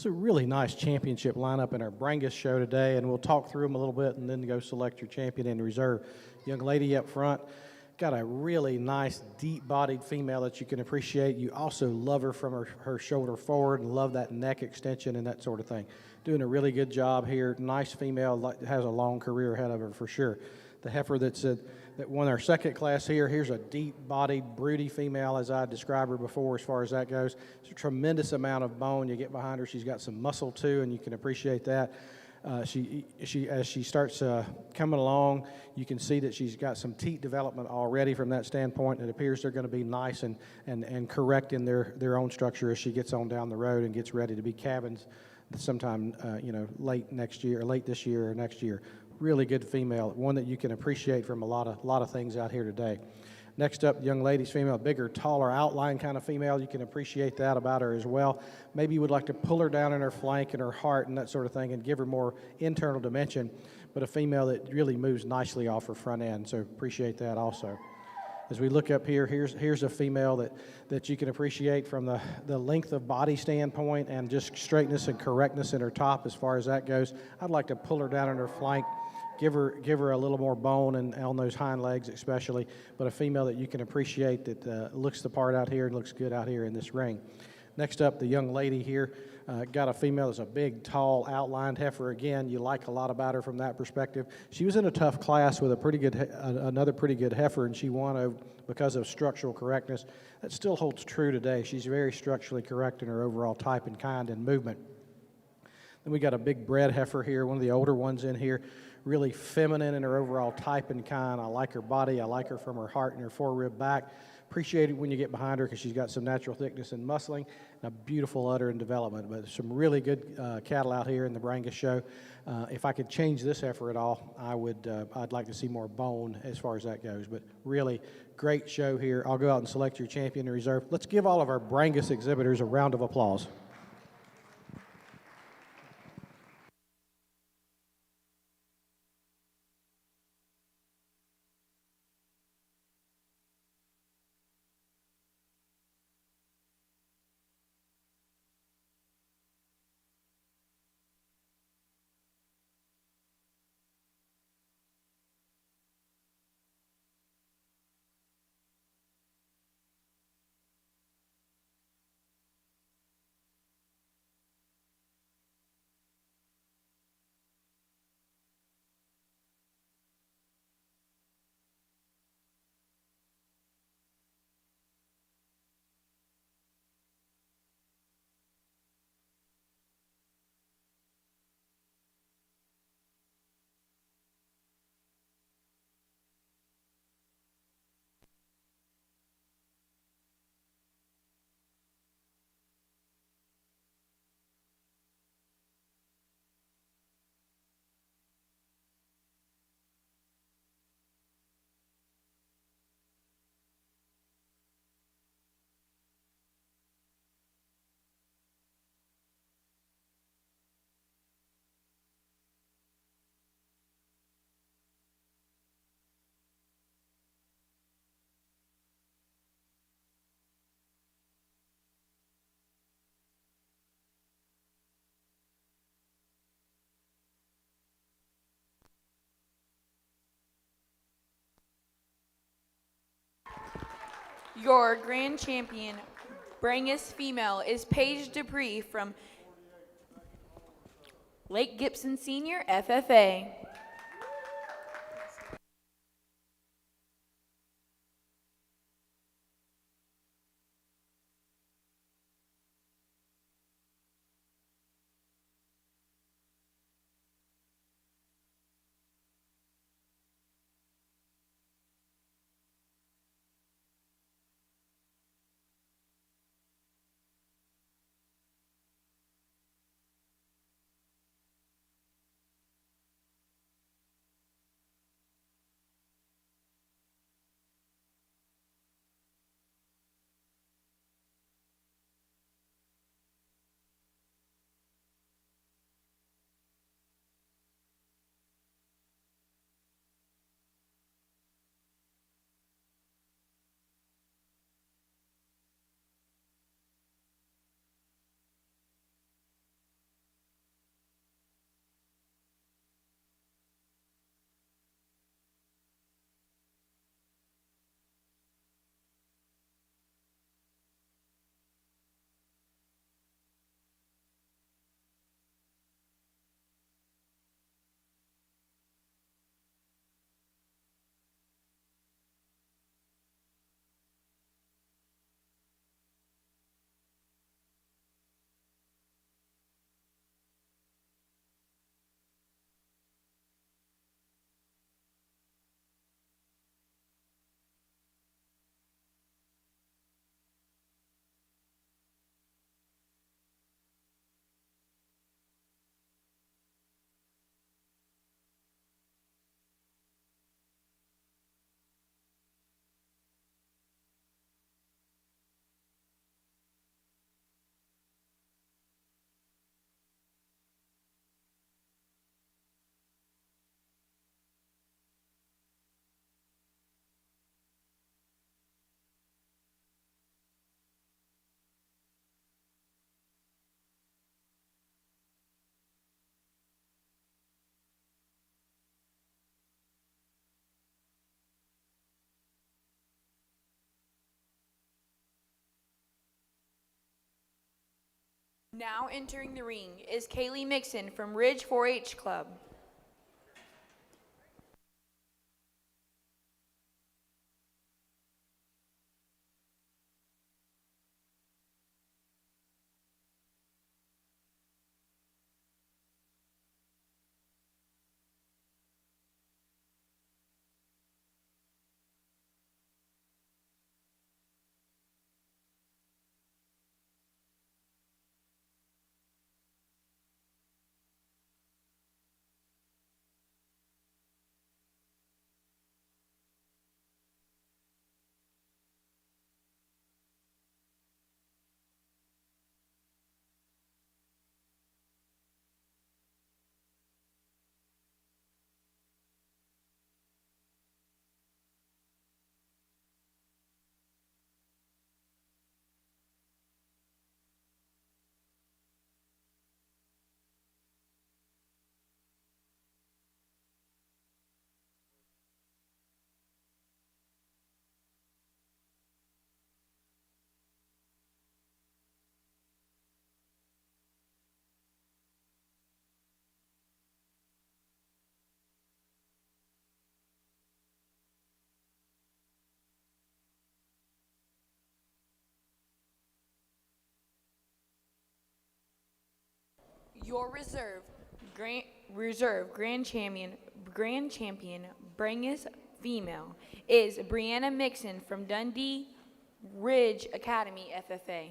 Speaker 4: It's a really nice championship lineup in our Brangus show today, and we'll talk through them a little bit and then go select your champion in reserve. Young lady up front, got a really nice, deep-bodied female that you can appreciate. You also love her from her shoulder forward and love that neck extension and that sort of thing. Doing a really good job here. Nice female, has a long career ahead of her for sure. The heifer that won our second class here, here's a deep-bodied, broody female, as I described her before, as far as that goes. It's a tremendous amount of bone. You get behind her, she's got some muscle too, and you can appreciate that. As she starts coming along, you can see that she's got some teat development already from that standpoint. It appears they're going to be nice and correct in their own structure as she gets on down the road and gets ready to be cabins sometime late this year or next year. Really good female, one that you can appreciate from a lot of things out here today. Next up, young lady's female, bigger, taller outline kind of female. You can appreciate that about her as well. Maybe you would like to pull her down in her flank and her heart and that sort of thing and give her more internal dimension, but a female that really moves nicely off her front end, so appreciate that also. As we look up here, here's a female that you can appreciate from the length of body standpoint and just straightness and correctness in her top as far as that goes. I'd like to pull her down in her flank, give her a little more bone and on those hind legs especially, but a female that you can appreciate that looks the part out here and looks good out here in this ring. Next up, the young lady here, got a female that's a big, tall, outlined heifer. Again, you like a lot about her from that perspective. She was in a tough class with another pretty good heifer, and she won because of structural correctness. That still holds true today. She's very structurally correct in her overall type and kind and movement. Then we got a big bred heifer here, one of the older ones in here, really feminine in her overall type and kind. I like her body. I like her from her heart and her forerib back. Appreciate it when you get behind her because she's got some natural thickness and muscling and a beautiful udder and development. But some really good cattle out here in the Brangus show. If I could change this heifer at all, I'd like to see more bone as far as that goes. But really great show here. I'll go out and select your champion in reserve. Let's give all of our Brangus exhibitors a round of applause.
Speaker 2: Your grand champion, Brangus female, is Paige Dupree from Lake Gibson Senior FFA. Now entering the ring is Kaylee Mixon from Ridge 4-H Club. Your reserve grand champion Brangus female is Brianna Mixon from Dundee Ridge Academy FFA.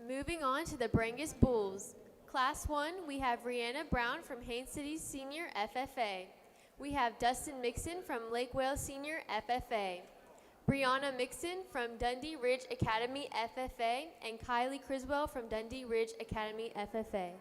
Speaker 5: Moving on to the Brangus Bulls. Class 1, we have Rihanna Brown from Haines City Senior FFA. We have Dustin Mixon from Lake Wales Senior FFA. Brianna Mixon from Dundee Ridge Academy FFA, and Kylie Criswell from Dundee Ridge Academy FFA.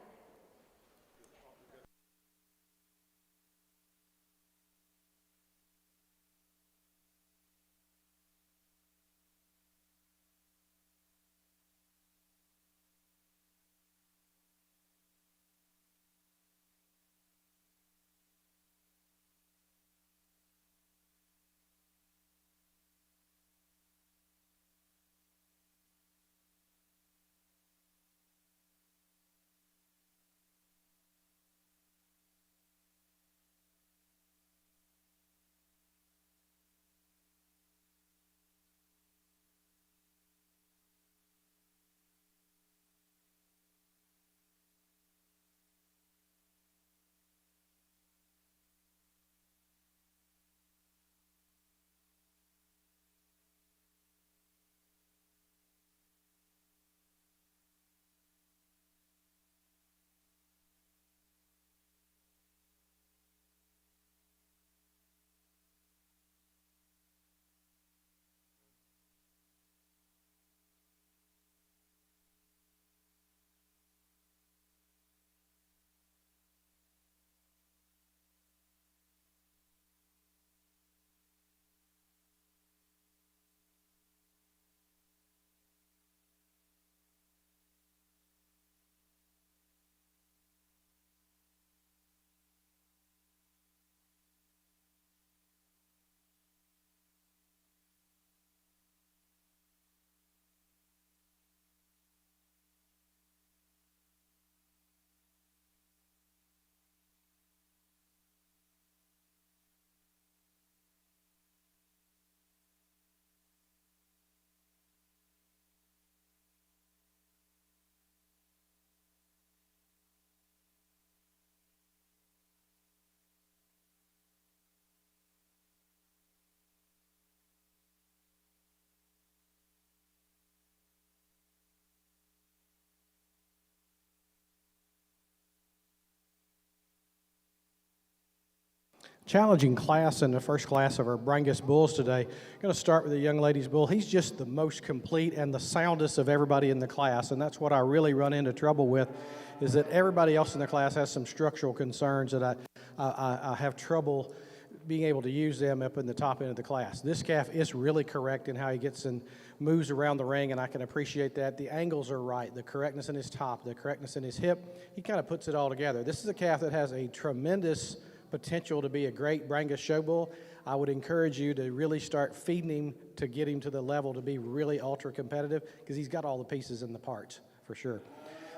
Speaker 4: Challenging class in the first class of our Brangus Bulls today. Going to start with the young ladies bull. He's just the most complete and the soundest of everybody in the class, and that's what I really run into trouble with, is that everybody else in the class has some structural concerns that I have trouble being able to use them up in the top end of the class. This calf is really correct in how he gets and moves around the ring, and I can appreciate that. The angles are right, the correctness in his top, the correctness in his hip. He kind of puts it all together. This is a calf that has a tremendous potential to be a great Brangus show bull. I would encourage you to really start feeding him to get him to the level to be really ultra competitive, because he's got all the pieces and the parts for sure.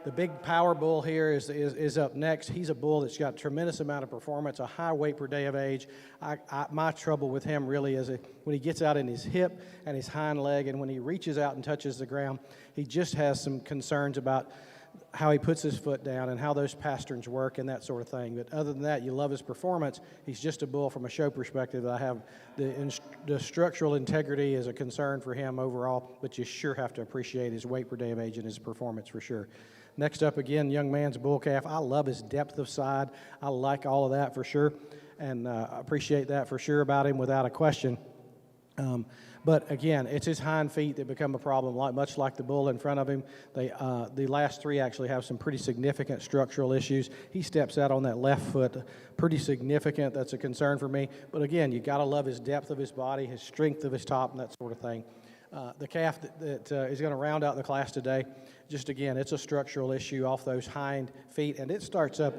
Speaker 4: The big power bull here is up next. He's a bull that's got a tremendous amount of performance, a high weight per day of age. My trouble with him really is when he gets out in his hip and his hind leg, and when he reaches out and touches the ground, he just has some concerns about how he puts his foot down and how those pasterns work and that sort of thing. But other than that, you love his performance. He's just a bull from a show perspective. I have the structural integrity is a concern for him overall, but you sure have to appreciate his weight per day of age and his performance for sure. Next up, again, young man's bull calf. I love his depth of side. I like all of that for sure, and appreciate that for sure about him without a question. But again, it's his hind feet that become a problem, much like the bull in front of him. The last three actually have some pretty significant structural issues. He steps out on that left foot, pretty significant. That's a concern for me. But again, you got to love his depth of his body, his strength of his top, and that sort of thing. The calf that is going to round out the class today, just again, it's a structural issue off those hind feet, and it starts up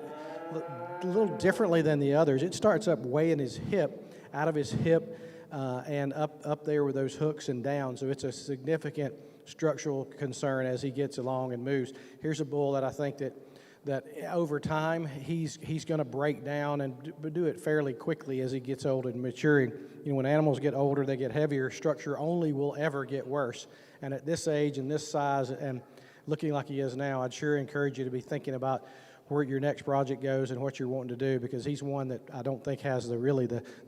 Speaker 4: a little differently than the others. It starts up way in his hip, out of his hip, and up there with those hooks and down. So it's a significant structural concern as he gets along and moves. Here's a bull that I think that over time he's going to break down and do it fairly quickly as he gets old and maturing. You know, when animals get older, they get heavier. Structure only will ever get worse. And at this age and this size and looking like he is now, I'd sure encourage you to be thinking about where your next project goes and what you're wanting to do, because he's one that I don't think has the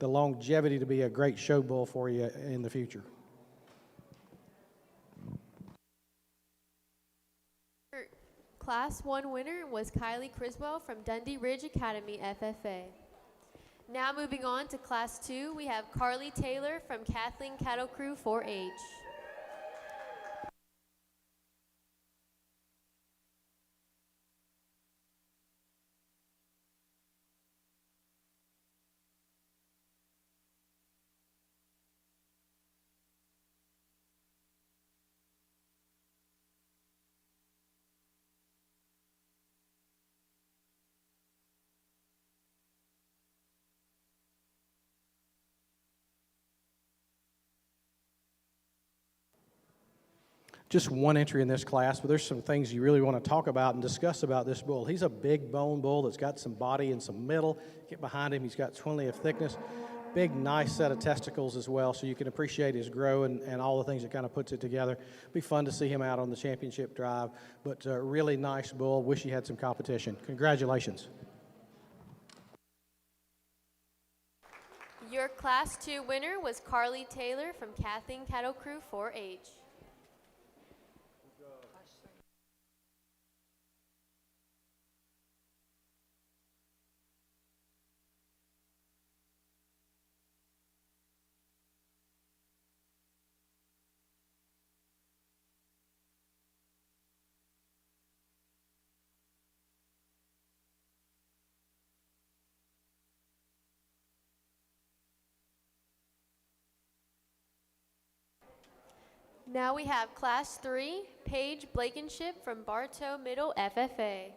Speaker 4: longevity to be a great show bull for you in the future.
Speaker 5: Class 1 winner was Kylie Criswell from Dundee Ridge Academy FFA. Now moving on to Class 2, we have Carly Taylor from Kathleen Cattle Crew 4-H.
Speaker 4: Just one entry in this class, but there's some things you really want to talk about and discuss about this bull. He's a big bone bull that's got some body and some middle. Get behind him, he's got plenty of thickness. Big, nice set of testicles as well, so you can appreciate his grow and all the things that kind of puts it together. Be fun to see him out on the championship drive, but really nice bull. Wish he had some competition. Congratulations.
Speaker 5: Your Class 2 winner was Carly Taylor from Kathleen Cattle Crew 4-H. Now we have Class 3, Paige Blankenship from Bartow Middle FFA.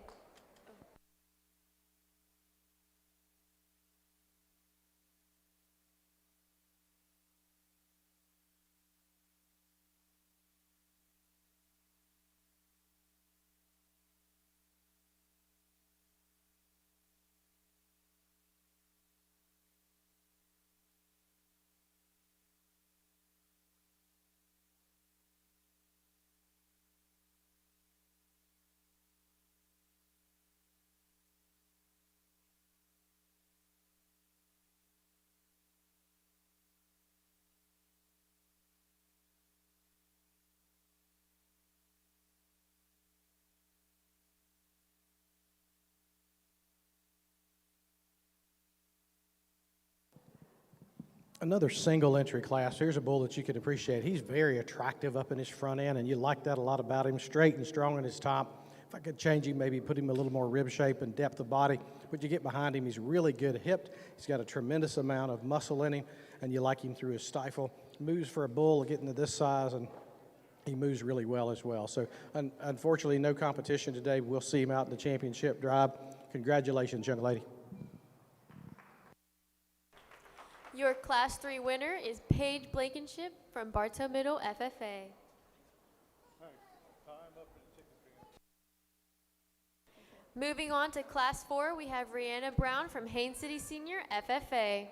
Speaker 4: Another single entry class. Here's a bull that you can appreciate. He's very attractive up in his front end, and you like that a lot about him. Straight and strong in his top. If I could change him, maybe put him a little more rib shape and depth of body. But you get behind him, he's really good hipped. He's got a tremendous amount of muscle in him, and you like him through his stifle. Moves for a bull getting to this size, and he moves really well as well. So unfortunately, no competition today. We'll see him out in the championship drive. Congratulations, young lady.
Speaker 5: Your Class 3 winner is Paige Blankenship from Bartow Middle FFA. Moving on to Class 4, we have Rihanna Brown from Haines City Senior FFA.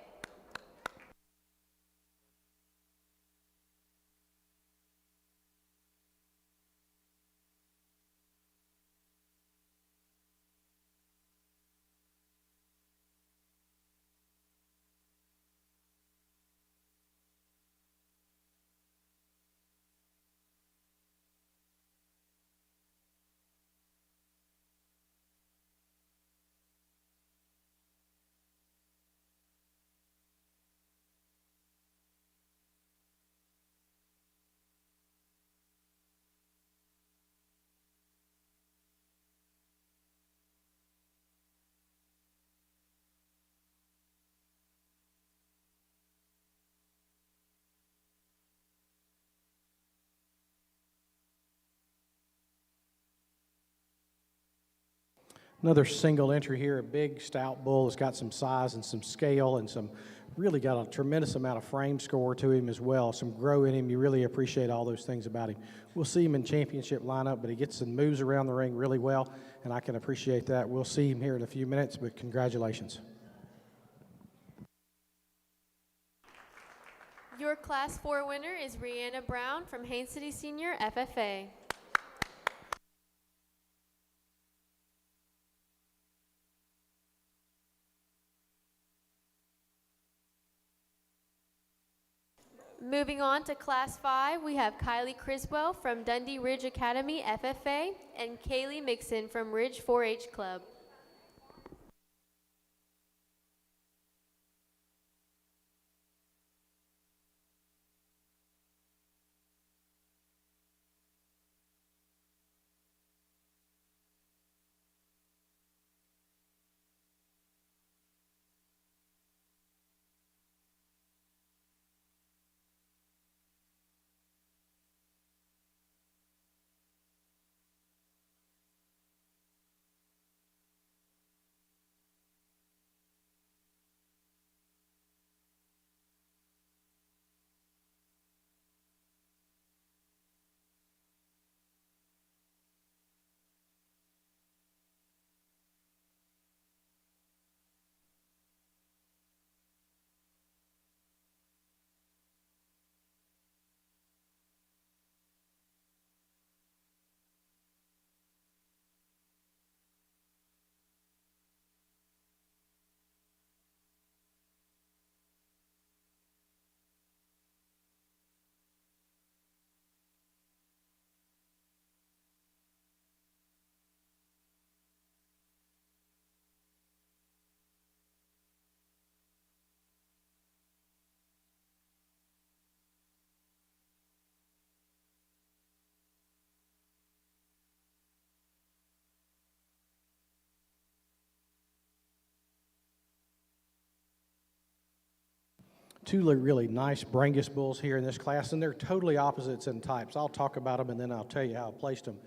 Speaker 4: Another single entry here, a big stout bull that's got some size and some scale and some really got a tremendous amount of frame score to him as well. Some grow in him. You really appreciate all those things about him. We'll see him in championship lineup, but he gets and moves around the ring really well, and I can appreciate that. We'll see him here in a few minutes, but congratulations.
Speaker 5: Your Class 4 winner is Rihanna Brown from Haines City Senior FFA. Moving on to Class 5, we have Kylie Criswell from Dundee Ridge Academy FFA and Kaylee Mixon from Ridge 4-H Club.
Speaker 4: Two really nice Brangus bulls here in this class, and they're totally opposites in types. I'll talk about them, and then I'll tell you how I placed them.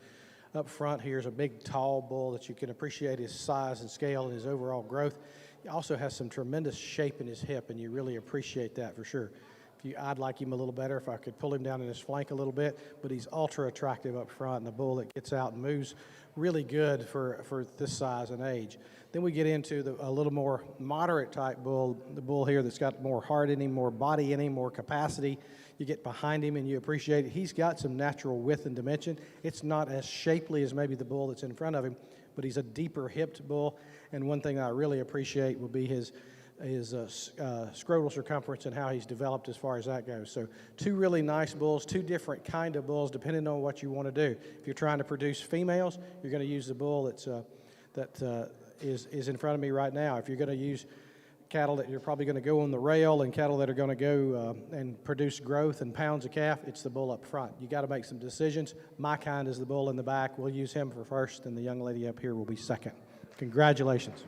Speaker 4: Up front here is a big, tall bull that you can appreciate his size and scale and his overall growth. He also has some tremendous shape in his hip, and you really appreciate that for sure. I'd like him a little better if I could pull him down in his flank a little bit, but he's ultra attractive up front, and the bull that gets out and moves really good for this size and age. Then we get into a little more moderate type bull, the bull here that's got more heart in him, more body in him, more capacity. You get behind him and you appreciate it. He's got some natural width and dimension. It's not as shapely as maybe the bull that's in front of him, but he's a deeper hipped bull. And one thing I really appreciate will be his scrotal circumference and how he's developed as far as that goes. So two really nice bulls, two different kind of bulls depending on what you want to do. If you're trying to produce females, you're going to use the bull that is in front of me right now. If you're going to use cattle that you're probably going to go on the rail and cattle that are going to go and produce growth and pounds of calf, it's the bull up front. You got to make some decisions. My kind is the bull in the back. We'll use him for first, and the young lady up here will be second. Congratulations.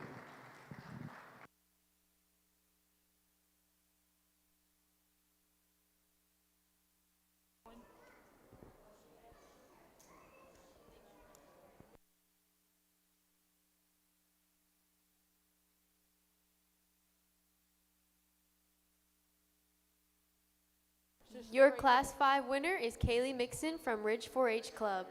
Speaker 5: Your Class 5 winner is Kaylee Mixon from Ridge 4-H Club.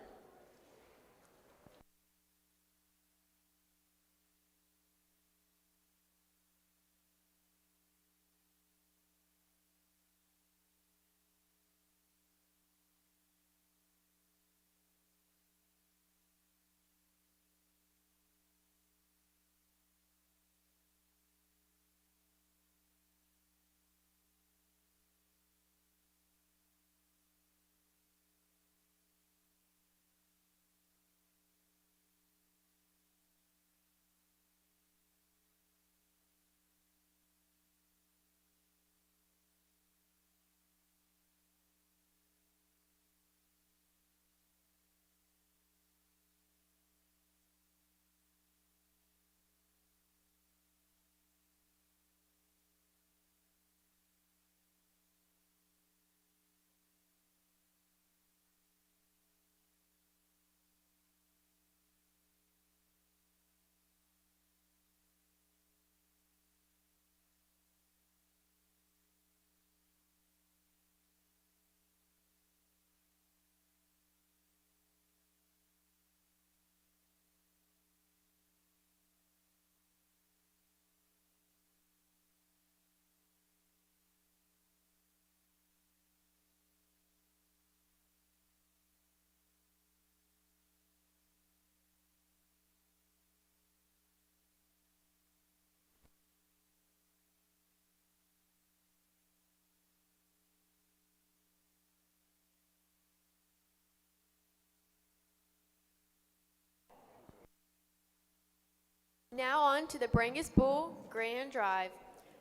Speaker 5: Now on to the Brangus Bull Grand Drive.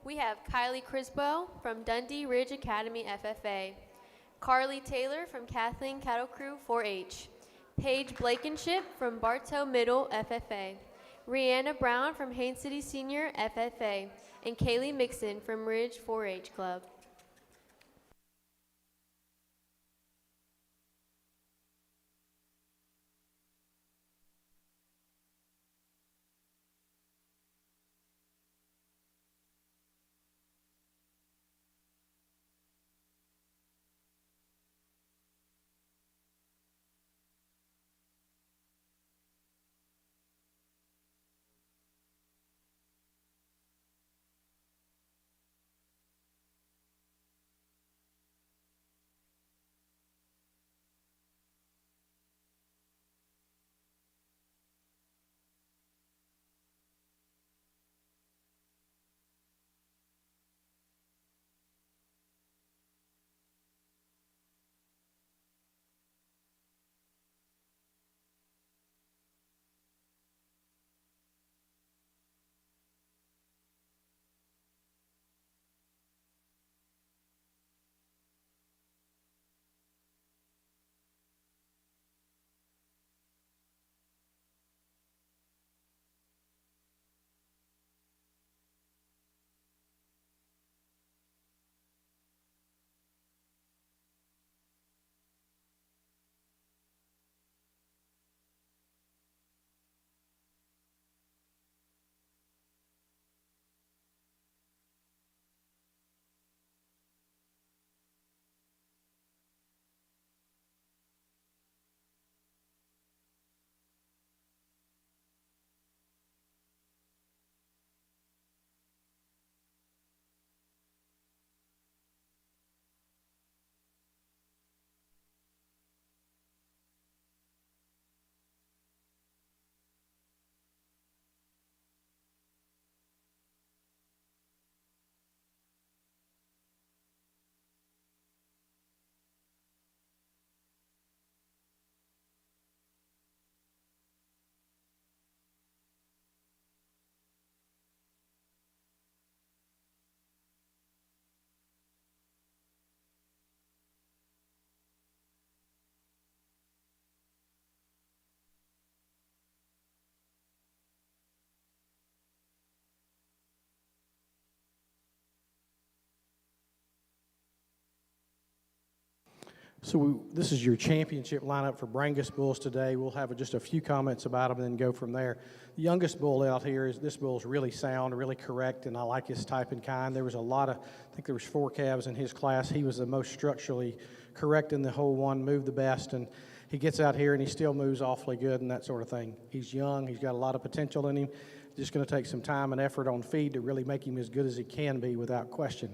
Speaker 5: We have Kylie Crispo from Dundee Ridge Academy FFA, Carly Taylor from Kathleen Cattle Crew 4-H, Paige Blankenship from Bartow Middle FFA, Rihanna Brown from Haines City Senior FFA, and Kaylee Mixon from Ridge 4-H Club.
Speaker 4: So this is your championship lineup for Brangus bulls today. We'll have just a few comments about them and then go from there. The youngest bull out here this bull is really sound, really correct, and I like his type and kind. There was I think there was 4 calves in his class. He was the most structurally correct in the whole one, moved the best, and he gets out here and he still moves awfully good and that sort of thing. He's young, he's got a lot of potential in him. Just going to take some time and effort on feed to really make him as good as he can be without question.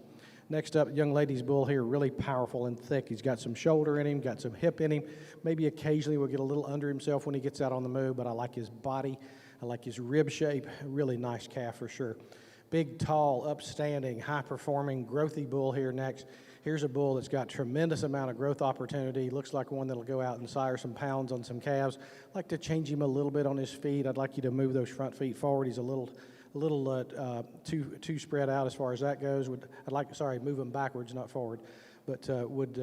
Speaker 4: Next up, young lady's bull here, really powerful and thick. He's got some shoulder in him, got some hip in him. Maybe occasionally will get a little under himself when he gets out on the move, but I like his body. I like his rib shape. A really nice calf for sure. Big, tall, upstanding, high-performing, growthy bull here next. Here's a bull that's got tremendous amount of growth opportunity. Looks like one that'll go out and sire some pounds on some calves. I'd like to change him a little bit on his feet. I'd like you to move those front feet forward. He's a little too spread out as far as that goes. Move him backwards, not forward. But would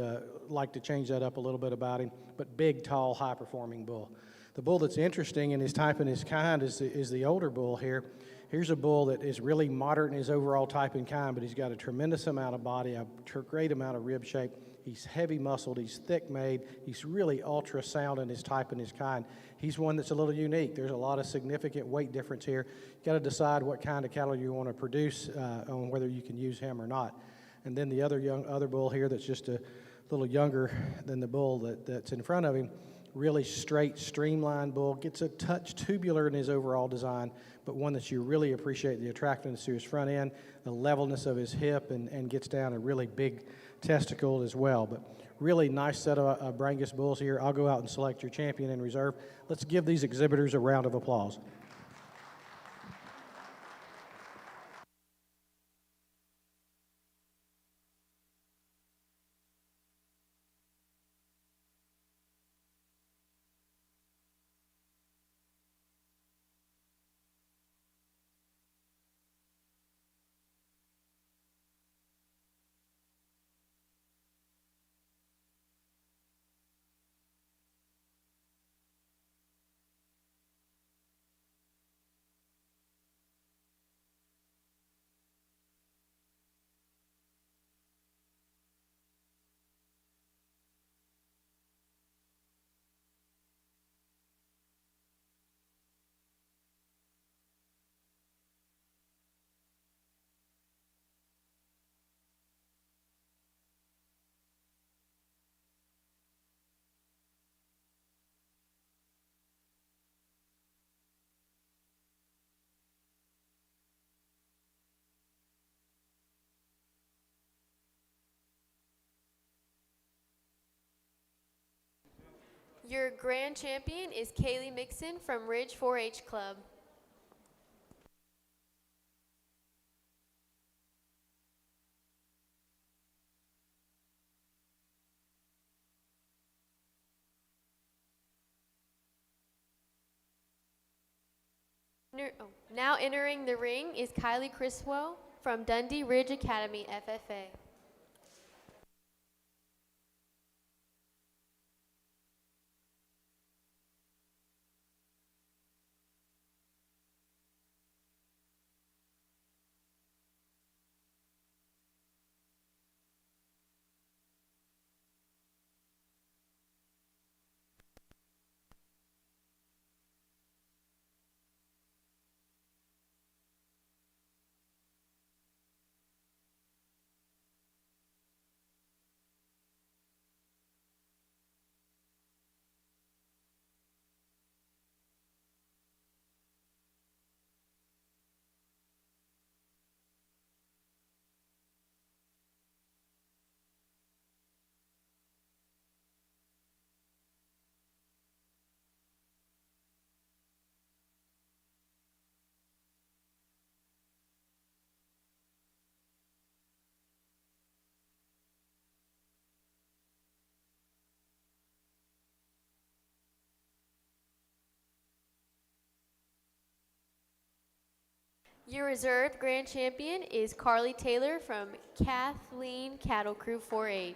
Speaker 4: like to change that up a little bit about him. But big, tall, high-performing bull. The bull that's interesting in his type and his kind is the older bull here. Here's a bull that is really moderate in his overall type and kind, but he's got a tremendous amount of body, a great amount of rib shape. He's heavy muscled, he's thick made, he's really ultra sound in his type and his kind. He's one that's a little unique. There's a lot of significant weight difference here. You got to decide what kind of cattle you want to produce on whether you can use him or not. And then the other bull here that's just a little younger than the bull that's in front of him. Really straight, streamlined bull, gets a touch tubular in his overall design, but one that you really appreciate the attractiveness to his front end, the levelness of his hip, and gets down a really big testicle as well. But really nice set of Brangus bulls here. I'll go out and select your champion in reserve. Let's give these exhibitors a round of applause.
Speaker 5: Your grand champion is Kaylee Mixon from Ridge 4-H Club. Now entering the ring is Kylie Criswell from Dundee Ridge Academy FFA. Your reserve grand champion is Carly Taylor from Kathleen Cattle Crew 4-H.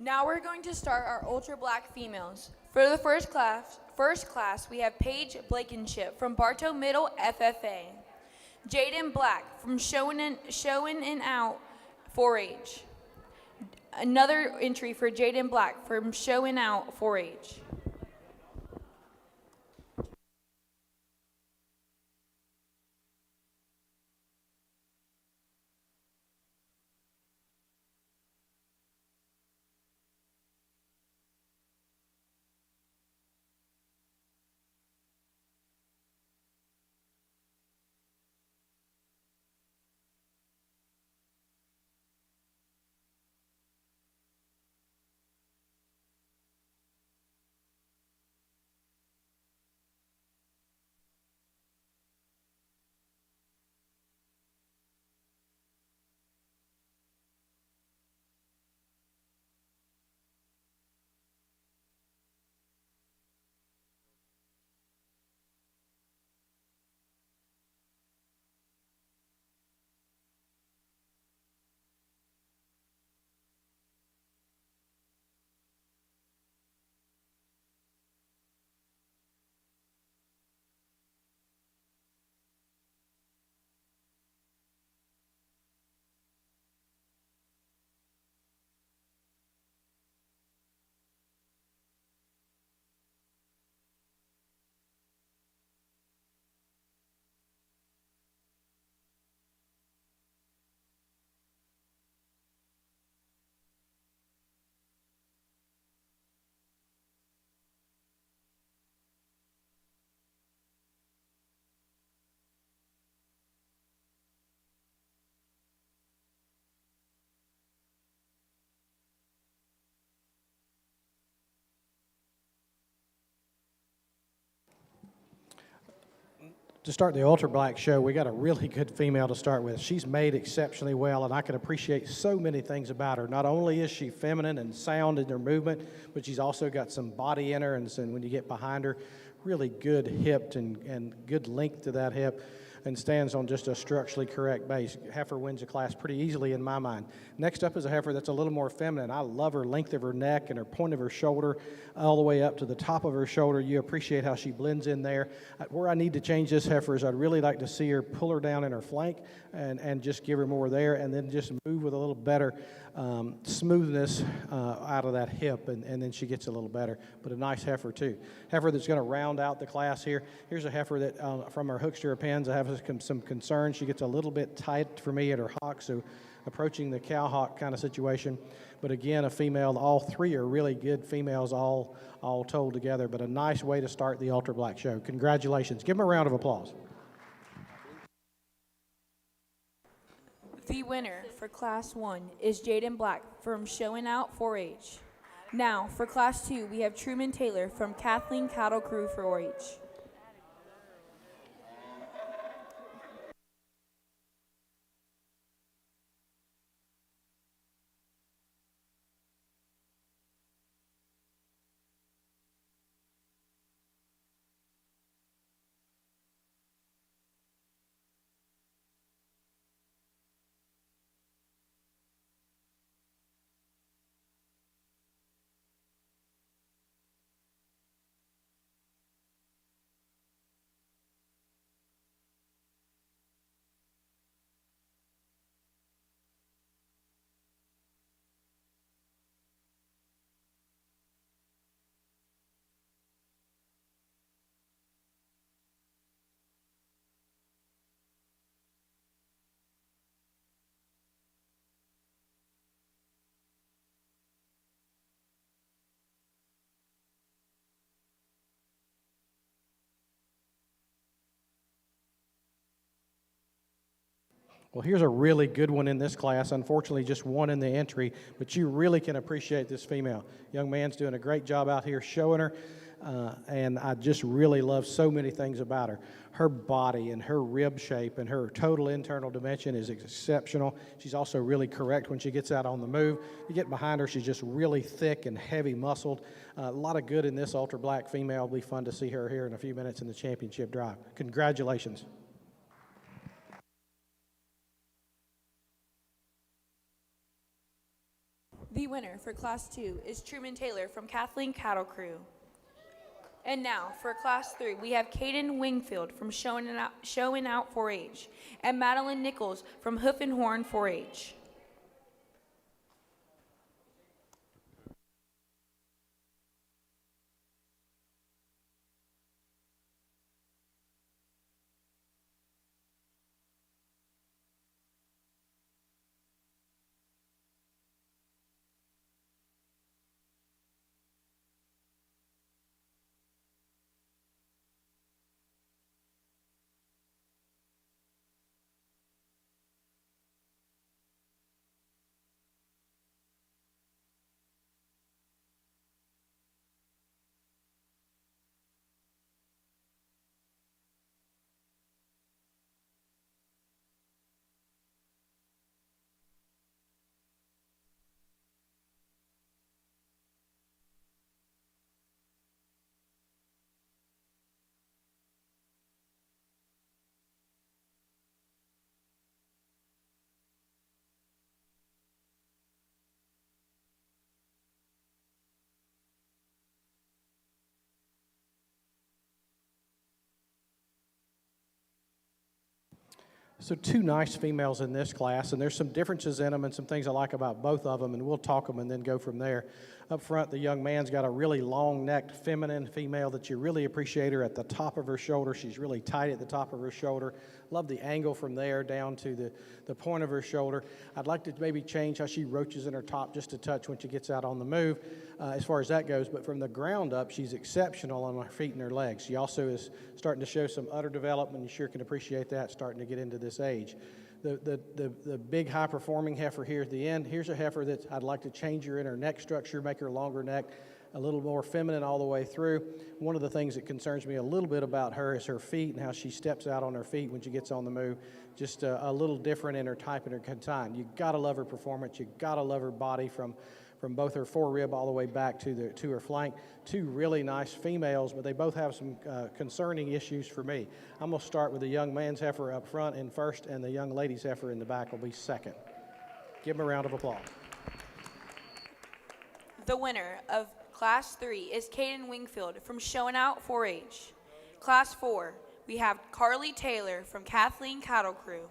Speaker 2: Now we're going to start our ultra black females. For the first class, we have Paige Blankenship from Bartow Middle FFA. Jaden Black from Showing and Out 4-H. Another entry for Jaden Black from Showing Out 4-H.
Speaker 4: To start the Ultra Black show, we got a really good female to start with. She's made exceptionally well, and I can appreciate so many things about her. Not only is she feminine and sound in her movement, but she's also got some body in her, and when you get behind her, really good hip and good length to that hip, and stands on just a structurally correct base. Heifer wins the class pretty easily in my mind. Next up is a heifer that's a little more feminine. I love her length of her neck and her point of her shoulder all the way up to the top of her shoulder. You appreciate how she blends in there. Where I need to change this heifer is I'd really like to see her pull her down in her flank and just give her more there, and then just move with a little better smoothness out of that hip, and then she gets a little better. But a nice heifer too. Heifer that's going to round out the class here. Here's a heifer that from her hooks to her pins, I have some concern. She gets a little bit tight for me at her hock, so approaching the cow hock kind of situation. But again, a female. All three are really good females, all told together. But a nice way to start the Ultra Black show. Congratulations. Give them a round of applause.
Speaker 2: The winner for Class 1 is Jaden Black from Showing Out 4-H. Now, for Class 2, we have Truman Taylor from Kathleen Cattle Crew 4-H.
Speaker 4: Well, here's a really good one in this class. Unfortunately, just one in the entry, but you really can appreciate this female. Young man's doing a great job out here showing her, and I just really love so many things about her. Her body and her rib shape and her total internal dimension is exceptional. She's also really correct when she gets out on the move. You get behind her, she's just really thick and heavy muscled. A lot of good in this Ultra Black female. It'll be fun to see her here in a few minutes in the championship drive. Congratulations.
Speaker 2: The winner for Class 2 is Truman Taylor from Kathleen Cattle Crew. And now, for Class 3, we have Caden Wingfield from Showing Out 4-H and Madeline Nichols from Hoof and Horn 4-H.
Speaker 4: So two nice females in this class, and there's some differences in them and some things I like about both of them, and we'll talk them and then go from there. Up front, the young man's got a really long-necked feminine female that you really appreciate her at the top of her shoulder. She's really tight at the top of her shoulder. Love the angle from there down to the point of her shoulder. I'd like to maybe change how she roaches in her top just a touch when she gets out on the move as far as that goes, but from the ground up, she's exceptional on her feet and her legs. She also is starting to show some udder development. You sure can appreciate that starting to get into this age. The big high-performing heifer here at the end, here's a heifer that I'd like to change her in her neck structure, make her longer neck, a little more feminine all the way through. One of the things that concerns me a little bit about her is her feet and how she steps out on her feet when she gets on the move. Just a little different in her type and her consign. You gotta love her performance. You gotta love her body from both her forerib all the way back to her flank. Two really nice females, but they both have some concerning issues for me. I'm going to start with the young man's heifer up front in first, and the young lady's heifer in the back will be second. Give them a round of applause.
Speaker 2: The winner of Class 3 is Caden Wingfield from Showing Out 4-H. Class 4, we have Carly Taylor from Kathleen Cattle Crew.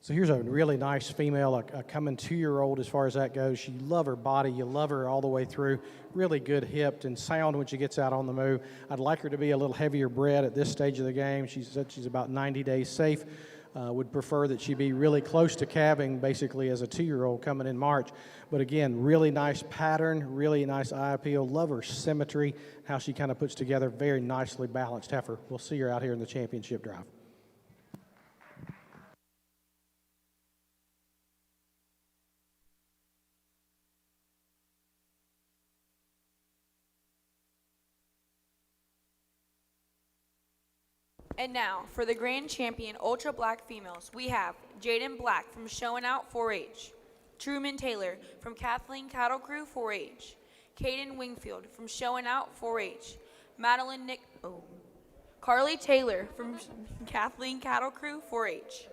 Speaker 4: So here's a really nice female, a coming 2-year-old as far as that goes. You love her body. You love her all the way through. Really good hipped and sound when she gets out on the move. I'd like her to be a little heavier bred at this stage of the game. She said she's about 90 days safe. Would prefer that she be really close to calving, basically, as a 2-year-old coming in March. But again, really nice pattern, really nice eye appeal. Love her symmetry, how she kind of puts together very nicely balanced heifer. We'll see her out here in the championship drive.
Speaker 2: And now, for the Grand Champion Ultra Black Females, we have Jaden Black from Showing Out 4-H, Truman Taylor from Kathleen Cattle Crew 4-H, Caden Wingfield from Showing Out 4-H, Carly Taylor from Kathleen Cattle Crew 4-H.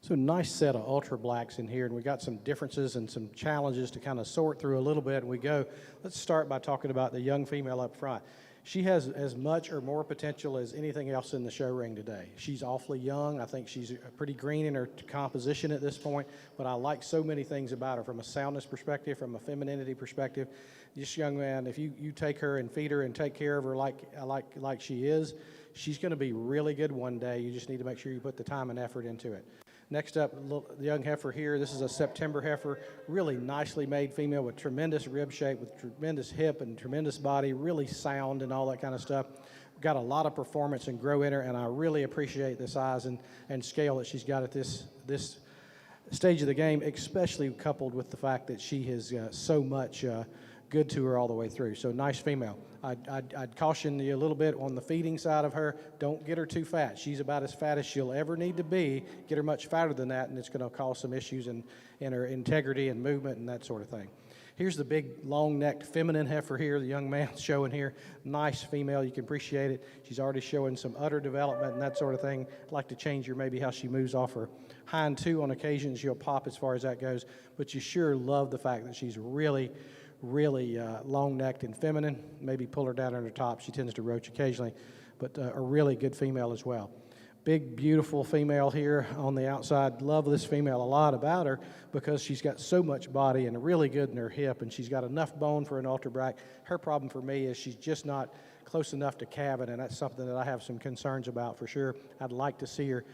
Speaker 4: So nice set of ultra blacks in here, and we got some differences and some challenges to kind of sort through a little bit. And let's start by talking about the young female up front. She has as much or more potential as anything else in the show ring today. She's awfully young. I think she's pretty green in her composition at this point, but I like so many things about her from a soundness perspective, from a femininity perspective. This young man, if you take her and feed her and take care of her like she is, she's going to be really good one day. You just need to make sure you put the time and effort into it. Next up, the young heifer here. This is a September heifer, really nicely made female with tremendous rib shape, with tremendous hip and tremendous body, really sound and all that kind of stuff. Got a lot of performance and grow in her, and I really appreciate the size and scale that she's got at this stage of the game, especially coupled with the fact that she has so much good to her all the way through. So nice female. I'd caution you a little bit on the feeding side of her. Don't get her too fat. She's about as fat as she'll ever need to be. Get her much fatter than that, and it's going to cause some issues in her integrity and movement and that sort of thing. Here's the big, long-necked feminine heifer here, the young man's showing here. Nice female. You can appreciate it. She's already showing some udder development and that sort of thing. I'd like to change her maybe how she moves off her hind two on occasion. She'll pop as far as that goes, but you sure love the fact that she's really long-necked and feminine. Maybe pull her down on her top. She tends to roach occasionally, but a really good female as well. Big, beautiful female here on the outside. Love this female a lot about her because she's got so much body and really good in her hip, and she's got enough bone for an ultra black. Her problem for me is she's just not close enough to calving, and that's something that I have some concerns about for sure. I'd like to see her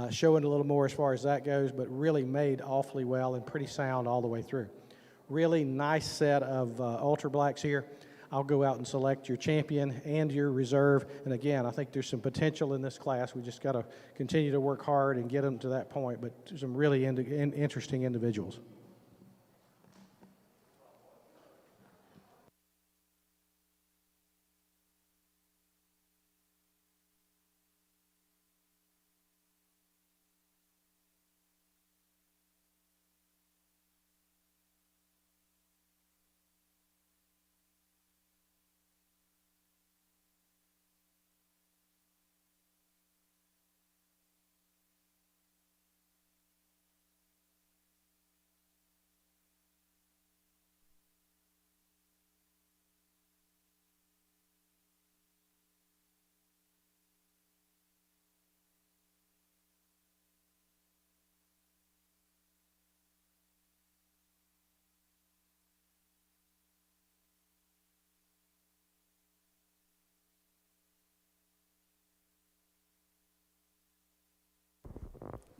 Speaker 4: showing a little more as far as that goes, but really made awfully well and pretty sound all the way through. Really nice set of ultra blacks here. I'll go out and select your champion and your reserve. And again, I think there's some potential in this class. We just got to continue to work hard and get them to that point. But some really interesting individuals.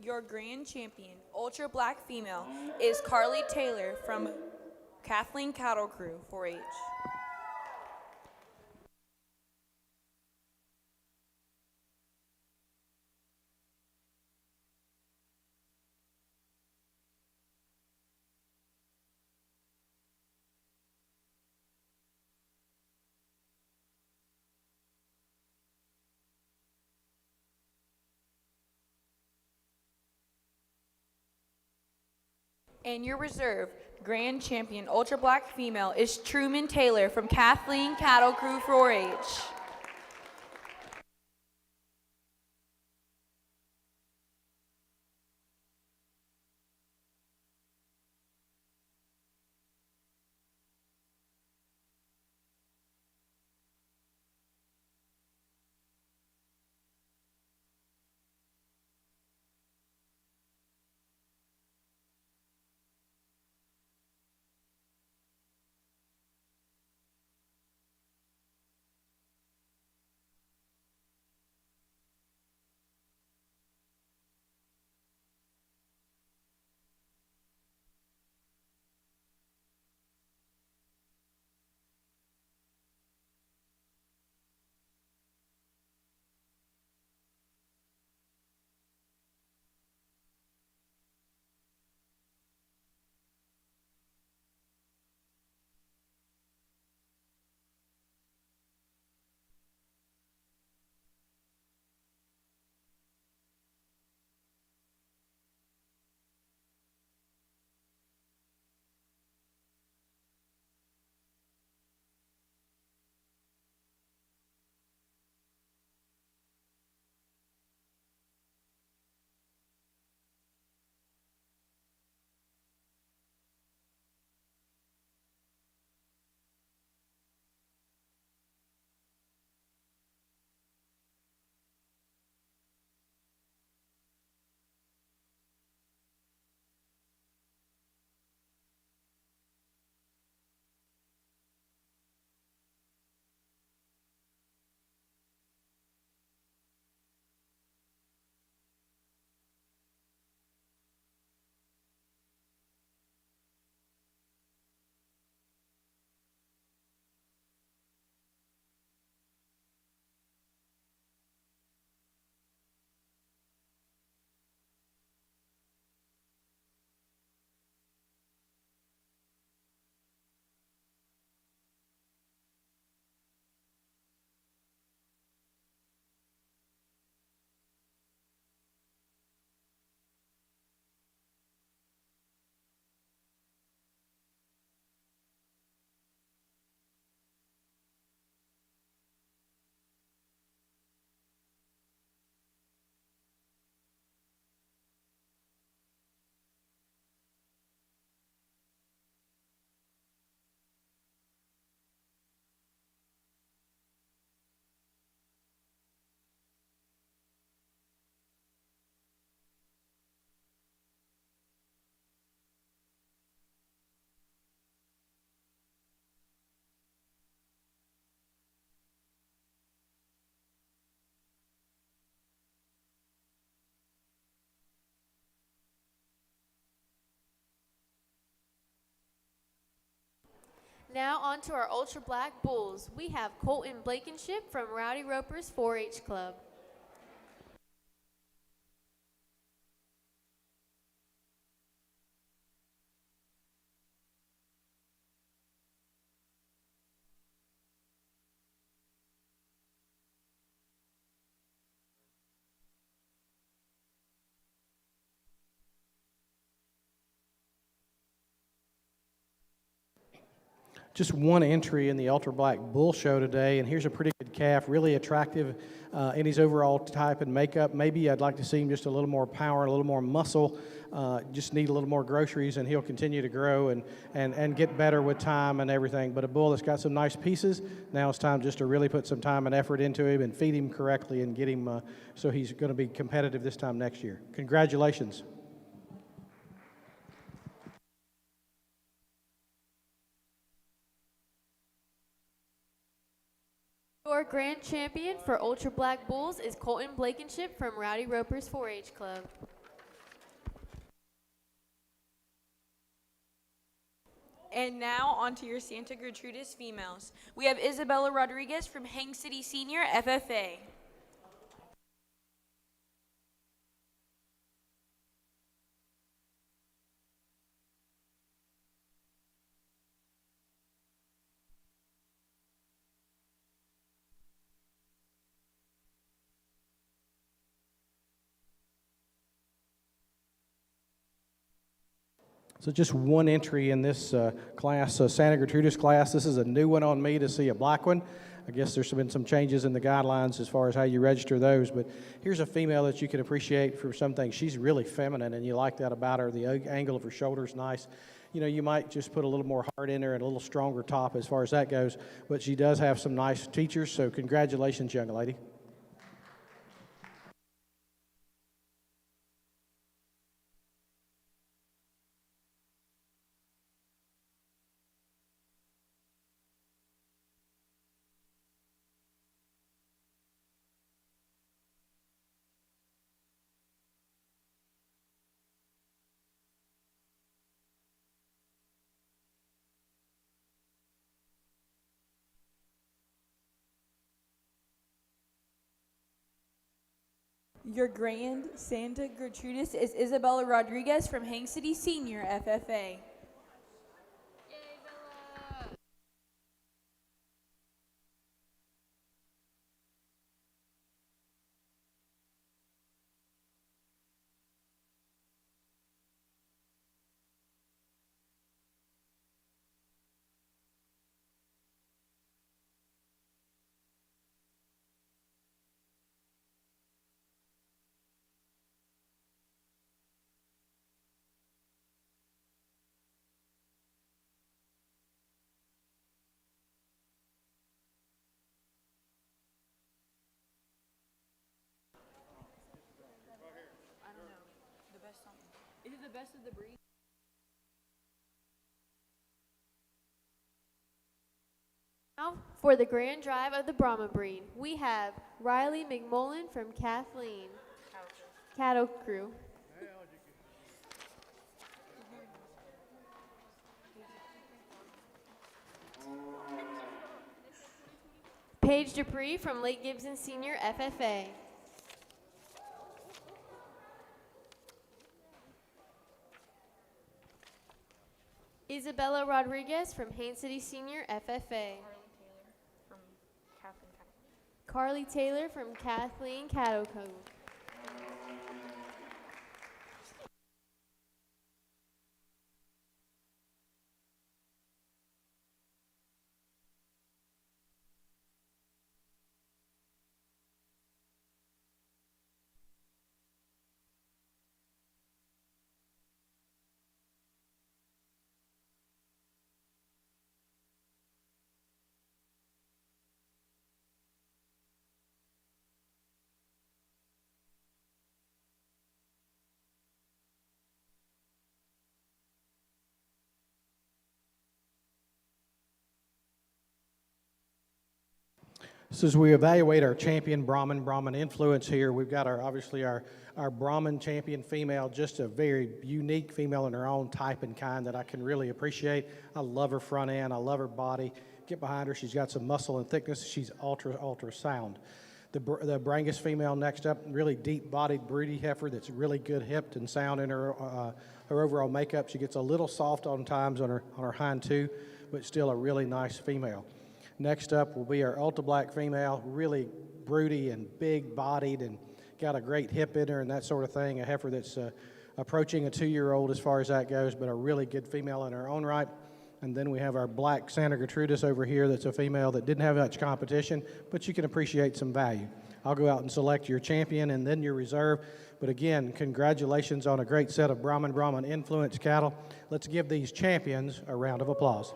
Speaker 2: Your grand champion, ultra black female, is Carly Taylor from Kathleen Cattle Crew 4-H. And your reserve grand champion ultra black female is Truman Taylor from Kathleen Cattle Crew 4-H.
Speaker 5: Now on to our Ultra Black Bulls. We have Colton Blankenship from Rowdy Ropers 4-H Club.
Speaker 4: Just one entry in the Ultra Black Bull Show today, and here's a pretty good calf, really attractive in his overall type and makeup. Maybe I'd like to see him just a little more power, a little more muscle, just need a little more groceries, and he'll continue to grow and get better with time and everything. But a bull that's got some nice pieces, now it's time just to really put some time and effort into him and feed him correctly and get him so he's going to be competitive this time next year. Congratulations.
Speaker 5: Your grand champion for Ultra Black Bulls is Colton Blankenship from Rowdy Ropers 4-H Club.
Speaker 2: And now on to your Santa Gertrudis females. We have Isabella Rodriguez from Hang City Senior FFA.
Speaker 4: So just one entry in this class, Santa Gertrudis class. This is a new one on me to see a black one. I guess there's been some changes in the guidelines as far as how you register those, but here's a female that you can appreciate for some things. She's really feminine, and you like that about her. The angle of her shoulder's nice. You know, you might just put a little more heart in her and a little stronger top as far as that goes, but she does have some nice features, so congratulations, young lady.
Speaker 2: Your grand Santa Gertrudis is Isabella Rodriguez from Hang City Senior FFA. Is it the best of the breed?
Speaker 5: Now for the grand drive of the Brahman breed, we have Riley McMullen from Kathleen Cattle Crew. Paige Dupree from Lake Gibson Senior FFA. Isabella Rodriguez from Haines City Senior FFA. Carly Taylor from Kathleen Cattle Co. So as we evaluate our champion Brahman influence here, we've got obviously our
Speaker 4: our Brahman champion female, just a very unique female in her own type and kind that I can really appreciate. I love her front end. I love her body. Get behind her. She's got some muscle and thickness. She's ultra sound. The Brangus female next up, really deep-bodied broody heifer that's really good hipped and sound in her overall makeup. She gets a little soft on times on her hind too, but still a really nice female. Next up will be our Ultra Black female, really broody and big-bodied and got a great hip in her and that sort of thing. A heifer that's approaching a 2-year-old as far as that goes, but a really good female in her own right. And then we have our black Santa Gertrudis over here that's a female that didn't have much competition, but you can appreciate some value. I'll go out and select your champion and then your reserve. But again, congratulations on a great set of Brahman influenced cattle. Let's give these champions a round of applause.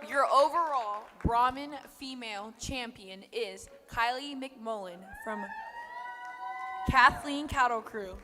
Speaker 2: Your overall Brahman female champion is Kylie McMullen from Kathleen Cattle Crew.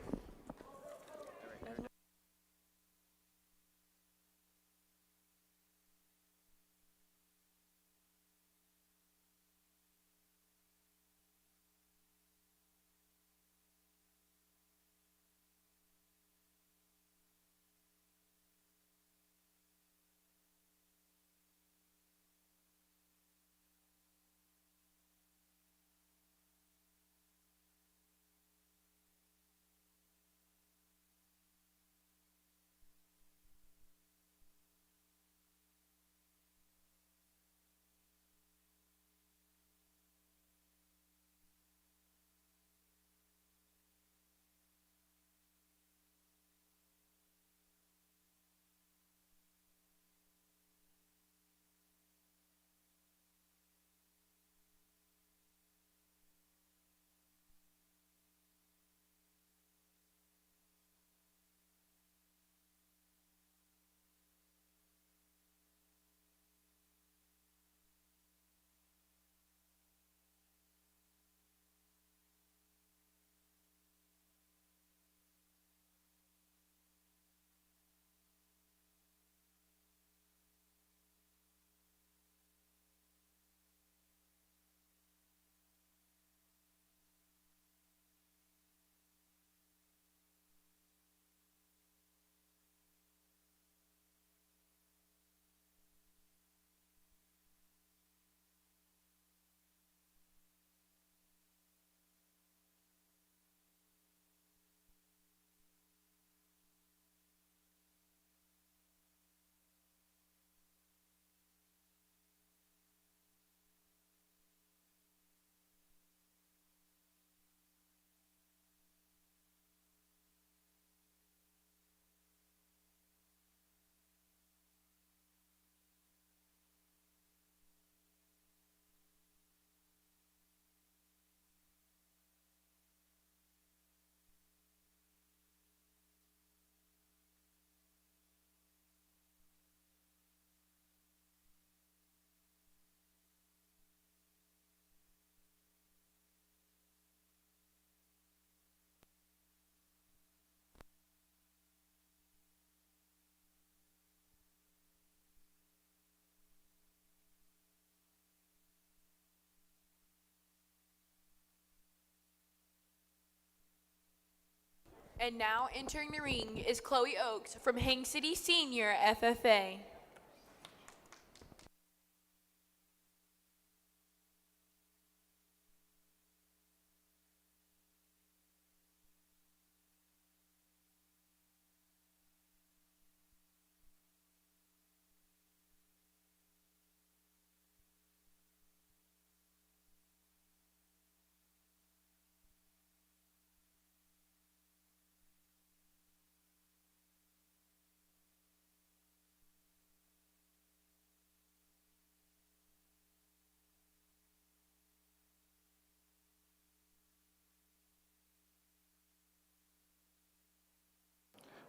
Speaker 2: And now entering the ring is Chloe Oakes from Hang City Senior FFA.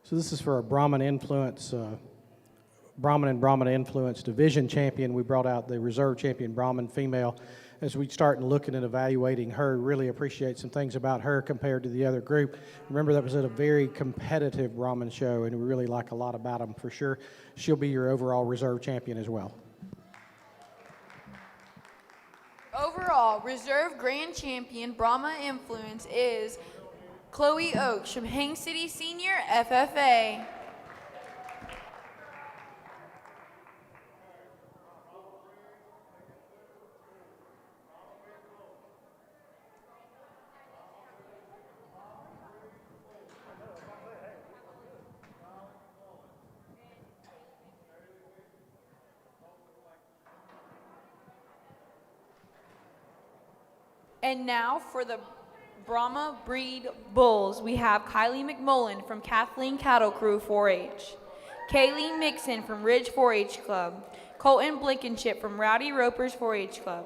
Speaker 4: So this is for our Brahman influence, Brahman and Brahman influence division champion. We brought out the reserve champion Brahman female. As we start looking and evaluating her, really appreciate some things about her compared to the other group. Remember, that was at a very competitive Brahman show, and we really like a lot about them for sure. She'll be your overall reserve champion as well.
Speaker 2: Overall, reserve grand champion Brahma influence is Chloe Oakes from Hang City Senior FFA. And now for the Brahma breed bulls, we have Kylie McMullen from Kathleen Cattle Crew 4-H, Kayleen Mixon from Ridge 4-H Club, Colton Blankenship from Rowdy Ropers 4-H Club.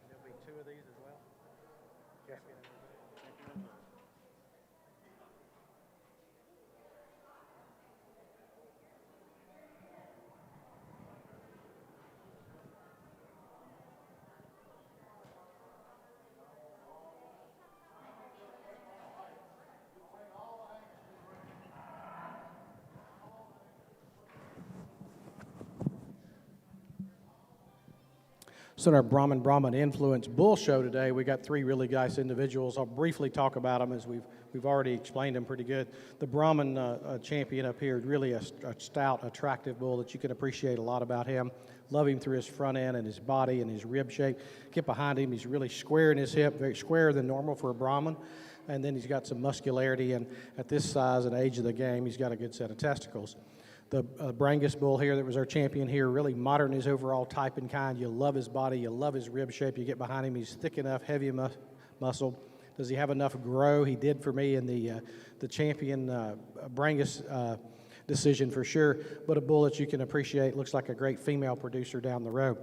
Speaker 4: There'll be two of these as well. So in our Brahman Influence Bull Show today, we got three really nice individuals. I'll briefly talk about them as we've already explained them pretty good. The Brahman champion up here, really a stout, attractive bull that you can appreciate a lot about him. Love him through his front end and his body and his rib shape. Get behind him. He's really square in his hip, very squarer than normal for a Brahman. And then he's got some muscularity, and at this size and age of the game, he's got a good set of testicles. The Brangus bull here that was our champion here, really modern in his overall type and kind. You love his body. You love his rib shape. You get behind him. He's thick enough, heavy muscle. Does he have enough grow? He did for me in the champion Brangus decision for sure, but a bull that you can appreciate. Looks like a great female producer down the road.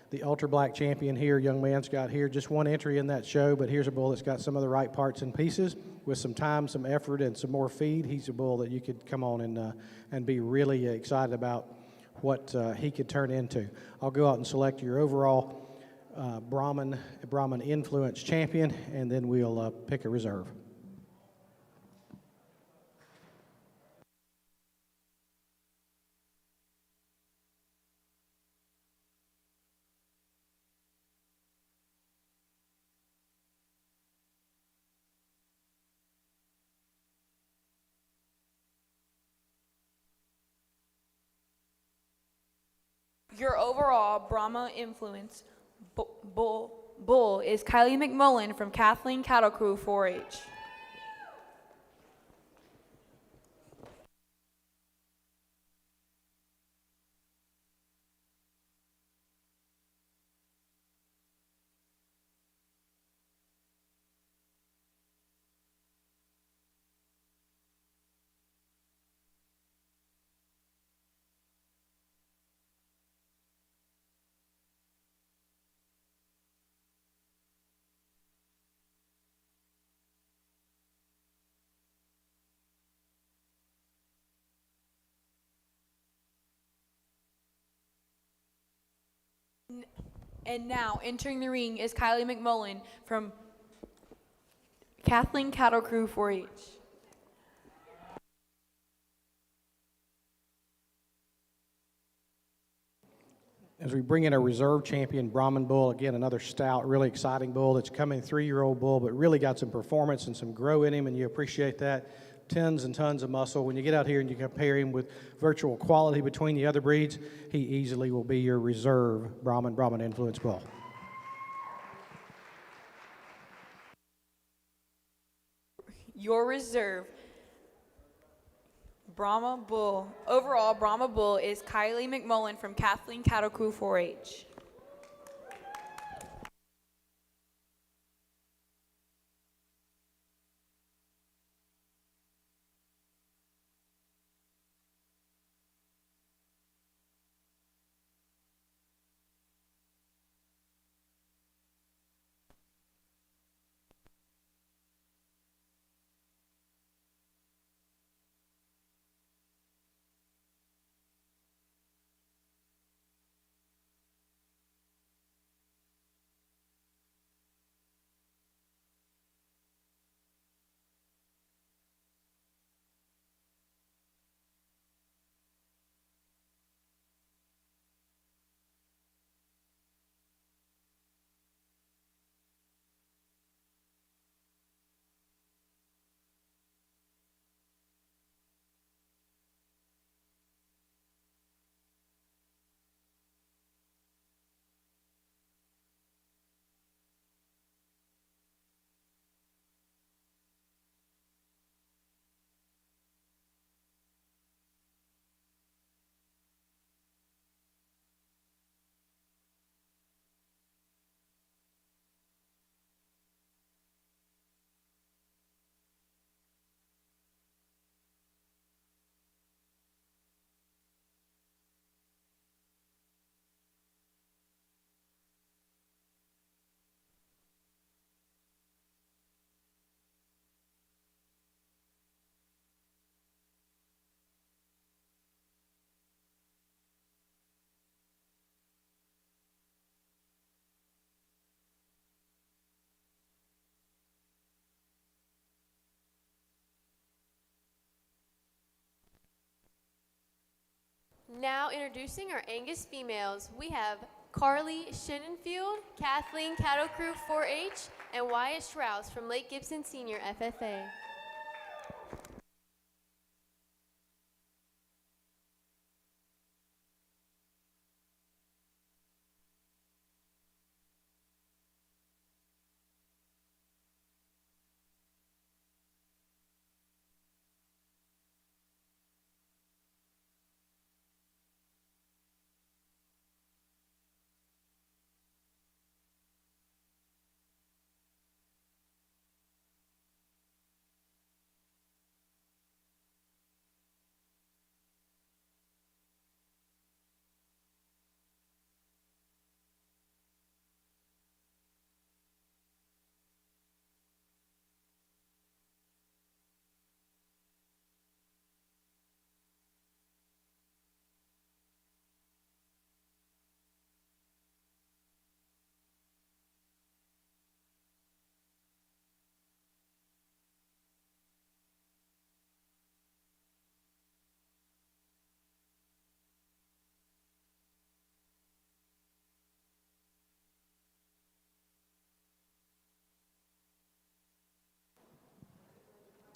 Speaker 4: The Ultra Black champion here, young man's got here just one entry in that show, but here's a bull that's got some of the right parts and pieces. With some time, some effort, and some more feed, he's a bull that you could come on and be really excited about what he could turn into. I'll go out and select your overall Brahman influence champion, and then we'll pick a reserve.
Speaker 2: Your overall Brahma influence bull is Kylie McMullen from Kathleen Cattle Crew 4-H. And now, entering the ring is Kylie McMullen from Kathleen Cattle Crew 4-H.
Speaker 4: As we bring in a reserve champion Brahman bull, again, another stout, really exciting bull that's coming, 3-year-old bull, but really got some performance and some grow in him, and you appreciate that. Tons and tons of muscle. When you get out here and you compare him with virtual quality between the other breeds, he easily will be your reserve Brahman influence bull.
Speaker 2: Your reserve Brahma Bull. Overall, Brahma Bull is Kylie McMullen from Kathleen Cattle Crew 4-H.
Speaker 5: Now introducing our Angus females, we have Carly Shenenfield, Kathleen Cattle Crew 4-H, and Wyatt Strauss from Lake Gibson Senior FFA.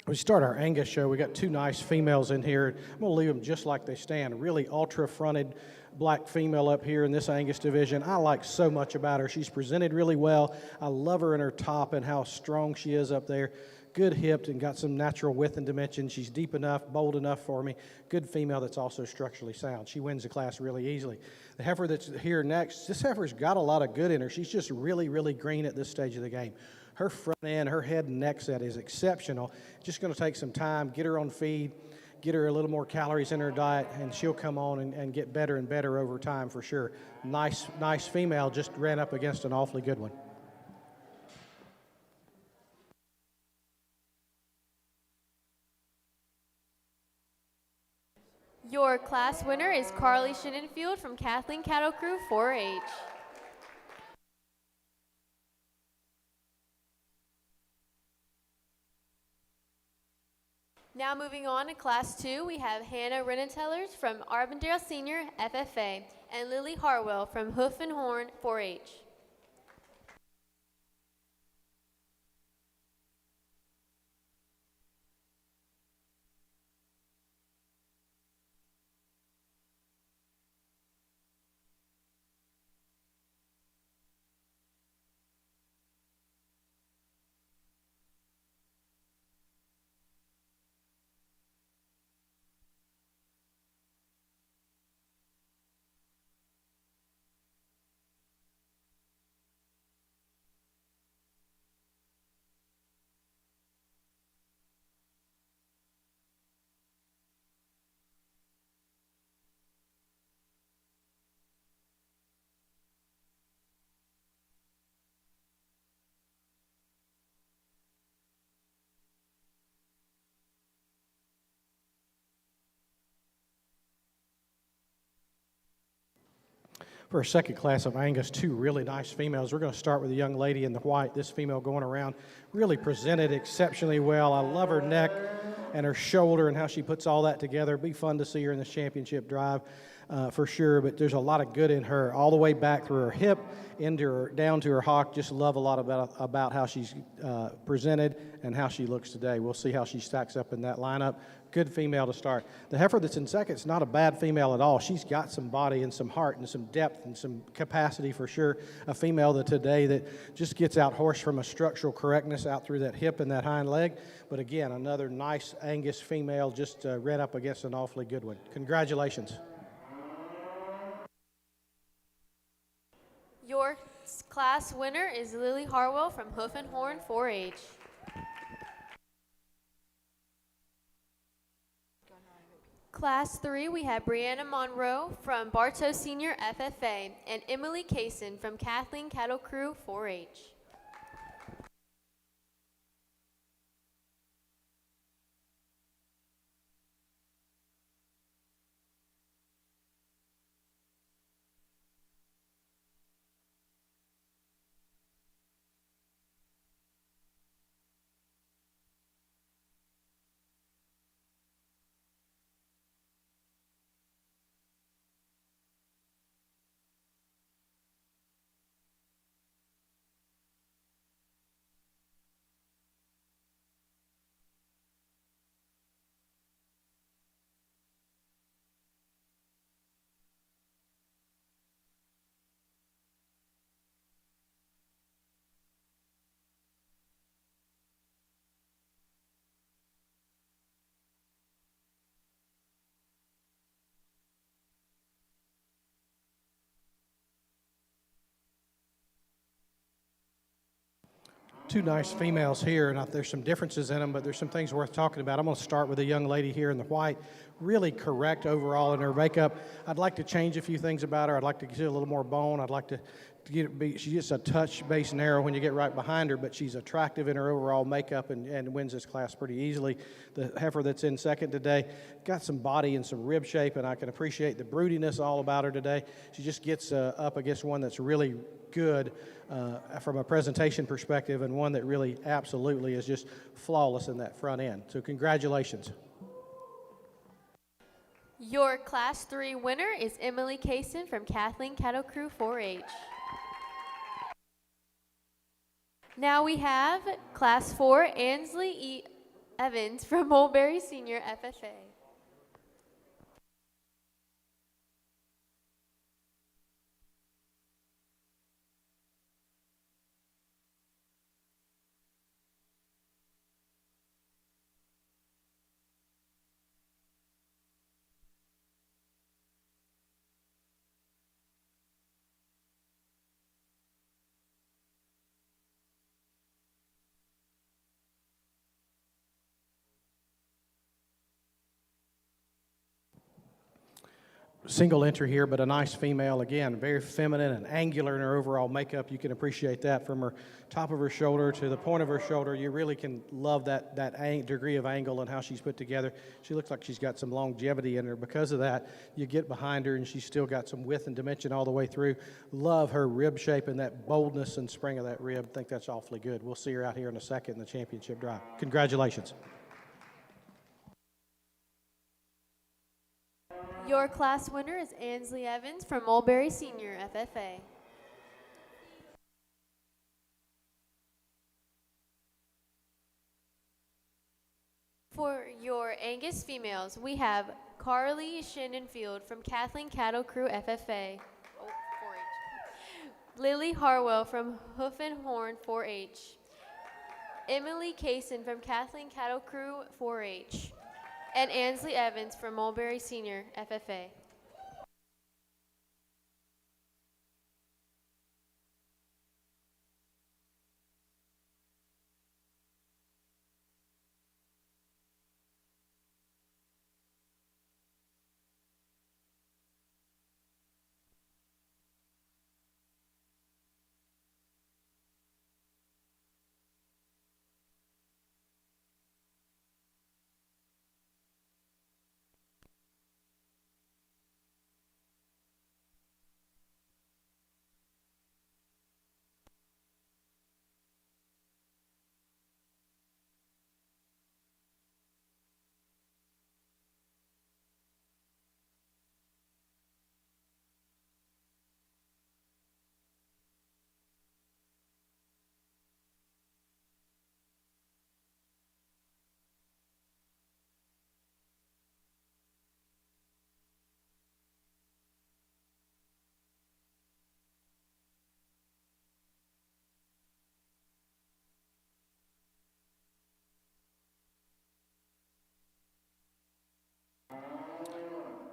Speaker 4: We start our Angus show. We got two nice females in here. I'm going to leave them just like they stand. Really ultra-fronted black female up here in this Angus division. I like so much about her. She's presented really well. I love her in her top and how strong she is up there. Good hipped and got some natural width and dimension. She's deep enough, bold enough for me. Good female that's also structurally sound. She wins the class really easily. The heifer that's here next, this heifer's got a lot of good in her. She's just really, really green at this stage of the game. Her front end, her head and neck set is exceptional. Just going to take some time, get her on feed, get her a little more calories in her diet, and she'll come on and get better and better over time for sure. Nice female, just ran up against an awfully good one.
Speaker 5: Your class winner is Carly Shenenfield from Kathleen Cattle Crew 4-H. Now moving on to Class 2, we have Hannah Renatellers from Arbondale Senior FFA and Lily Harwell from Hoof and Horn 4-H.
Speaker 4: For our second class of Angus, two really nice females. We're going to start with the young lady in the white. This female going around really presented exceptionally well. I love her neck and her shoulder and how she puts all that together. It'd be fun to see her in this championship drive for sure, but there's a lot of good in her all the way back through her hip, down to her hock. Just love a lot about how she's presented and how she looks today. We'll see how she stacks up in that lineup. Good female to start. The heifer that's in second is not a bad female at all. She's got some body and some heart and some depth and some capacity for sure. A female that just gets out horse from a structural correctness out through that hip and that hind leg. But again, another nice Angus female just read up against an awfully good one. Congratulations.
Speaker 5: Your class winner is Lily Harwell from Hoof and Horn 4-H. Class 3, we have Brianna Monroe from Bartow Senior FFA and Emily Kaysen from Kathleen Cattle Crew 4-H.
Speaker 4: Two nice females here, and there's some differences in them, but there's some things worth talking about. I'm going to start with a young lady here in the white, really correct overall in her makeup. I'd like to change a few things about her. I'd like to get a little more bone. I'd like to she gets a touch base narrow when you get right behind her, but she's attractive in her overall makeup and wins this class pretty easily. The heifer that's in second today got some body and some rib shape, and I can appreciate the broodiness all about her today. She just gets up against one that's really good from a presentation perspective, and one that really absolutely is just flawless in that front end. So congratulations.
Speaker 5: Your Class 3 winner is Emily Kaysen from Kathleen Cattle Crew 4-H. Now we have Class 4, Ansley E. Evans from Mulberry Senior FFA.
Speaker 4: Single entry here, but a nice female. Again, very feminine and angular in her overall makeup. You can appreciate that from her top of her shoulder to the point of her shoulder. You really can love that degree of angle and how she's put together. She looks like she's got some longevity in her. Because of that, you get behind her and she's still got some width and dimension all the way through. Love her rib shape and that boldness and spring of that rib. Think that's awfully good. We'll see her out here in a second in the championship drive. Congratulations.
Speaker 5: Your class winner is Ansley Evans from Mulberry Senior FFA. For your Angus females, we have Carly Shenenfield from Kathleen Cattle Crew FFA. 4-H. Lily Harwell from Hoof and Horn 4-H. Emily Kaysen from Kathleen Cattle Crew 4-H. And Ansley Evans from Mulberry Senior FFA.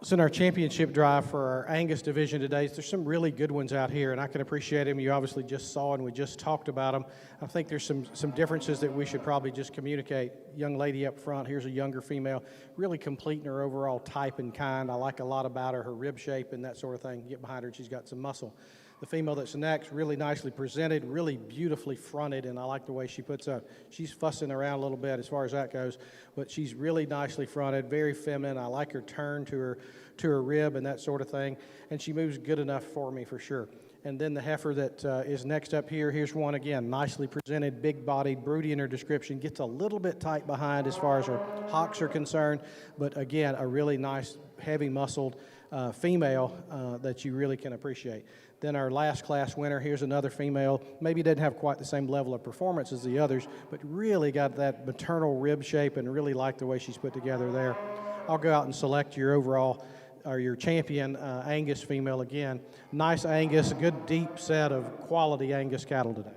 Speaker 4: So in our championship drive for our Angus division today, there's some really good ones out here, and I can appreciate them. You obviously just saw and we just talked about them. I think there's some differences that we should probably just communicate. Young lady up front, here's a younger female, really complete in her overall type and kind. I like a lot about her rib shape and that sort of thing. Get behind her, she's got some muscle. The female that's next, really nicely presented, really beautifully fronted, and I like the way she puts up. She's fussing around a little bit as far as that goes, but she's really nicely fronted, very feminine. I like her turn to her rib and that sort of thing, and she moves good enough for me for sure. And then the heifer that is next up here, here's one again, nicely presented, big-bodied, broody in her description, gets a little bit tight behind as far as her hocks are concerned, but again, a really nice, heavy-muscled female that you really can appreciate. Then our last class winner, here's another female, maybe doesn't have quite the same level of performance as the others, but really got that maternal rib shape and really like the way she's put together there. I'll go out and select your overall, or your champion Angus female again. Nice Angus, a good deep set of quality Angus cattle today.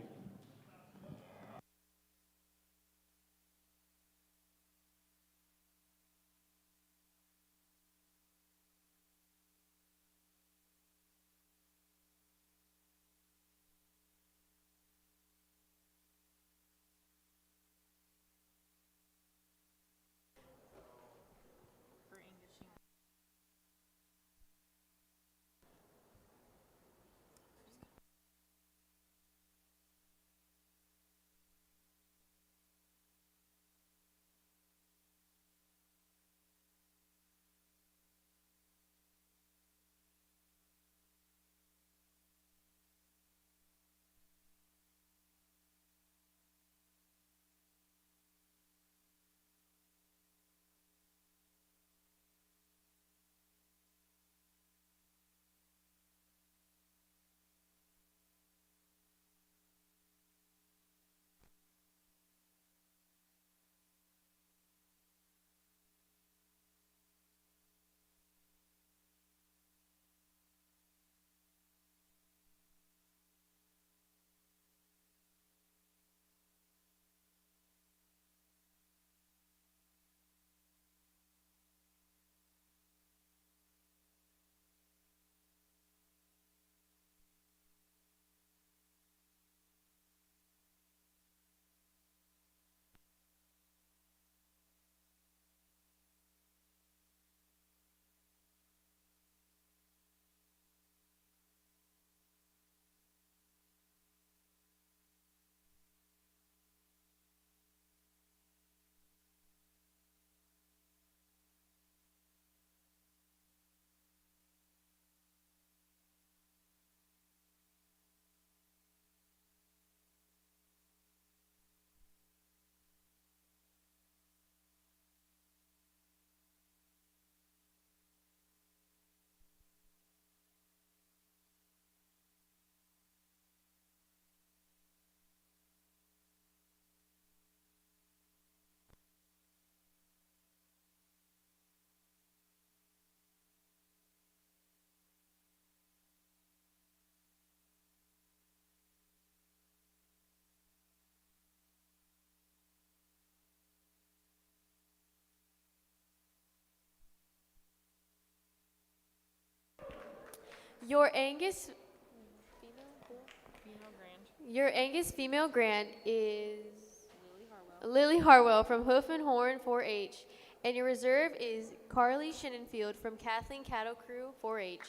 Speaker 5: Your Angus Your Angus female grand is Lily Harwell from Hoof and Horn 4-H, and your reserve is Carly Shenenfield from Kathleen Cattle Crew 4-H.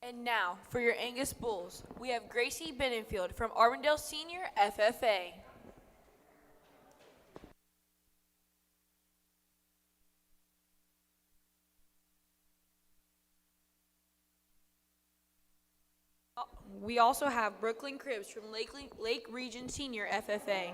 Speaker 2: And now, for your Angus bulls, we have Gracie Benenfield from Armendale Senior FFA. We also have Brooklyn Cribbs from Lake Region Senior FFA.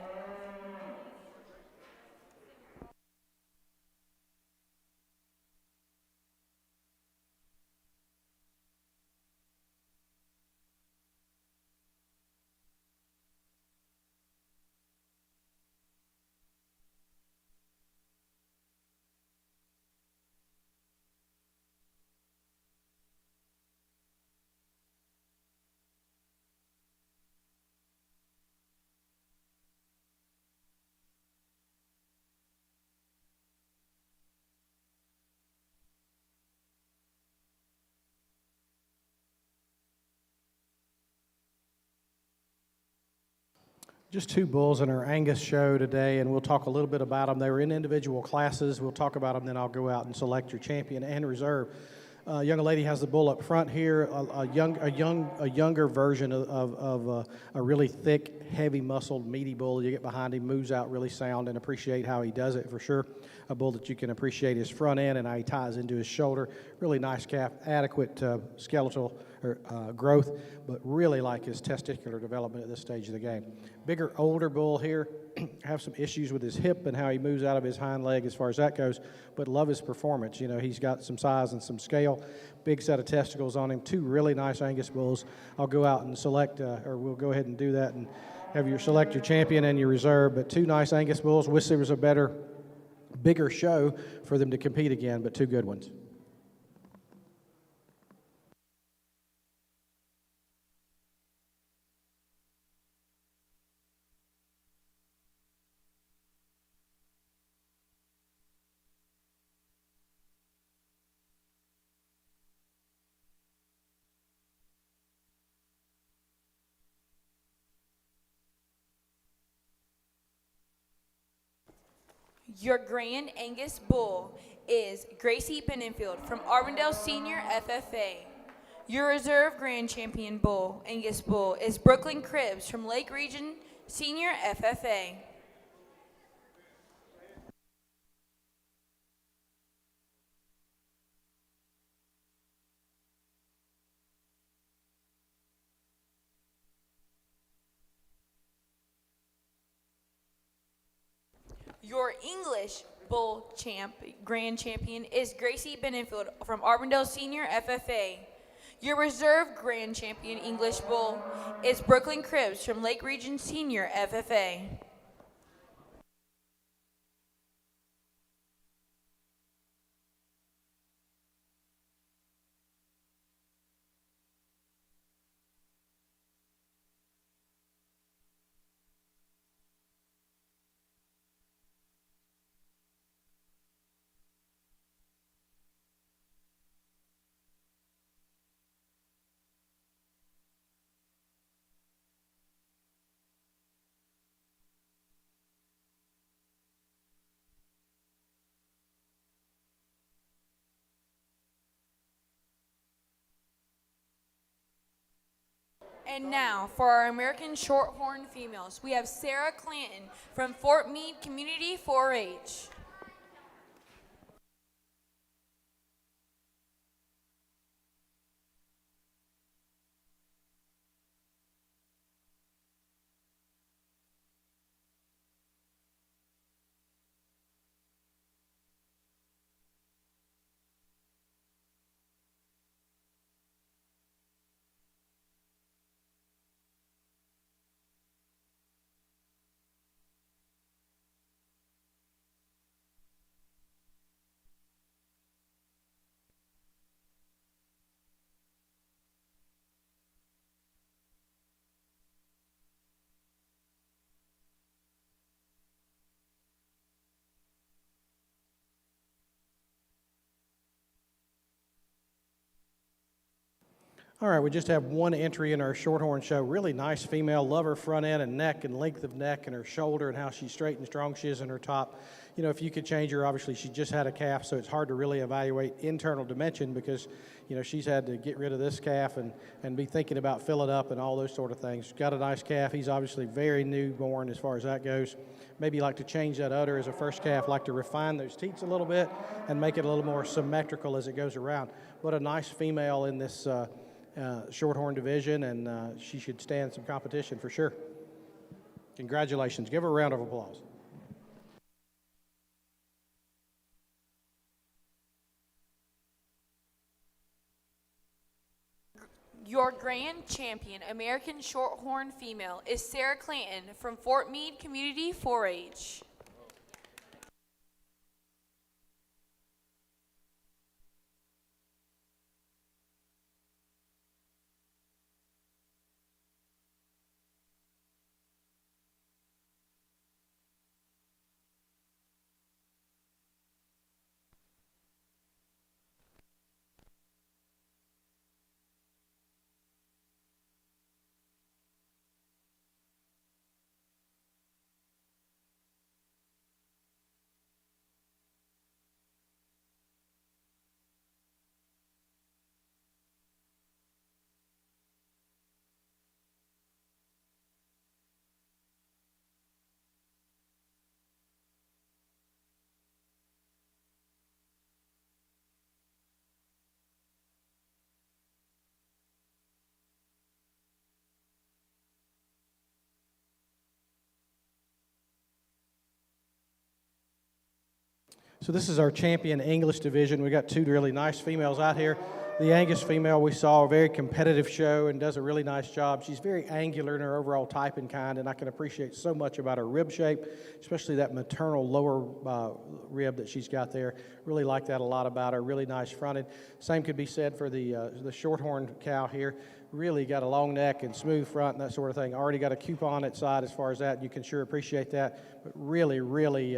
Speaker 4: Just two bulls in our Angus show today, and we'll talk a little bit about them. They were in individual classes. We'll talk about them, then I'll go out and select your champion and reserve. Young lady has the bull up front here, a younger version of a really thick, heavy-muscled, meaty bull. You get behind him, moves out really sound, and appreciate how he does it for sure. A bull that you can appreciate his front end and how he ties into his shoulder. Really nice calf, adequate skeletal growth, but really like his testicular development at this stage of the game. Bigger, older bull here, have some issues with his hip and how he moves out of his hind leg as far as that goes, but love his performance. You know, he's got some size and some scale, big set of testicles on him, two really nice Angus bulls. I'll go out and select, or we'll go ahead and do that and have you select your champion and your reserve, but two nice Angus bulls. Wish there was a better, bigger show for them to compete again, but two good ones.
Speaker 2: Your Grand Angus bull is Gracie Benenfield from Armendale Senior FFA. Your reserve Grand Champion bull, Angus bull, is Brooklyn Cribbs from Lake Region Senior FFA. Your English bull grand champion is Gracie Benenfield from Armendale Senior FFA. Your reserve grand champion English bull is Brooklyn Cribbs from Lake Region Senior FFA. And now, for our American Shorthorn females, we have Sarah Clanton from Fort Meade Community 4-H.
Speaker 4: All right, we just have one entry in our Shorthorn show. Really nice female. Love her front end and neck and length of neck and her shoulder and how she's straight and strong she is in her top. You know, if you could change her, obviously she just had a calf, so it's hard to really evaluate internal dimension because, you know, she's had to get rid of this calf and be thinking about fill it up and all those sort of things. Got a nice calf. He's obviously very newborn as far as that goes. Maybe like to change that udder as a first calf, like to refine those teats a little bit and make it a little more symmetrical as it goes around. What a nice female in this Shorthorn division, and she should stand some competition for sure. Congratulations. Give her a round of applause.
Speaker 2: Your grand champion, American Shorthorn female, is Sarah Clanton from Fort Meade Community 4-H.
Speaker 4: So this is our champion English division. We got two really nice females out here. The Angus female we saw, a very competitive show and does a really nice job. She's very angular in her overall type and kind, and I can appreciate so much about her rib shape, especially that maternal lower rib that she's got there. Really like that a lot about her. Really nice fronted. Same could be said for the Shorthorn cow here. Really got a long neck and smooth front and that sort of thing. Already got a coupon at side as far as that. You can sure appreciate that. But really, really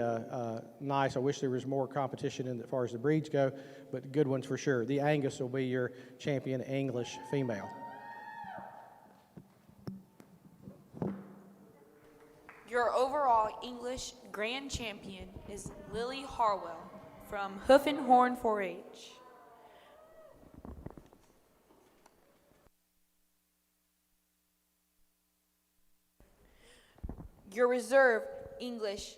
Speaker 4: nice. I wish there was more competition in as far as the breeds go, but good ones for sure. The Angus will be your champion English female.
Speaker 2: Your overall English grand champion is Lily Harwell from Hoof and Horn 4-H. Your reserve English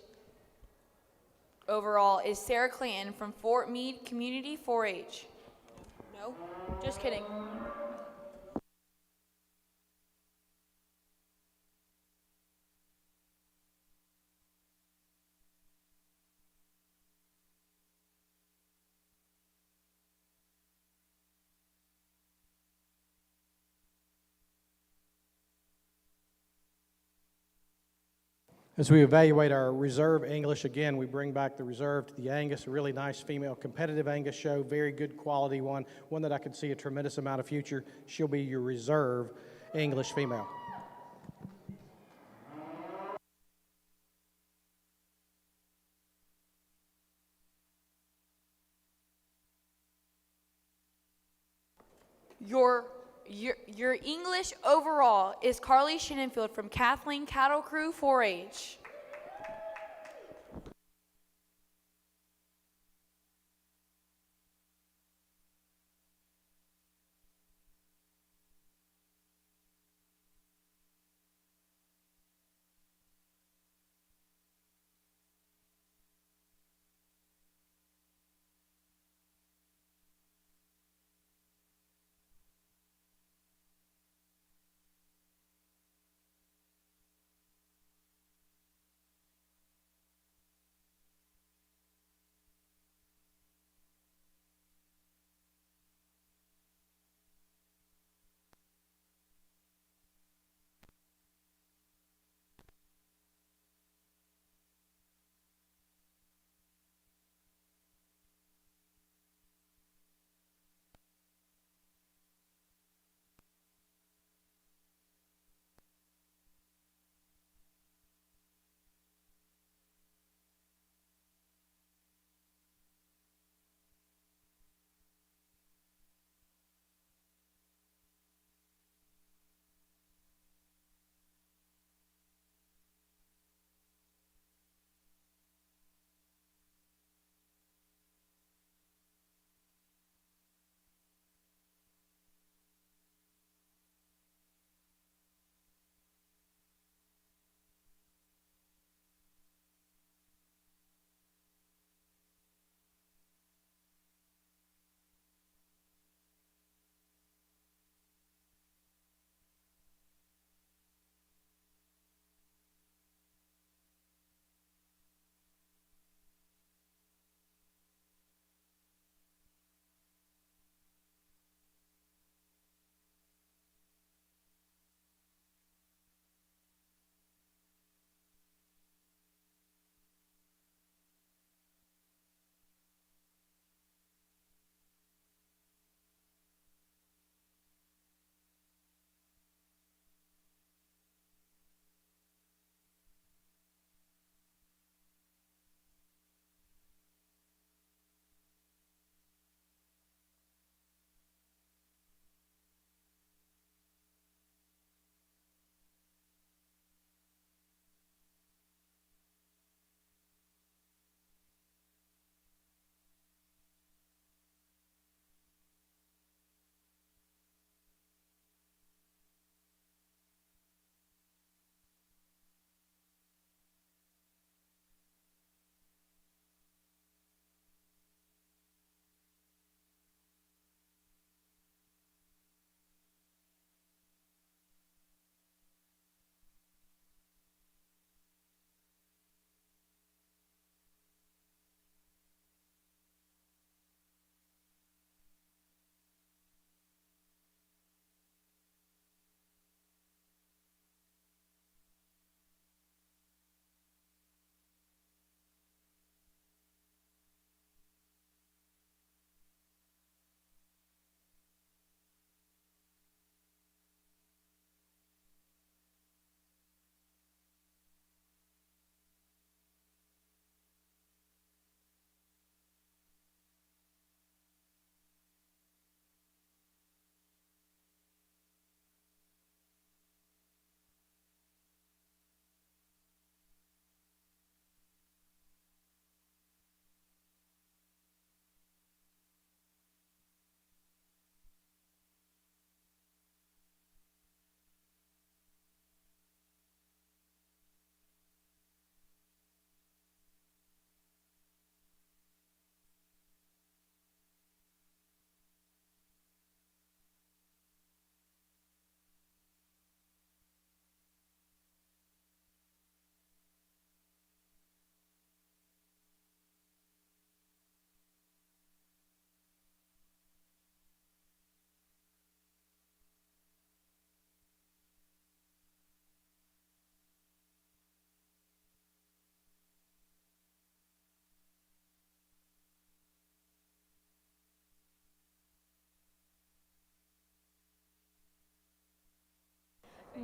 Speaker 2: overall is Sarah Clanton from Fort Meade Community 4-H. No, just kidding.
Speaker 4: As we evaluate our reserve English, again, we bring back the reserve to the Angus, a really nice female competitive Angus show, very good quality one that I could see a tremendous amount of future. She'll be your reserve English female.
Speaker 2: Your English overall is Carly Shenenfield from Kathleen Cattle Crew 4-H.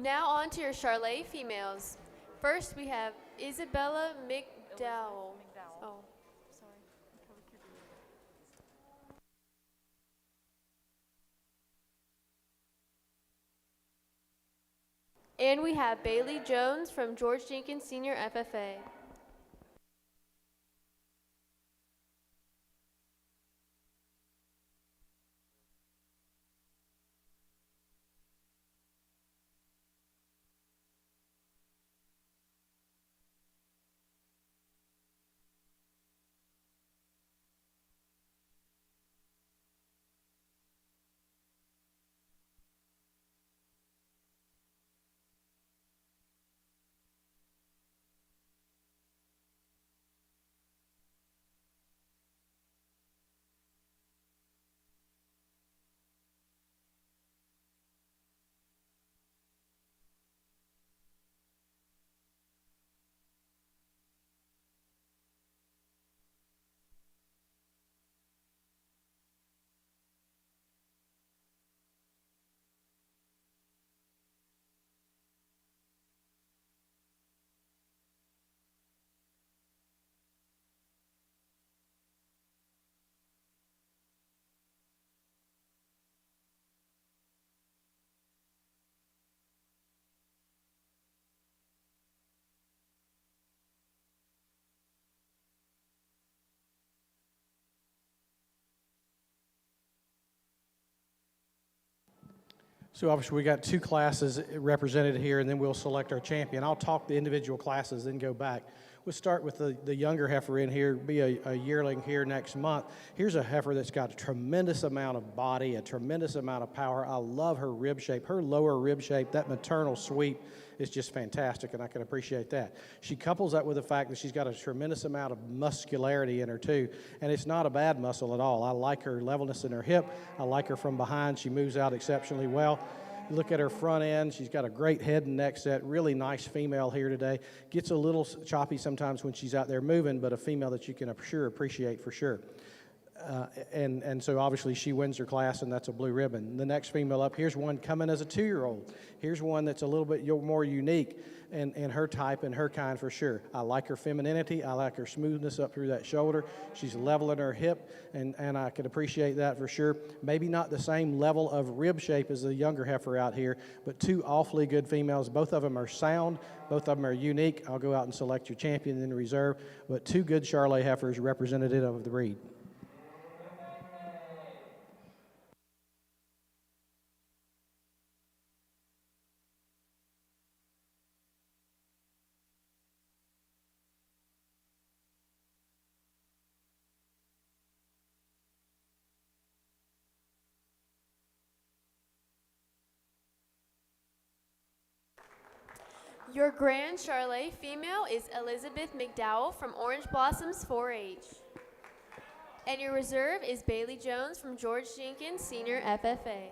Speaker 5: Now on to your Charolais females. First we have Isabella McDowell. Oh, sorry. And we have Bailey Jones from George Jenkins Senior FFA.
Speaker 4: So obviously we got two classes represented here, and then we'll select our champion. I'll talk the individual classes, then go back. We'll start with the younger heifer in here, be a yearling here next month. Here's a heifer that's got a tremendous amount of body, a tremendous amount of power. I love her rib shape, her lower rib shape, that maternal sweep is just fantastic, and I can appreciate that. She couples that with the fact that she's got a tremendous amount of muscularity in her too, and it's not a bad muscle at all. I like her levelness in her hip. I like her from behind. She moves out exceptionally well. You look at her front end, she's got a great head and neck set, really nice female here today. Gets a little choppy sometimes when she's out there moving, but a female that you can appreciate for sure. And so obviously she wins her class, and that's a blue ribbon. The next female up, here's one coming as a 2-year-old. Here's one that's a little bit more unique in her type and her kind for sure. I like her femininity. I like her smoothness up through that shoulder. She's level in her hip, and I can appreciate that for sure. Maybe not the same level of rib shape as the younger heifer out here, but two awfully good females. Both of them are sound. Both of them are unique. I'll go out and select your champion in the reserve, but two good Charolais heifers representative of the breed.
Speaker 5: Your Grand Charolais female is Elizabeth McDowell from Orange Blossoms 4-H. And your reserve is Bailey Jones from George Jenkins Senior FFA.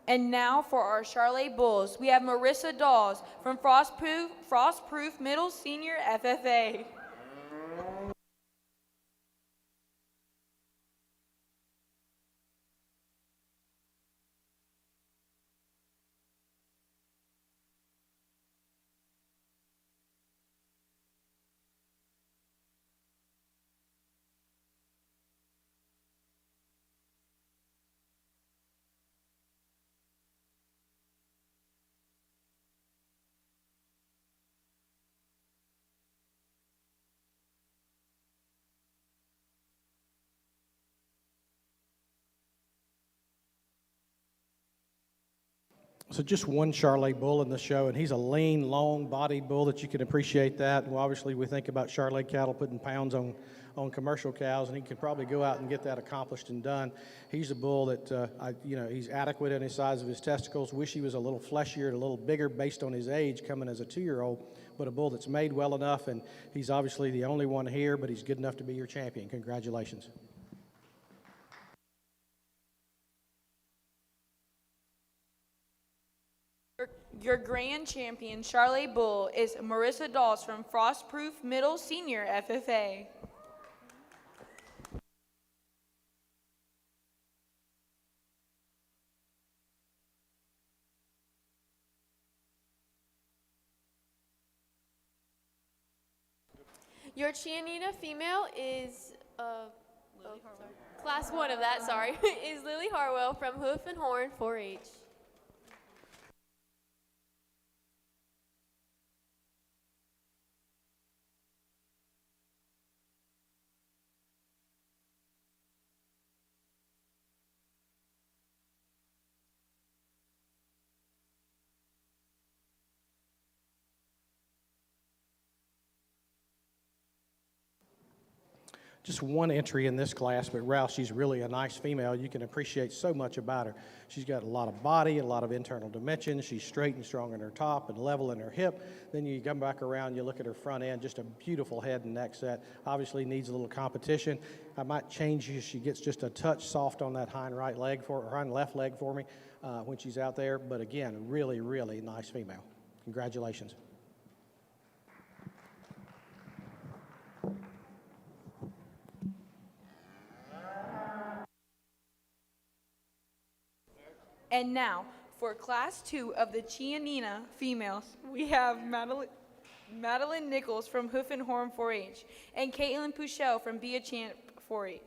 Speaker 2: And now for our Charolais Bulls, we have Marissa Dawes from Frostproof Middle Senior FFA.
Speaker 4: So just one Charolais bull in the show, and he's a lean, long-bodied bull that you can appreciate that. Well, obviously, we think about Charolais cattle putting pounds on commercial cows, and he can probably go out and get that accomplished and done. He's a bull that, he's adequate in his size of his testicles. Wish he was a little fleshier and a little bigger based on his age coming as a 2-year-old, but a bull that's made well enough, and he's obviously the only one here, but he's good enough to be your champion. Congratulations.
Speaker 2: Your grand champion Charolais bull is Marissa Dawes from Frostproof Middle Senior FFA.
Speaker 5: Your Chinina female is class 1 of that, sorry, is Lily Harwell from Hoof and Horn 4-H.
Speaker 4: Just one entry in this class, but Ralph, she's really a nice female. You can appreciate so much about her. She's got a lot of body, a lot of internal dimensions. She's straight and strong in her top and level in her hip. Then you come back around, you look at her front end, just a beautiful head and neck set. Obviously needs a little competition. I might change if she gets just a touch soft on that hind right leg or hind left leg for me when she's out there. But again, really, really nice female. Congratulations.
Speaker 2: And now, for Class 2 of the Chinina females, we have Madeline Nichols from Hoof and Horn 4-H and Caitlin Puchel from Be a Champ 4-H.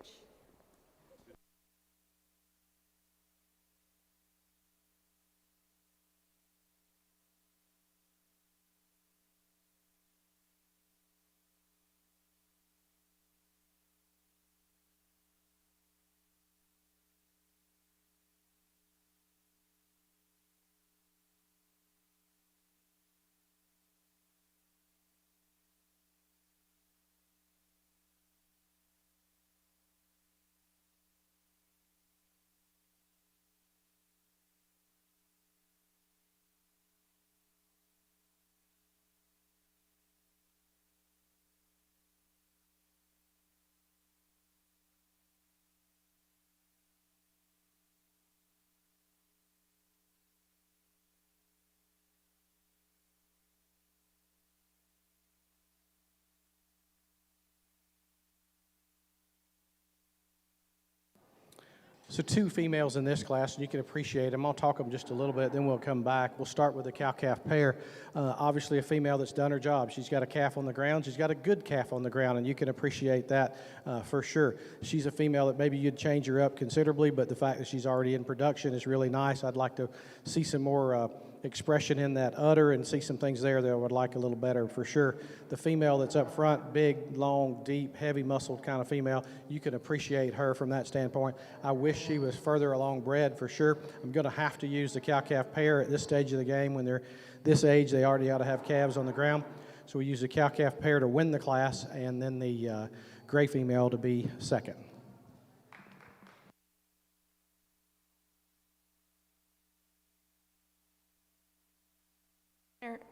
Speaker 4: So 2 females in this class, and you can appreciate them. I'll talk them just a little bit, then we'll come back. We'll start with the cow-calf pair. Obviously a female that's done her job. She's got a calf on the ground. She's got a good calf on the ground, and you can appreciate that for sure. She's a female that maybe you'd change her up considerably, but the fact that she's already in production is really nice. I'd like to see some more expression in that udder and see some things there that I would like a little better for sure. The female that's up front, big, long, deep, heavy muscled kind of female, you can appreciate her from that standpoint. I wish she was further along bred for sure. I'm going to have to use the cow-calf pair at this stage of the game. When they're this age, they already ought to have calves on the ground. So we use the cow-calf pair to win the class, and then the gray female to be second.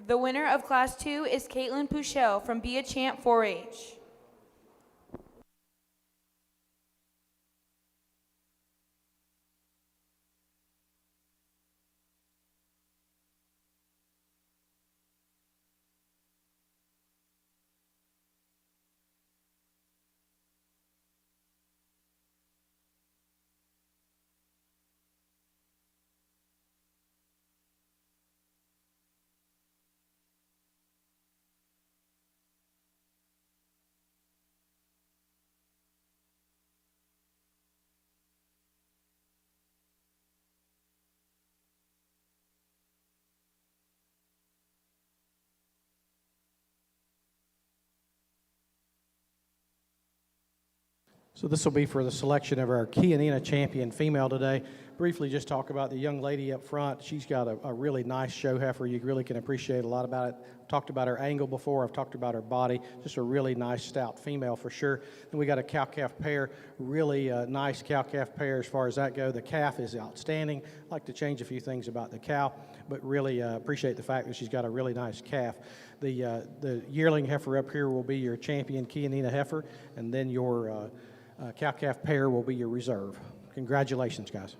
Speaker 2: The winner of Class 2 is Caitlin Puchel from Be a Champ 4-H.
Speaker 4: So this will be for the selection of our Chinina champion female today. Briefly just talk about the young lady up front. She's got a really nice show heifer. You really can appreciate a lot about it. Talked about her angle before. I've talked about her body. Just a really nice stout female for sure. Then we got a cow-calf pair. Really nice cow-calf pair as far as that go. The calf is outstanding. I'd like to change a few things about the cow, but really appreciate the fact that she's got a really nice calf. The yearling heifer up here will be your champion Chinina heifer, and then your cow-calf pair will be your reserve. Congratulations, guys.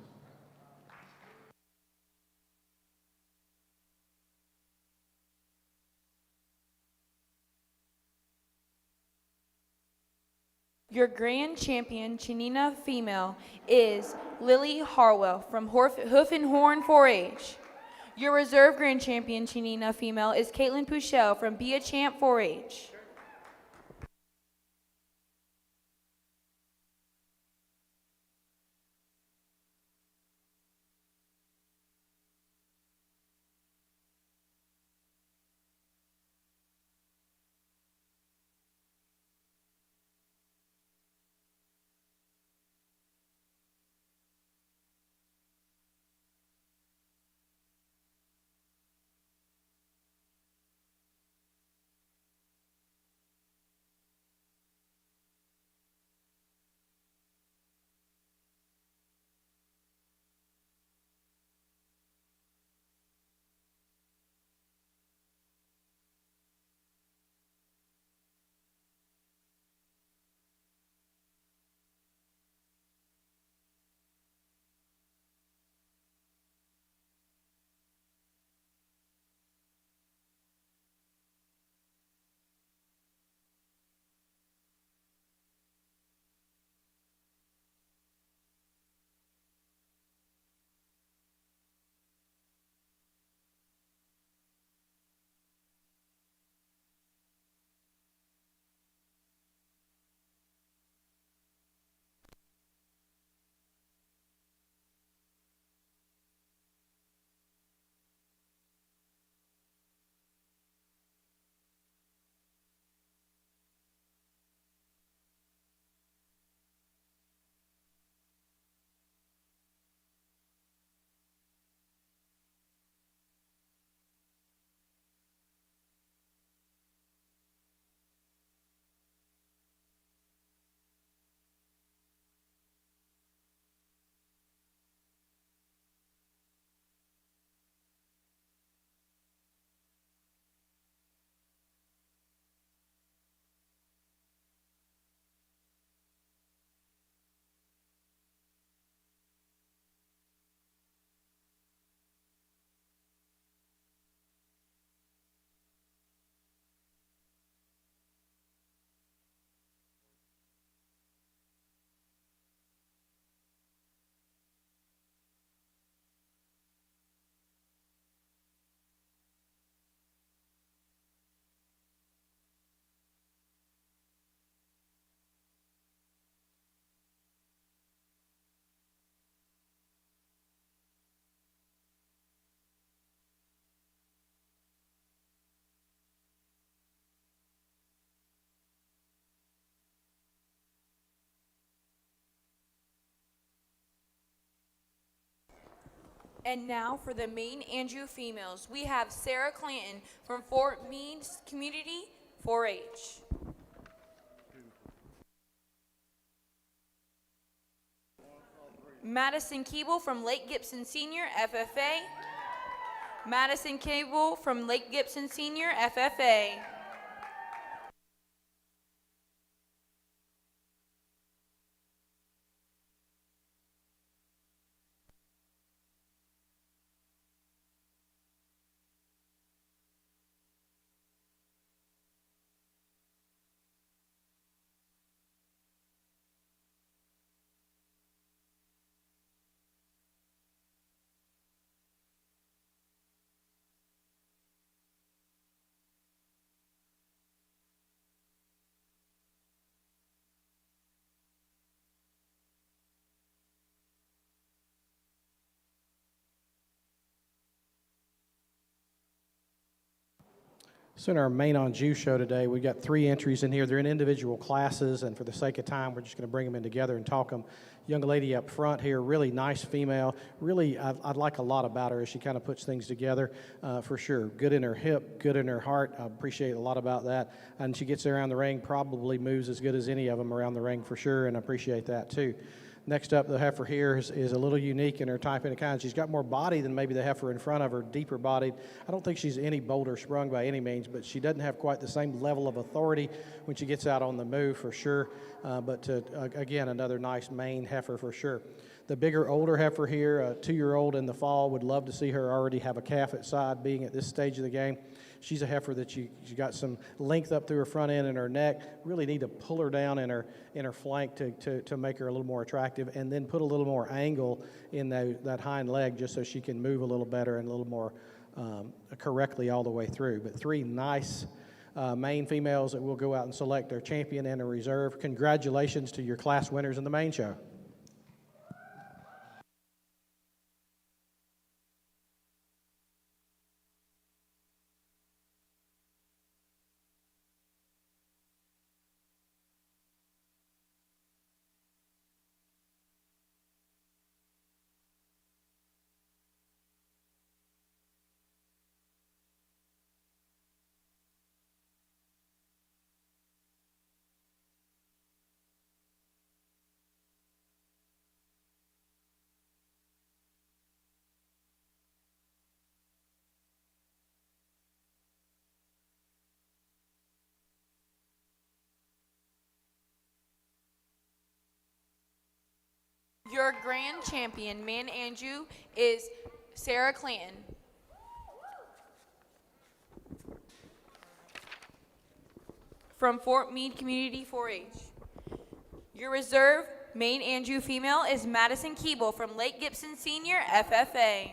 Speaker 2: Your grand champion Chinina female is Lily Harwell from Hoof and Horn 4-H. Your reserve grand champion Chinina female is Caitlin Puchel from Be a Champ 4-H. And now for the Maine-Anjou females, we have Sarah Clanton from Fort Meade Community 4-H. Madison Keeble from Lake Gibson Senior, FFA. Madison Cable from Lake Gibson Senior, FFA.
Speaker 4: So in our Maine-Anjou show today, we've got 3 entries in here. They're in individual classes, and for the sake of time, we're just going to bring them in together and talk them. Young lady up front here, really nice female. Really, I'd like a lot about her as she kind of puts things together, for sure. Good in her hip, good in her heart. I appreciate a lot about that. And she gets around the ring, probably moves as good as any of them around the ring for sure, and I appreciate that too. Next up, the heifer here is a little unique in her type and kind. She's got more body than maybe the heifer in front of her, deeper bodied. I don't think she's any bolder sprung by any means, but she doesn't have quite the same level of authority when she gets out on the move for sure. Again, another nice Maine heifer for sure. The bigger, older heifer here, a 2-year-old in the fall, would love to see her already have a calf at side being at this stage of the game. She's a heifer that she got some length up through her front end and her neck. Really need to pull her down in her flank to make her a little more attractive, and then put a little more angle in that hind leg just so she can move a little better and a little more correctly all the way through. But 3 nice Maine females that will go out and select their champion and a reserve. Congratulations to your class winners in the Maine show.
Speaker 2: Your grand champion, Maine-Anjou, is Sarah Clanton. From Fort Meade Community 4-H. Your reserve, Maine-Anjou female, is Madison Keeble from Lake Gibson Senior, FFA.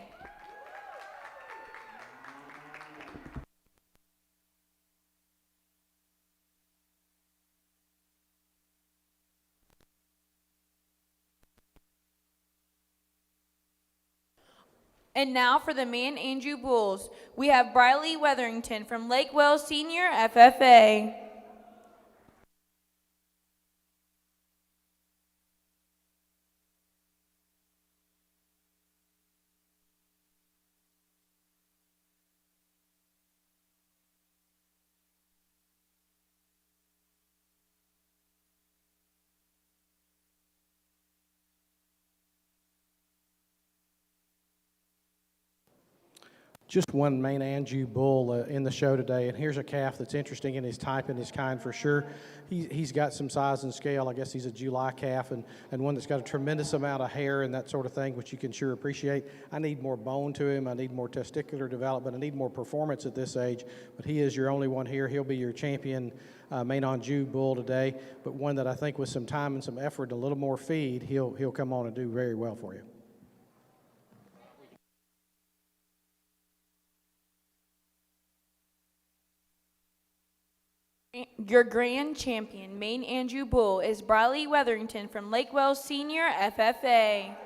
Speaker 2: And now for the Maine-Anjou Bulls, we have Briley Weatherington from Lake Wells Senior, FFA.
Speaker 4: Just one Maine-Anjou bull in the show today, and here's a calf that's interesting in his type and his kind for sure. He's got some size and scale. I guess he's a July calf, and one that's got a tremendous amount of hair and that sort of thing, which you can sure appreciate. I need more bone to him. I need more testicular development. I need more performance at this age, but he is your only one here. He'll be your champion Maine-Anjou bull today, but one that I think with some time and some effort and a little more feed, he'll come on and do very well for you.
Speaker 2: Your grand champion, Maine-Anjou Bull, is Briley Weatherington from Lake Wells Senior, FFA.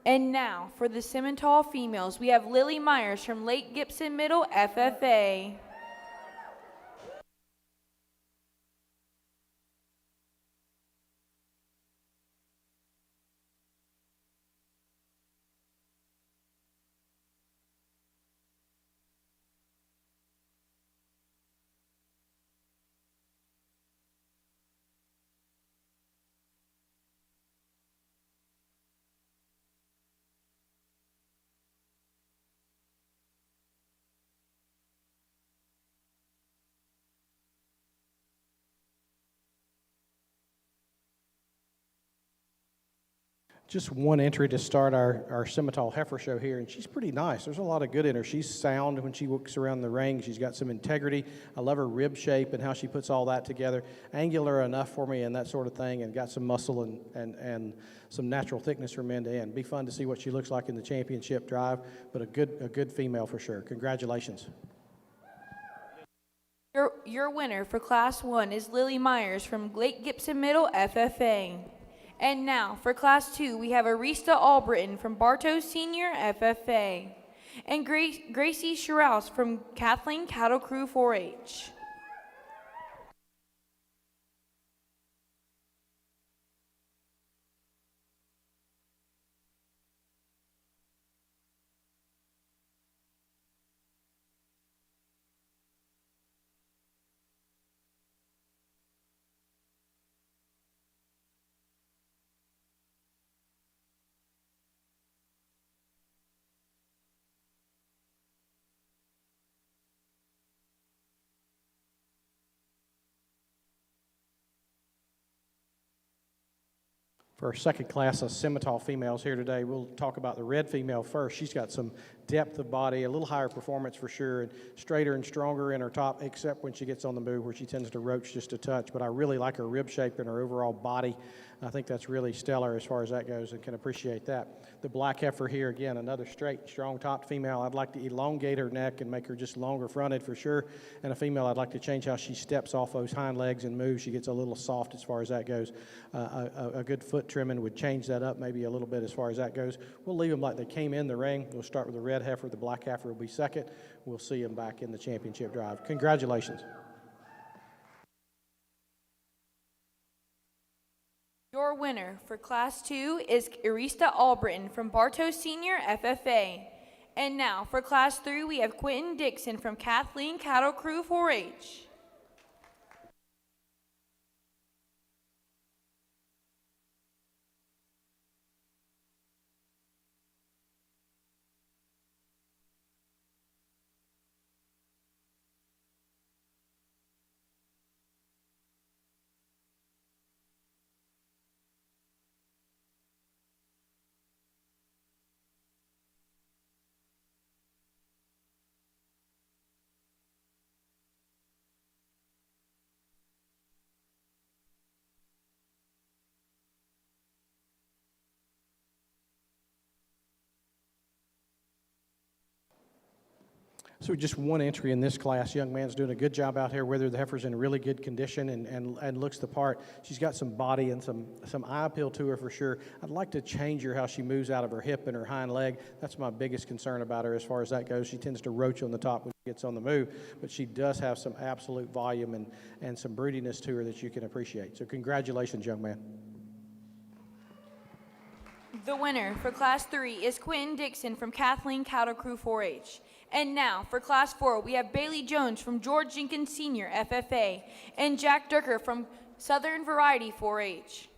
Speaker 2: And now, for the Simmental females, we have Lily Myers from Lake Gibson Middle FFA.
Speaker 4: Just one entry to start our Simmental heifer show here, and she's pretty nice. There's a lot of good in her. She's sound when she walks around the ring. She's got some integrity. I love her rib shape and how she puts all that together. Angular enough for me and that sort of thing, and got some muscle and some natural thickness from end to end. Be fun to see what she looks like in the championship drive, but a good female for sure. Congratulations.
Speaker 2: Your winner for Class 1 is Lily Myers from Lake Gibson Middle FFA. And now, for Class 2, we have Arista Albritton from Bartow Senior FFA, and Gracie Charolais from Kathleen Cattle Crew 4-H.
Speaker 4: For our second class of Simmental females here today, we'll talk about the red female first. She's got some depth of body, a little higher performance for sure, and straighter and stronger in her top, except when she gets on the move where she tends to roach just a touch. But I really like her rib shape and her overall body. I think that's really stellar as far as that goes and can appreciate that. The black heifer here, again, another straight, strong topped female. I'd like to elongate her neck and make her just longer fronted for sure. And a female, I'd like to change how she steps off those hind legs and moves. She gets a little soft as far as that goes. A good foot trimming would change that up maybe a little bit as far as that goes. We'll leave them like they came in the ring. We'll start with the red heifer. The black heifer will be second. We'll see them back in the championship drive. Congratulations.
Speaker 2: Your winner for Class 2 is Arista Albritton from Bartow Senior FFA. And now, for Class 3, we have Quentin Dixon from Kathleen Cattle Crew 4-H.
Speaker 4: So just one entry in this class. Young man's doing a good job out here, whether the heifer's in really good condition and looks the part. She's got some body and some eye appeal to her for sure. I'd like to change her how she moves out of her hip and her hind leg. That's my biggest concern about her as far as that goes. She tends to roach on the top when she gets on the move, but she does have some absolute volume and some broodiness to her that you can appreciate. So congratulations, young man.
Speaker 2: The winner for Class 3 is Quentin Dixon from Kathleen Cattle Crew 4-H. And now, for Class 4, we have Bailey Jones from George Jenkins Senior FFA and Jack Durker from Southern Variety 4-H.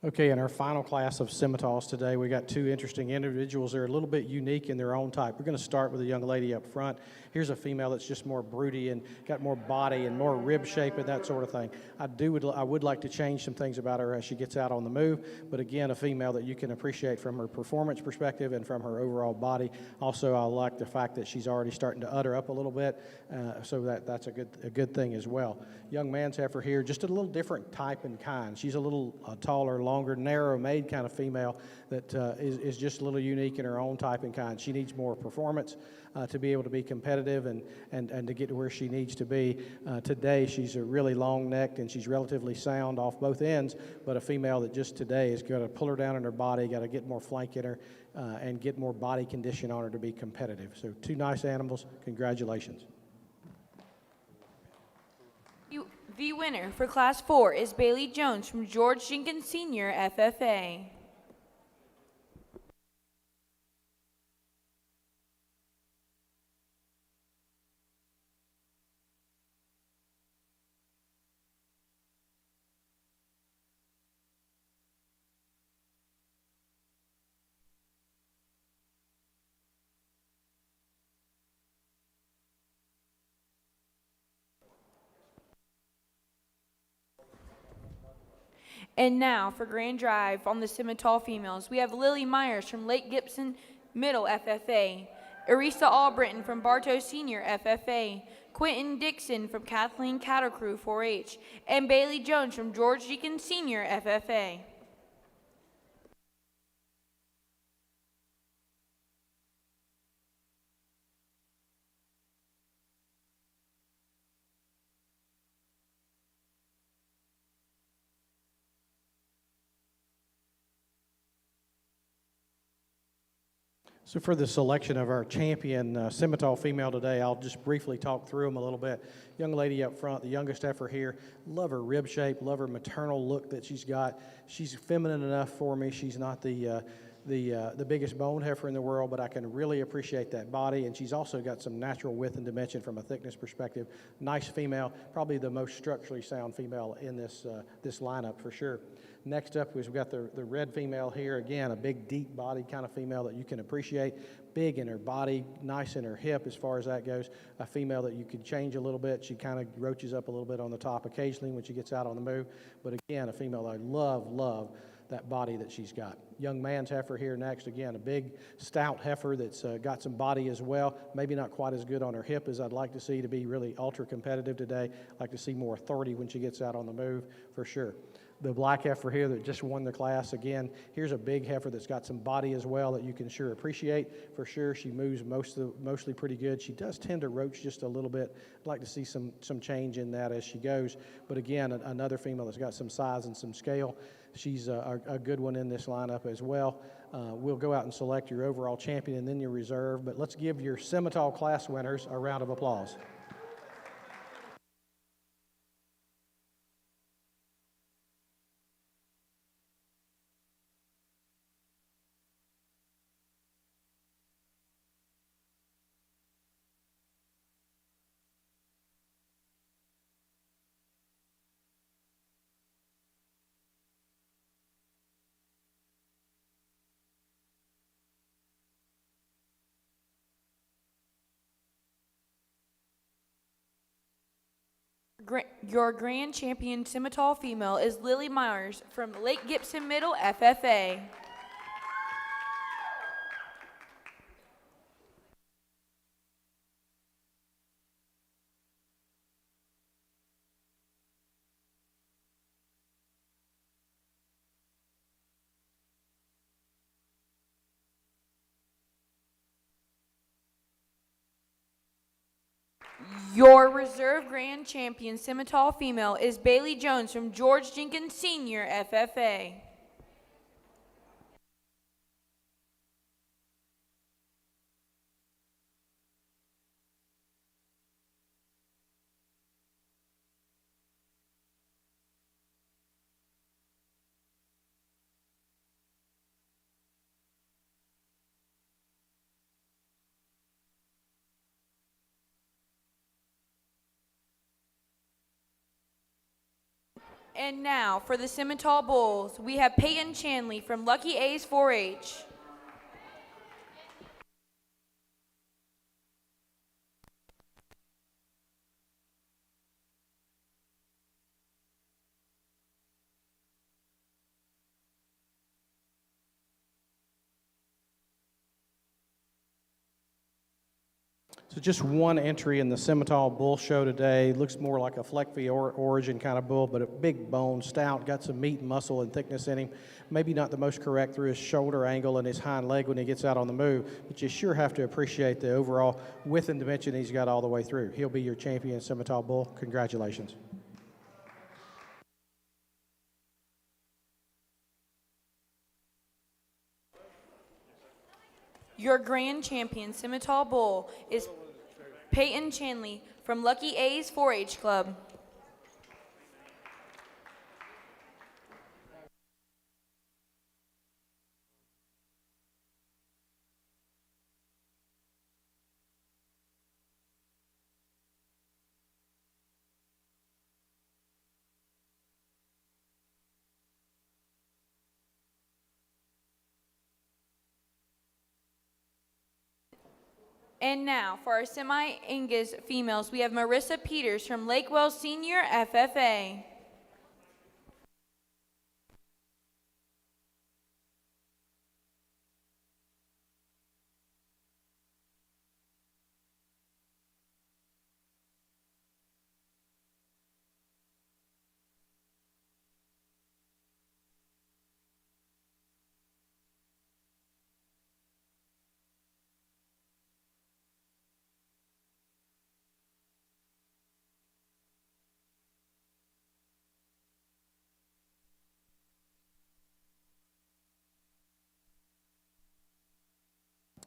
Speaker 4: Okay, in our final class of Simmentals today, we got two interesting individuals. They're a little bit unique in their own type. We're going to start with a young lady up front. Here's a female that's just more broody and got more body and more rib shape and that sort of thing. I would like to change some things about her as she gets out on the move, but again, a female that you can appreciate from her performance perspective and from her overall body. Also, I like the fact that she's already starting to udder up a little bit, so that's a good thing as well. Young man's heifer here, just a little different type and kind. She's a little taller, longer, narrow-made kind of female that is just a little unique in her own type and kind. She needs more performance to be able to be competitive and to get to where she needs to be. Today, she's a really long-necked and she's relatively sound off both ends, but a female that just today is going to pull her down in her body, got to get more flank in her, and get more body condition on her to be competitive. So two nice animals. Congratulations.
Speaker 2: The winner for Class 4 is Bailey Jones from George Jenkins Sr. FFA. And now for Grand Drive on the Simmental females, we have Lily Myers from Lake Gibson Middle FFA, Arisa Albritton from Bartow Senior FFA, Quentin Dixon from Kathleen Cattle Crew 4-H, and Bailey Jones from George Jenkins Senior FFA.
Speaker 4: So for the selection of our champion Simmental female today, I'll just briefly talk through them a little bit. Young lady up front, the youngest heifer here, love her rib shape, love her maternal look that she's got. She's feminine enough for me. She's not the biggest bone heifer in the world, but I can really appreciate that body, and she's also got some natural width and dimension from a thickness perspective. Nice female, probably the most structurally sound female in this lineup for sure. Next up, we've got the red female here. Again, a big, deep body kind of female that you can appreciate. Big in her body, nice in her hip as far as that goes. A female that you could change a little bit. She kind of roaches up a little bit on the top occasionally when she gets out on the move. But again, a female I love that body that she's got. Young man's heifer here next. Again, a big, stout heifer that's got some body as well. Maybe not quite as good on her hip as I'd like to see to be really ultra competitive today. I'd like to see more authority when she gets out on the move for sure. The black heifer here that just won the class, again, here's a big heifer that's got some body as well that you can sure appreciate. For sure, she moves mostly pretty good. She does tend to roach just a little bit. I'd like to see some change in that as she goes. But again, another female that's got some size and some scale. She's a good one in this lineup as well. We'll go out and select your overall champion and then your reserve. But let's give your Simmental class winners a round of applause.
Speaker 2: Your grand champion Simmental female is Lily Myers from Lake Gibson Middle FFA. Your reserve grand champion Simmental female is Bailey Jones from George Jenkins Senior FFA. And now for the Simmental Bulls, we have Peyton Chanley from Lucky A's 4-H.
Speaker 4: So just one entry in the Simmental Bull Show today. Looks more like a Fleckvieh origin kind of bull, but a big bone, stout, got some meat and muscle and thickness in him. Maybe not the most correct through his shoulder angle and his hind leg when he gets out on the move, but you sure have to appreciate the overall width and dimension he's got all the way through. He'll be your champion Simmental Bull. Congratulations.
Speaker 2: Your grand champion Simmental Bull is Peyton Chanley from Lucky A's 4-H Club. And now, for our semi-Angus females, we have Marissa Peters from Lakewell Senior FFA.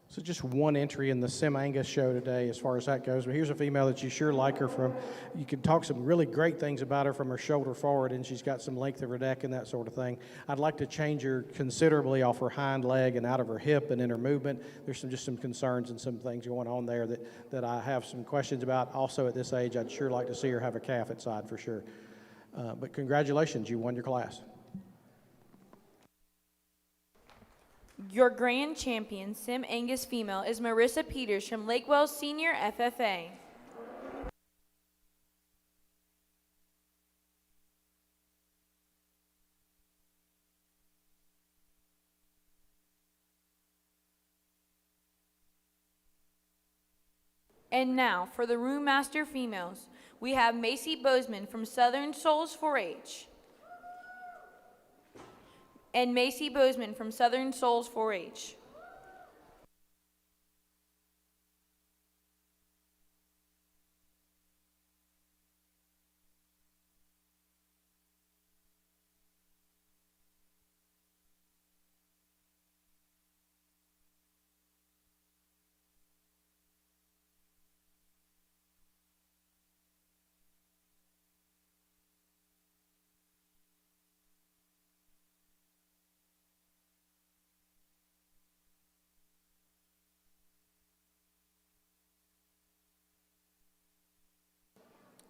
Speaker 4: So just one entry in the Sim Angus show today as far as that goes. But here's a female that you sure like her from. You can talk some really great things about her from her shoulder forward, and she's got some length of her neck and that sort of thing. I'd like to change her considerably off her hind leg and out of her hip and in her movement. There's just some concerns and some things going on there that I have some questions about. Also at this age, I'd sure like to see her have a calf at side for sure. But congratulations, you won your class.
Speaker 2: Your grand champion Sim Angus female is Marissa Peters from Lakewell Senior FFA. And now, for the Room Master females, we have Macy Bozeman from Southern Souls 4-H. And Macy Bozeman from Southern Souls 4-H.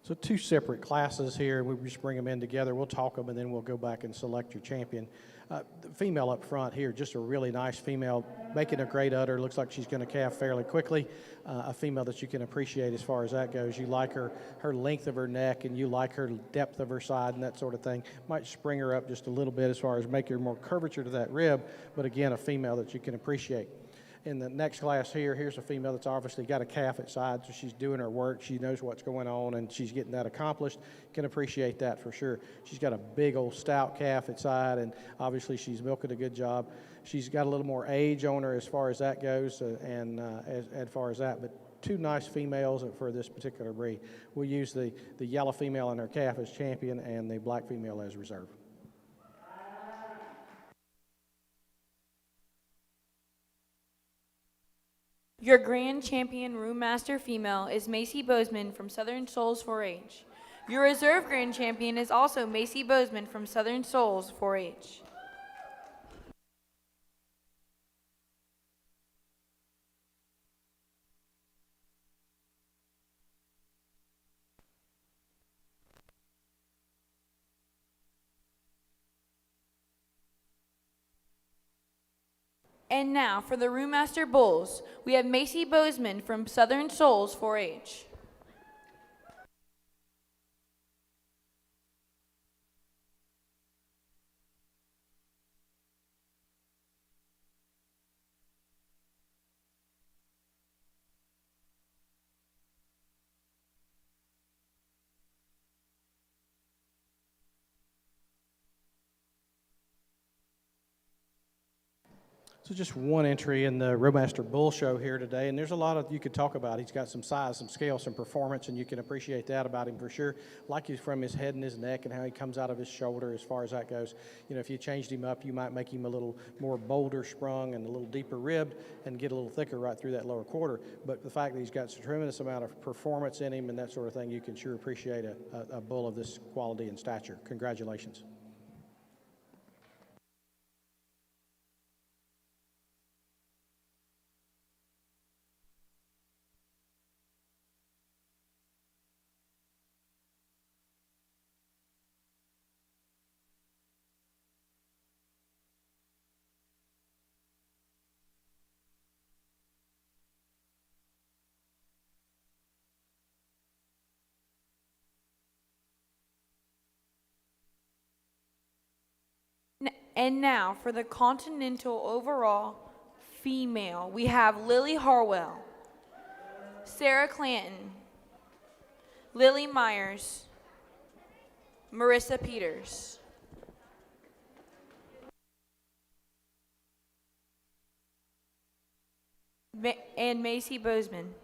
Speaker 4: So two separate classes here. We just bring them in together. We'll talk them, and then we'll go back and select your champion. The female up front here, just a really nice female, making a great udder. Looks like she's going to calf fairly quickly. A female that you can appreciate as far as that goes. You like her length of her neck, and you like her depth of her side and that sort of thing. Might spring her up just a little bit as far as make her more curvature to that rib, but again, a female that you can appreciate. In the next class here's a female that's obviously got a calf at side, so she's doing her work. She knows what's going on, and she's getting that accomplished. Can appreciate that for sure. She's got a big old stout calf at side, and obviously she's milking a good job. She's got a little more age on her as far as that goes, as far as that, but two nice females for this particular breed. We'll use the yellow female in her calf as champion and the black female as reserve.
Speaker 2: Your grand champion Room Master female is Macy Bozeman from Southern Souls 4-H. Your reserve grand champion is also Macy Bozeman from Southern Souls 4-H. And now for the Roommaster Bulls, we have Macy Bozeman from Southern Souls 4-H.
Speaker 4: So just one entry in the Roadmaster Bull Show here today, and there's a lot of you could talk about. He's got some size, some scale, some performance, and you can appreciate that about him for sure. Like he's from his head and his neck and how he comes out of his shoulder as far as that goes. You know, if you changed him up, you might make him a little more boulder sprung and a little deeper ribbed and get a little thicker right through that lower quarter. But the fact that he's got a tremendous amount of performance in him and that sort of thing, you can sure appreciate a bull of this quality and stature. Congratulations.
Speaker 2: And now for the Continental overall female, we have Lily Harwell, Sarah Clanton, Lily Myers, Marissa Peters. And Macy Bozeman.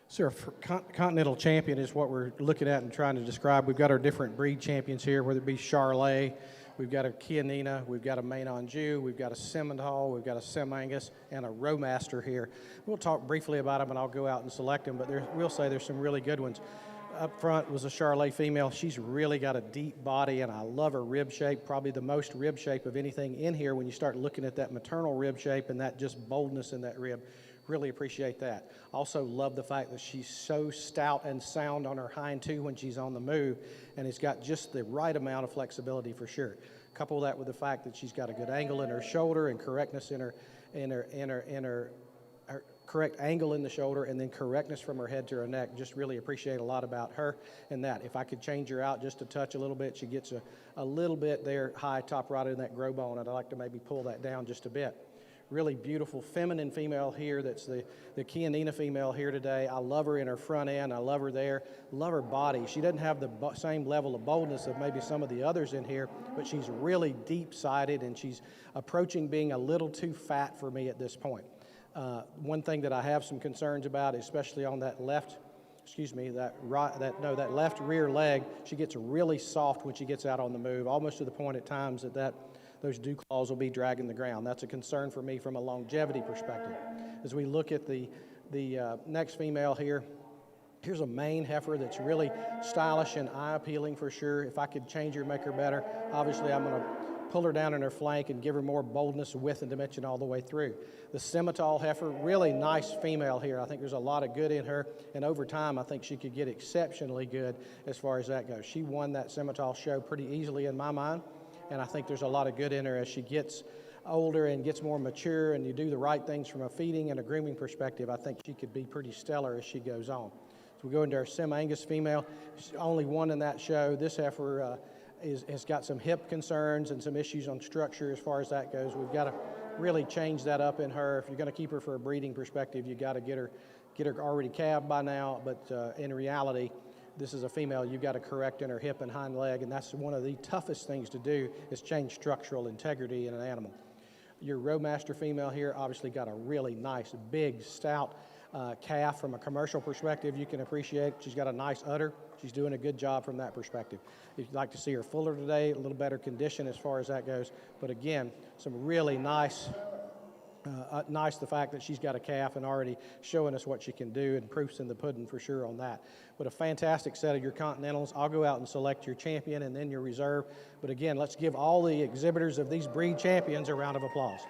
Speaker 4: So our Continental champion is what we're looking at and trying to describe. We've got our different breed champions here, whether it be Charolais, we've got a Chinina, we've got a Maine-Anjou, we've got a Simmental, we've got a Angus, and a Roadmaster here. We'll talk briefly about them, and I'll go out and select them, but we'll say there's some really good ones. Up front was a Charolais female. She's really got a deep body, and I love her rib shape, probably the most rib shape of anything in here when you start looking at that maternal rib shape and that just boldness in that rib. Really appreciate that. Also love the fact that she's so stout and sound on her hind two when she's on the move, and it's got just the right amount of flexibility for sure. Couple that with the fact that she's got a good angle in her shoulder and correctness in her correct angle in the shoulder, and then correctness from her head to her neck. Just really appreciate a lot about her and that. If I could change her out just a touch a little bit, she gets a little bit there high top right in that grow bone. I'd like to maybe pull that down just a bit. Really beautiful feminine female here. That's the Chinina female here today. I love her in her front end. I love her there. Love her body. She doesn't have the same level of boldness of maybe some of the others in here, but she's really deep-sided, and she's approaching being a little too fat for me at this point. One thing that I have some concerns about, especially on that left, that left rear leg, she gets really soft when she gets out on the move, almost to the point at times that those dew claws will be dragging the ground. That's a concern for me from a longevity perspective. As we look at the next female here, here's a Maine heifer that's really stylish and eye-appealing for sure. If I could change her, make her better, obviously I'm going to pull her down in her flank and give her more boldness, width, and dimension all the way through. The Simmental heifer, really nice female here. I think there's a lot of good in her, and over time I think she could get exceptionally good as far as that goes. She won that Simmental show pretty easily in my mind, and I think there's a lot of good in her as she gets older and gets more mature, and you do the right things from a feeding and a grooming perspective. I think she could be pretty stellar as she goes on. So we go into our Angus female. She's only one in that show. This heifer has got some hip concerns and some issues on structure as far as that goes. We've got to really change that up in her. If you're going to keep her for a breeding perspective, you've got to get her already calved by now, but in reality, this is a female you've got to correct in her hip and hind leg, and that's one of the toughest things to do is change structural integrity in an animal. Your Roadmaster female here obviously got a really nice, big, stout calf. From a commercial perspective, you can appreciate she's got a nice udder. She's doing a good job from that perspective. If you'd like to see her fuller today, a little better condition as far as that goes. But again, some really nice the fact that she's got a calf and already showing us what she can do, and proof's in the pudding for sure on that. But a fantastic set of your Continentals. I'll go out and select your champion and then your reserve. But again, let's give all the exhibitors of these breed champions a round of applause.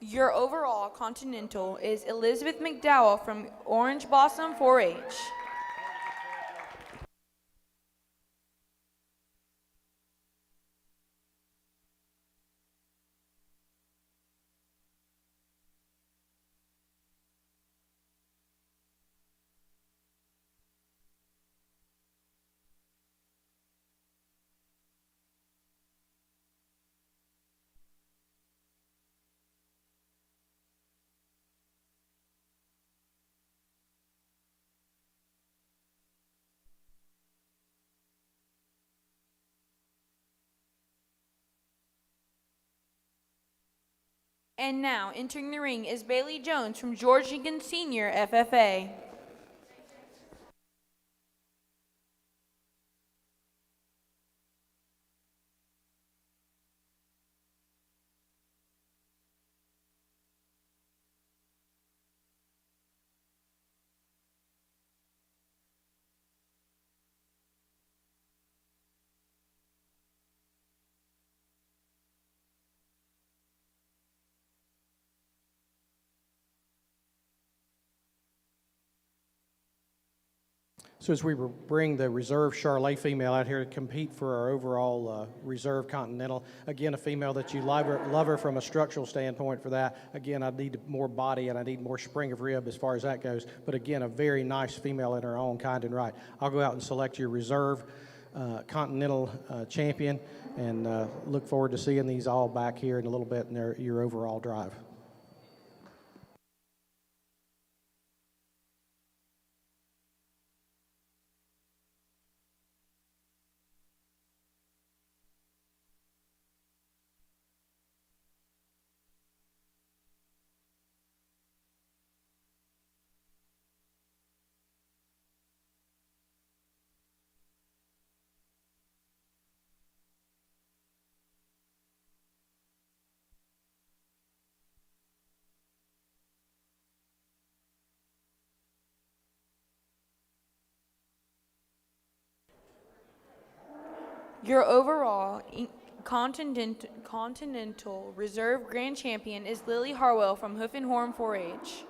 Speaker 2: Your overall Continental is Elizabeth McDowell from Orange Blossom 4-H. And now, entering the ring is Bailey Jones from George Jenkins Sr., FFA.
Speaker 6: Good.
Speaker 4: So as we bring the reserve Charolais female out here to compete for our overall reserve Continental, again, a female that you love her from a structural standpoint for that. Again, I need more body and I need more spring of rib as far as that goes. But again, a very nice female in her own kind and right. I'll go out and select your reserve Continental champion and look forward to seeing these all back here in a little bit in your overall drive.
Speaker 2: Your overall Continental Reserve Grand Champion is Lily Harwell from Hoof and Horn 4-H.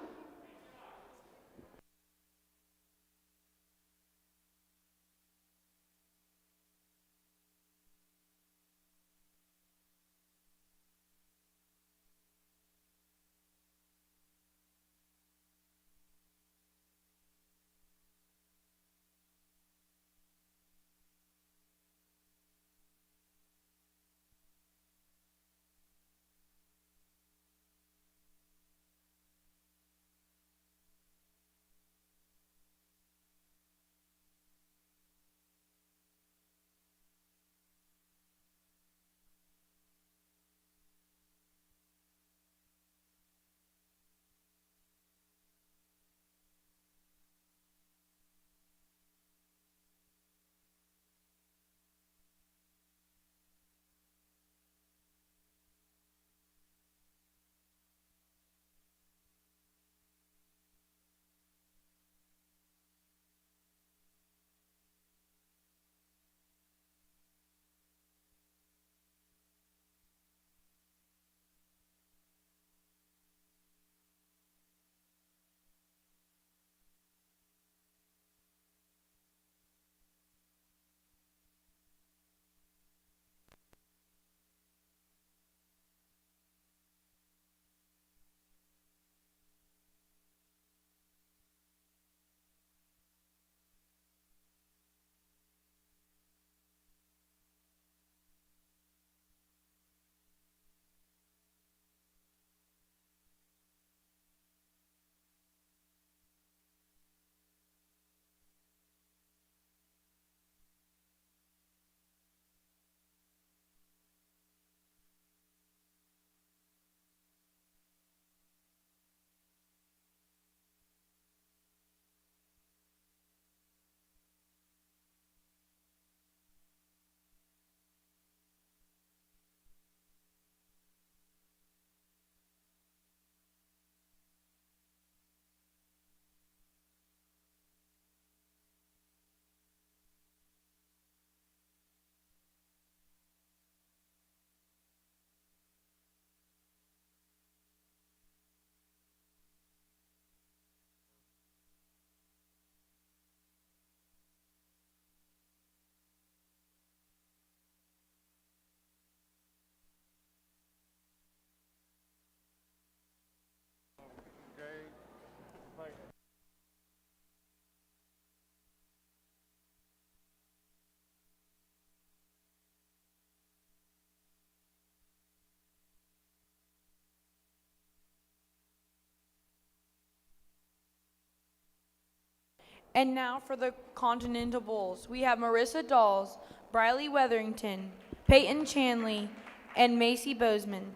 Speaker 2: And now for the Continental Bulls. We have Marissa Dawes, Briley Weatherington, Peyton Chanley, and Macy Bozeman.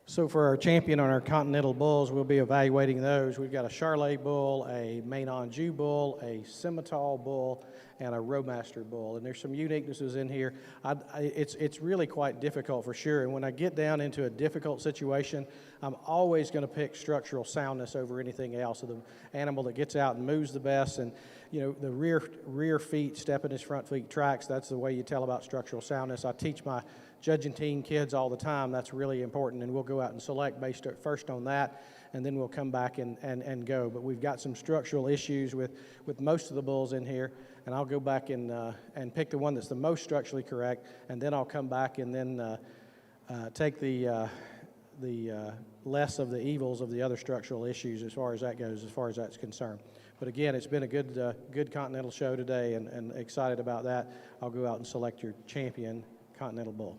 Speaker 4: So for our champion on our Continental bulls, we'll be evaluating those. We've got a Charolais bull, a Maine-Anjou bull, a Simmental bull, and a Roadmaster bull. And there's some uniquenesses in here. It's really quite difficult for sure. And when I get down into a difficult situation, I'm always going to pick structural soundness over anything else. So the animal that gets out and moves the best, and the rear feet stepping his front feet tracks. That's the way you tell about structural soundness. I teach my judging team kids all the time. That's really important, and we'll go out and select based first on that, and then we'll come back and go. But we've got some structural issues with most of the bulls in here, and I'll go back and pick the one that's the most structurally correct, and then I'll come back and then take the less of the evils of the other structural issues as far as that goes, as far as that's concerned. But again, it's been a good Continental show today, and excited about that. I'll go out and select your champion Continental bull.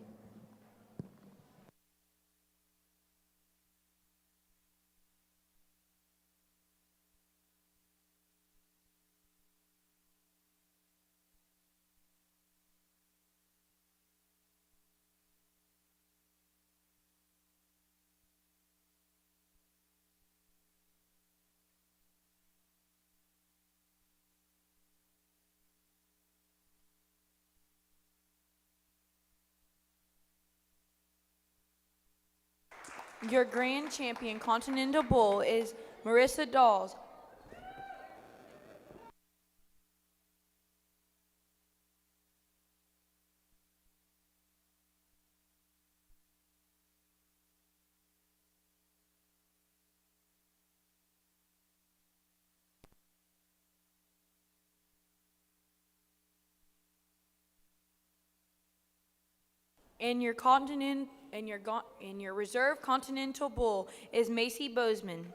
Speaker 2: Your grand champion Continental bull is Marissa Dawes. And your reserve Continental bull is Macy Bozeman.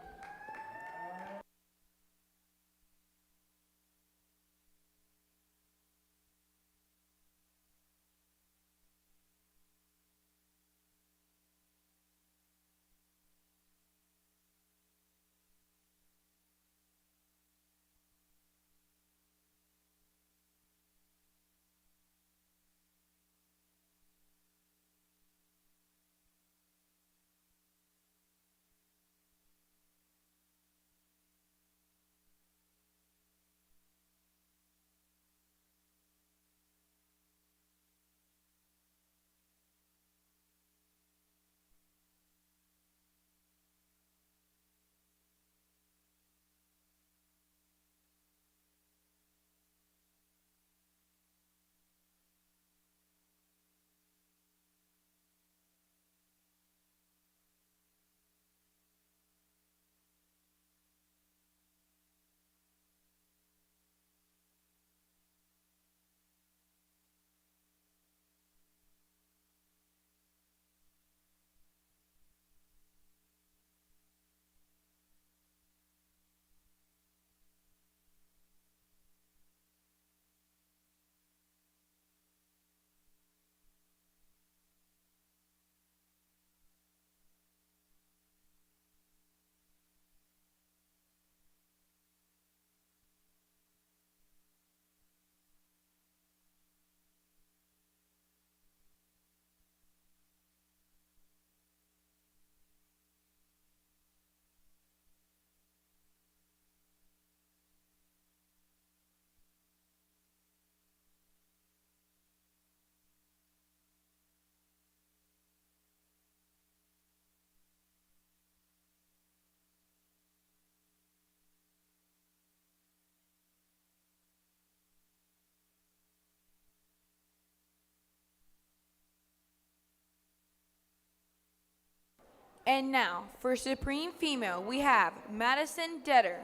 Speaker 2: And now, for Supreme Female, we have Madison Detter,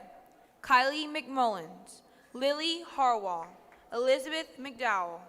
Speaker 2: Kylie McMullins, Lily Harwell, Elizabeth McDowell.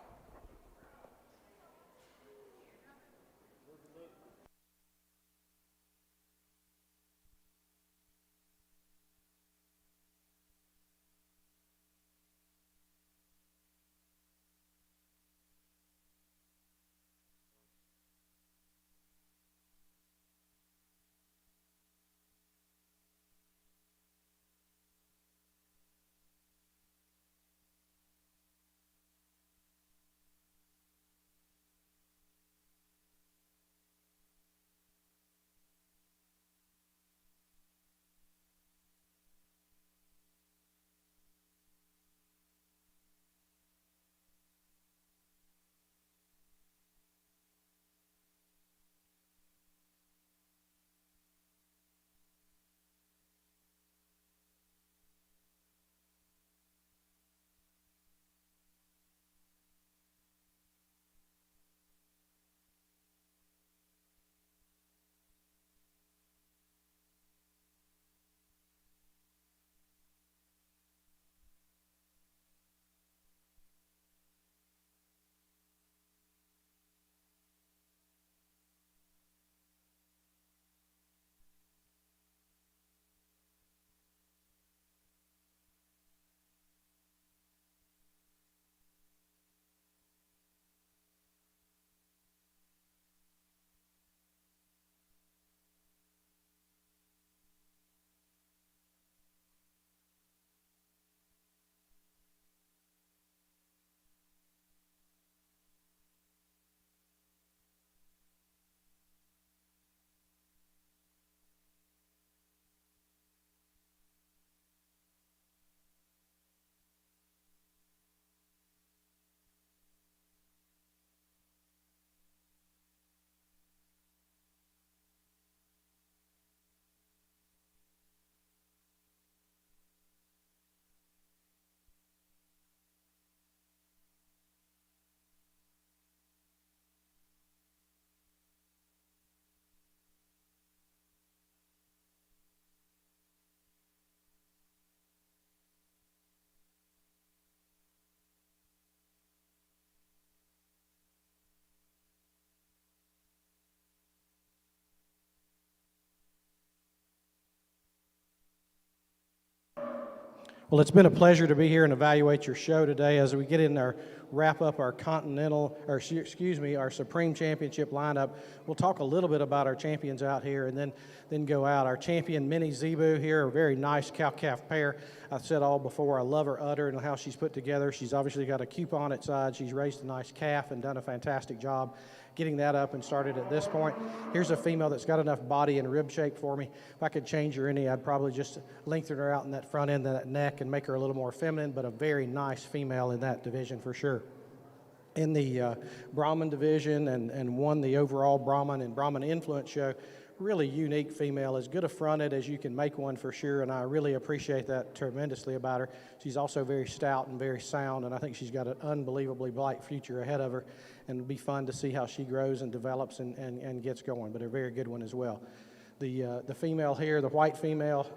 Speaker 4: Well, it's been a pleasure to be here and evaluate your show today as we get in our wrap up our Continental, or excuse me, our Supreme Championship lineup. We'll talk a little bit about our champions out here and then go out. Our champion, Mini Zebu here, a very nice cow-calf pair. I've said all before, I love her udder and how she's put together. She's obviously got a coupon at side. She's raised a nice calf and done a fantastic job getting that up and started at this point. Here's a female that's got enough body and rib shape for me. If I could change her any, I'd probably just lengthen her out in that front end of that neck and make her a little more feminine, but a very nice female in that division for sure. In the Brahman division and won the overall Brahman and Brahman Influence show, really unique female, as good a fronted as you can make one for sure, and I really appreciate that tremendously about her. She's also very stout and very sound, and I think she's got an unbelievably bright future ahead of her, and it'll be fun to see how she grows and develops and gets going, but a very good one as well. The female here, the white female,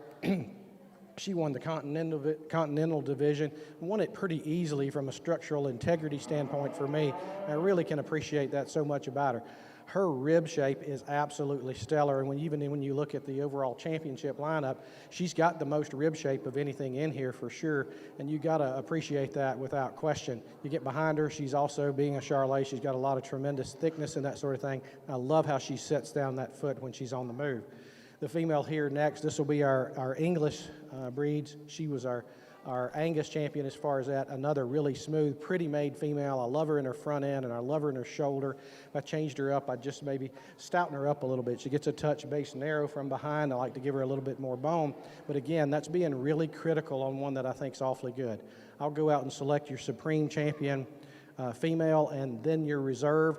Speaker 4: she won the Continental division, won it pretty easily from a structural integrity standpoint for me. I really can appreciate that so much about her. Her rib shape is absolutely stellar, and even when you look at the overall championship lineup, she's got the most rib shape of anything in here for sure, and you got to appreciate that without question. You get behind her, she's also, being a Charolais, she's got a lot of tremendous thickness and that sort of thing. I love how she sets down that foot when she's on the move. The female here next, this will be our English breeds. She was our Angus champion as far as that. Another really smooth, pretty made female. I love her in her front end and I love her in her shoulder. If I changed her up, I'd just maybe stouten her up a little bit. She gets a touch base narrow from behind. I like to give her a little bit more bone. But again, that's being really critical on one that I think is awfully good. I'll go out and select your Supreme Champion female and then your reserve.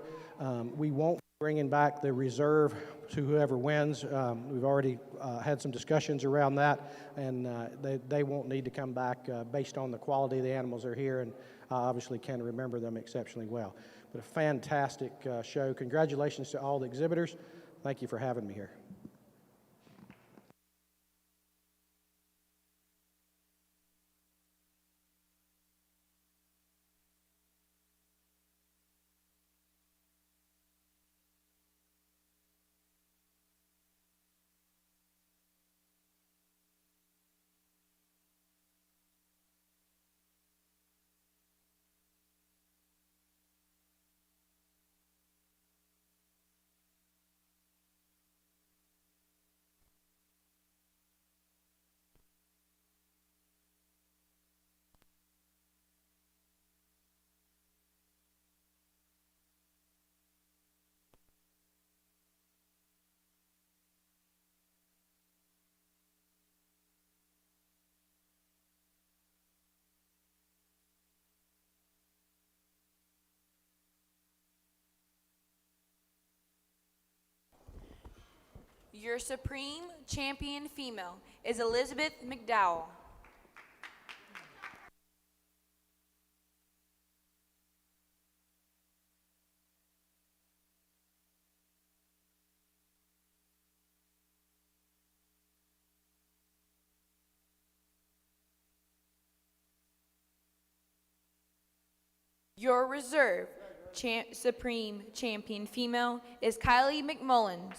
Speaker 4: We won't be bringing back the reserve to whoever wins. We've already had some discussions around that, and they won't need to come back based on the quality of the animals that are here, and I obviously can remember them exceptionally well. But a fantastic show. Congratulations to all the exhibitors. Thank you for having me here.
Speaker 2: Your Supreme Champion female is Elizabeth McDowell. Your reserve Supreme Champion female is Kylie McMullins.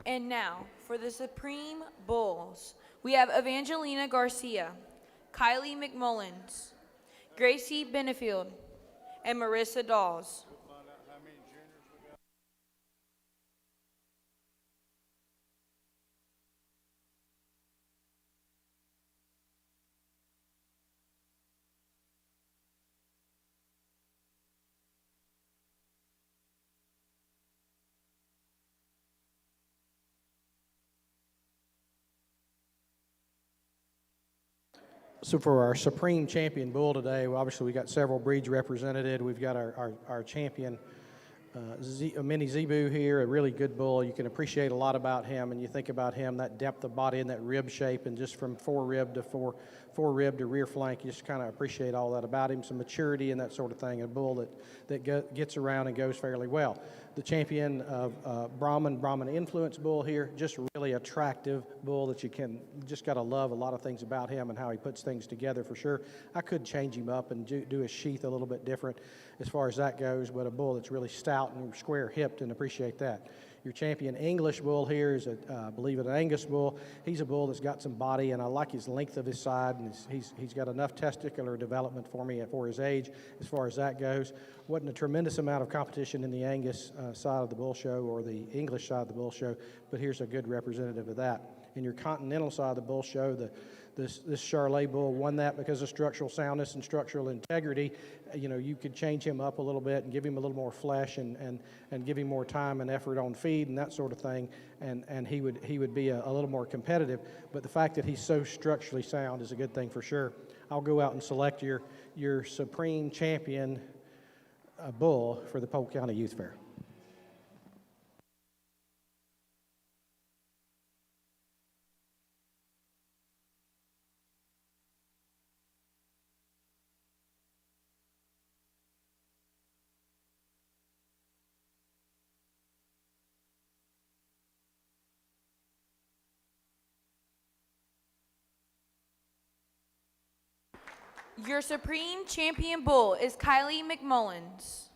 Speaker 2: And now, for the Supreme Bulls, we have Evangelina Garcia, Kylie McMullins, Gracie Benefield, and Marissa Dawes.
Speaker 4: So for our Supreme Champion Bull today, well, obviously we got several breeds represented. We've got our champion, mini Zebu here, a really good bull. You can appreciate a lot about him, and you think about him, that depth of body and that rib shape, and just from four rib to rear flank, you just kind of appreciate all that about him, some maturity and that sort of thing. A bull that gets around and goes fairly well. The champion of Brahman influence bull here, just really attractive bull that you just got to love a lot of things about him and how he puts things together for sure. I could change him up and do his sheath a little bit different as far as that goes, but a bull that's really stout and square hipped, and appreciate that. Your champion English bull here is, I believe, an Angus bull. He's a bull that's got some body, and I like his length of his side, and he's got enough testicular development for me for his age as far as that goes. Wasn't a tremendous amount of competition in the Angus side of the bull show or the English side of the bull show, but here's a good representative of that. In your Continental side of the bull show, this Charolais bull won that because of structural soundness and structural integrity. You know, you could change him up a little bit and give him a little more flesh and give him more time and effort on feed and that sort of thing, and he would be a little more competitive. But the fact that he's so structurally sound is a good thing for sure. I'll go out and select your Supreme Champion bull for the Polk County Youth Fair.
Speaker 2: Your Supreme Champion Bull is Kylie McMullins.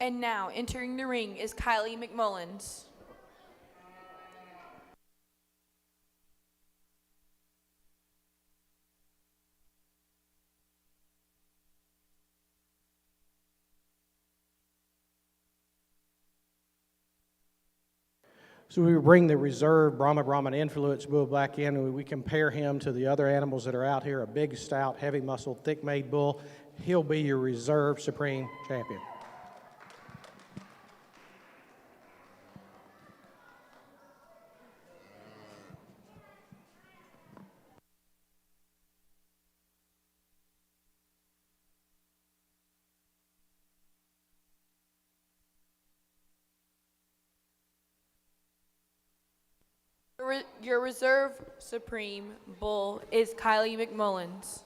Speaker 2: And now, entering the ring is Kylie McMullins.
Speaker 4: So we bring the reserve Brahman influence bull back in, and we compare him to the other animals that are out here, a big, stout, heavy-muscled, thick-made bull. He'll be your reserve supreme champion.
Speaker 2: Your reserve supreme bull is Kylie McMullins.